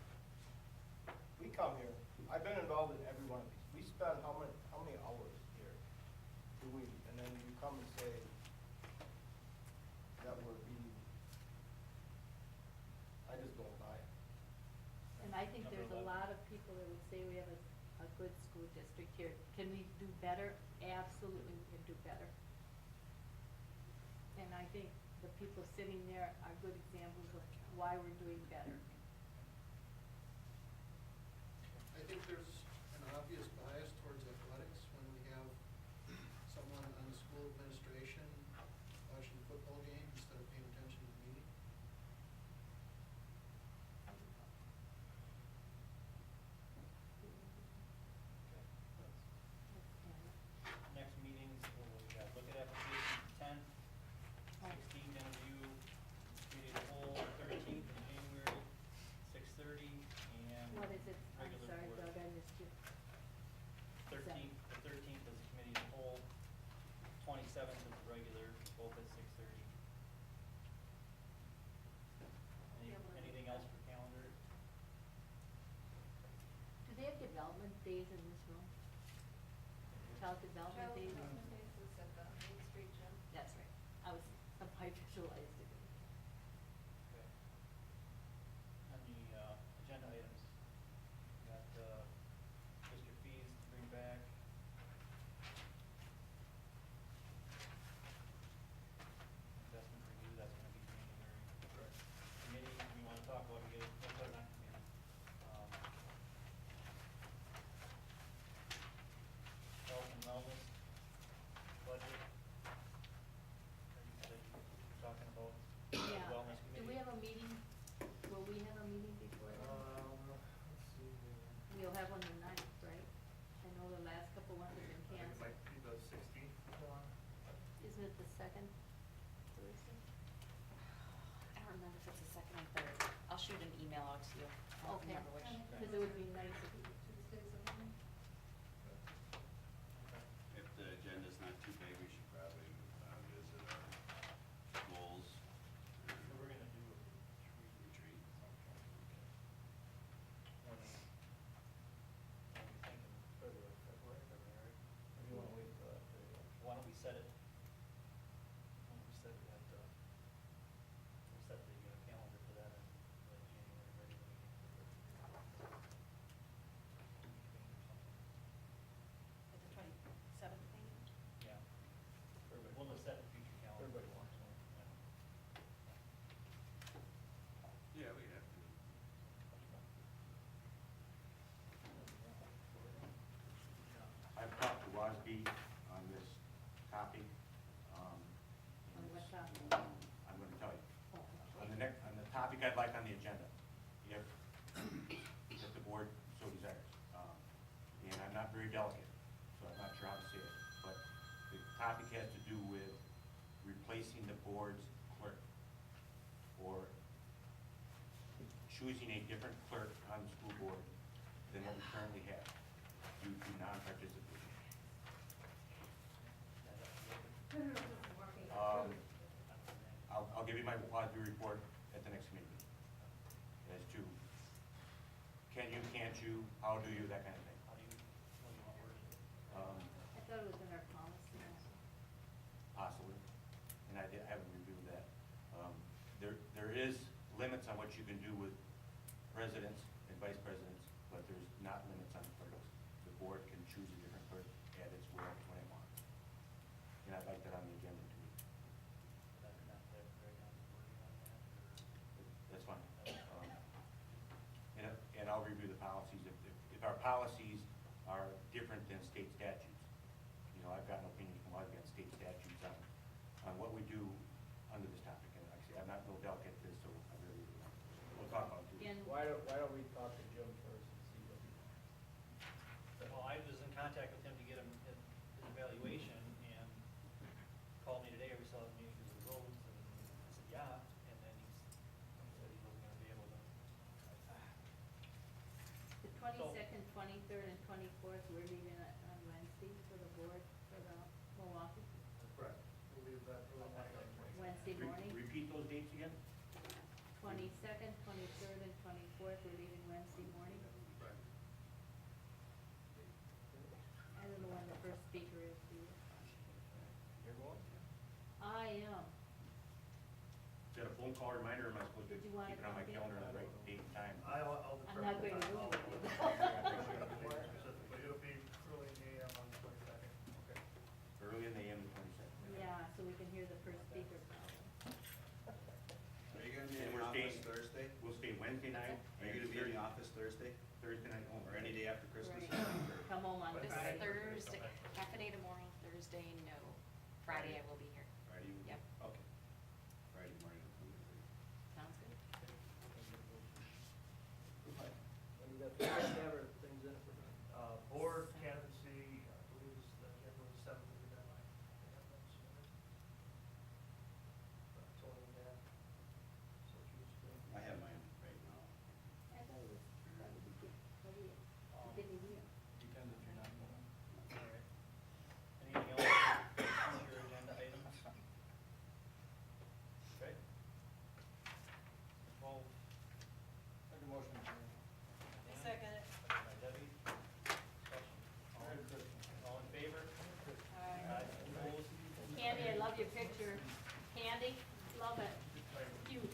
We come here, I've been involved in every one of these. We spend how many hours here do we, and then you come and say that we're being, I just don't buy it. and I think there's a lot of people that would say we have a good school district here. Can we do better? Absolutely, we can do better. the people sitting there are good examples of why we're doing better. I think there's an obvious bias towards athletics when we have someone on the school administration watching the football game instead of paying attention to the meeting. Next meetings, we got look at applications 10, 16 interview, committee of the whole, 13th in January, 6:30, and What is it? I'm regular sorry, board. Doug, I missed you. 13th, the 13th is the committee of the whole, 27th is the regular, both at 6:30. Anything else for calendar? Do they have development days in this room? Child development Child days? development days is at the Main Street gym. That's right. I was, I visualized it. Okay. On the agenda items, we got district fees to bring back. Investment review, that's gonna be January. Correct. Committee, we wanna talk about, we get it, we'll put it on committee. Health and wellness, budget. You said you were talking about Yeah. wellness committee. Do we have a meeting, will we have a meeting before that? Let's see. We'll have one the ninth, right? I know the last couple ones have been I think it canceled. might be the 16th, John. Isn't it the second Thursday? I don't remember if it's the second or third. I'll shoot an email out to you. I don't Okay, remember which. because it would be nice if we, Tuesdays of the month. If the agenda's not too big, we should probably visit our goals. So we're gonna do a Retreat. When we thinking February. Or do you wanna wait till after? why don't we set it, why don't we set it at, we'll set the calendar for that in the January regular meeting. At the 27th maybe? Yeah. We'll just set the future calendar. Everybody wants one. Yeah, we have to. I've talked to WASB on this topic. on what topic? I'm gonna tell you. On the topic I'd like on the agenda, if the board so desires. And I'm not very delicate, so I'm not sure how to say it, but the topic has to do with replacing the board's clerk, or choosing a different clerk on the school board than what we currently have due to non-participation. I'll give you my WASB report at the next meeting as to can you, can't you, how do you, that kind of thing. How do you, what do you want worded? I thought it was in our policy. Possibly, and I haven't reviewed that. There is limits on what you can do with presidents and vice presidents, but there's not limits on clerks. The board can choose a different clerk at its will when it wants. And I'd like that on the agenda too. Not that very on the wording on that, or? That's fine. And I'll review the policies. If our policies are different than state statutes, I've gotten opinions from WASB on state statutes on what we do under this topic. And like I say, I'm not no delicate to this, so we'll talk about it too. Again, Why don't we talk to Jim first and see what he wants? Well, I was in contact with him to get him his evaluation, and called me today, we still have a meeting because of the roads, and I said, yeah, and then he said he wasn't gonna be able to. the 22nd, 23rd, and 24th, we're leaving it on Wednesday for the board, for the Milwaukee, Correct. We'll leave that for the Wednesday morning. Repeat those dates again? 22nd, 23rd, and 24th, we're leaving Wednesday morning. Right. I don't know when the first speaker is, do you? You're going? I am. Is that a phone call reminder, or am I supposed to Did keep you wanna it on my come in? calendar on the right date and time? I'll I'm not going to do it. But it'll be early in the AM on the 22nd. Okay. Early in the AM, the 22nd. Yeah, so we can hear the first speaker probably. Thursday? We'll stay Wednesday night. Are you gonna be in the office Thursday? Thursday night only. Or any day after Christmas? Right. Come home on This Friday. Thursday, half a day tomorrow, Thursday, no. Friday I will be here. Friday? Yep. Okay. Friday morning. Sounds good. And you got the other things in it for, board candidacy, I believe is the agenda was the 7th of the deadline. They have that submitted. Total of that. So choose to. I have mine right now. I thought it was probably beginning of the year. Depends if you're not going. All right. Anything else on your agenda items? Okay. Well, make a motion to. I second it. By Debbie. Discussion. All in favor? Aye. Opposed? Candy, I love your picture. Candy, love it. Cute.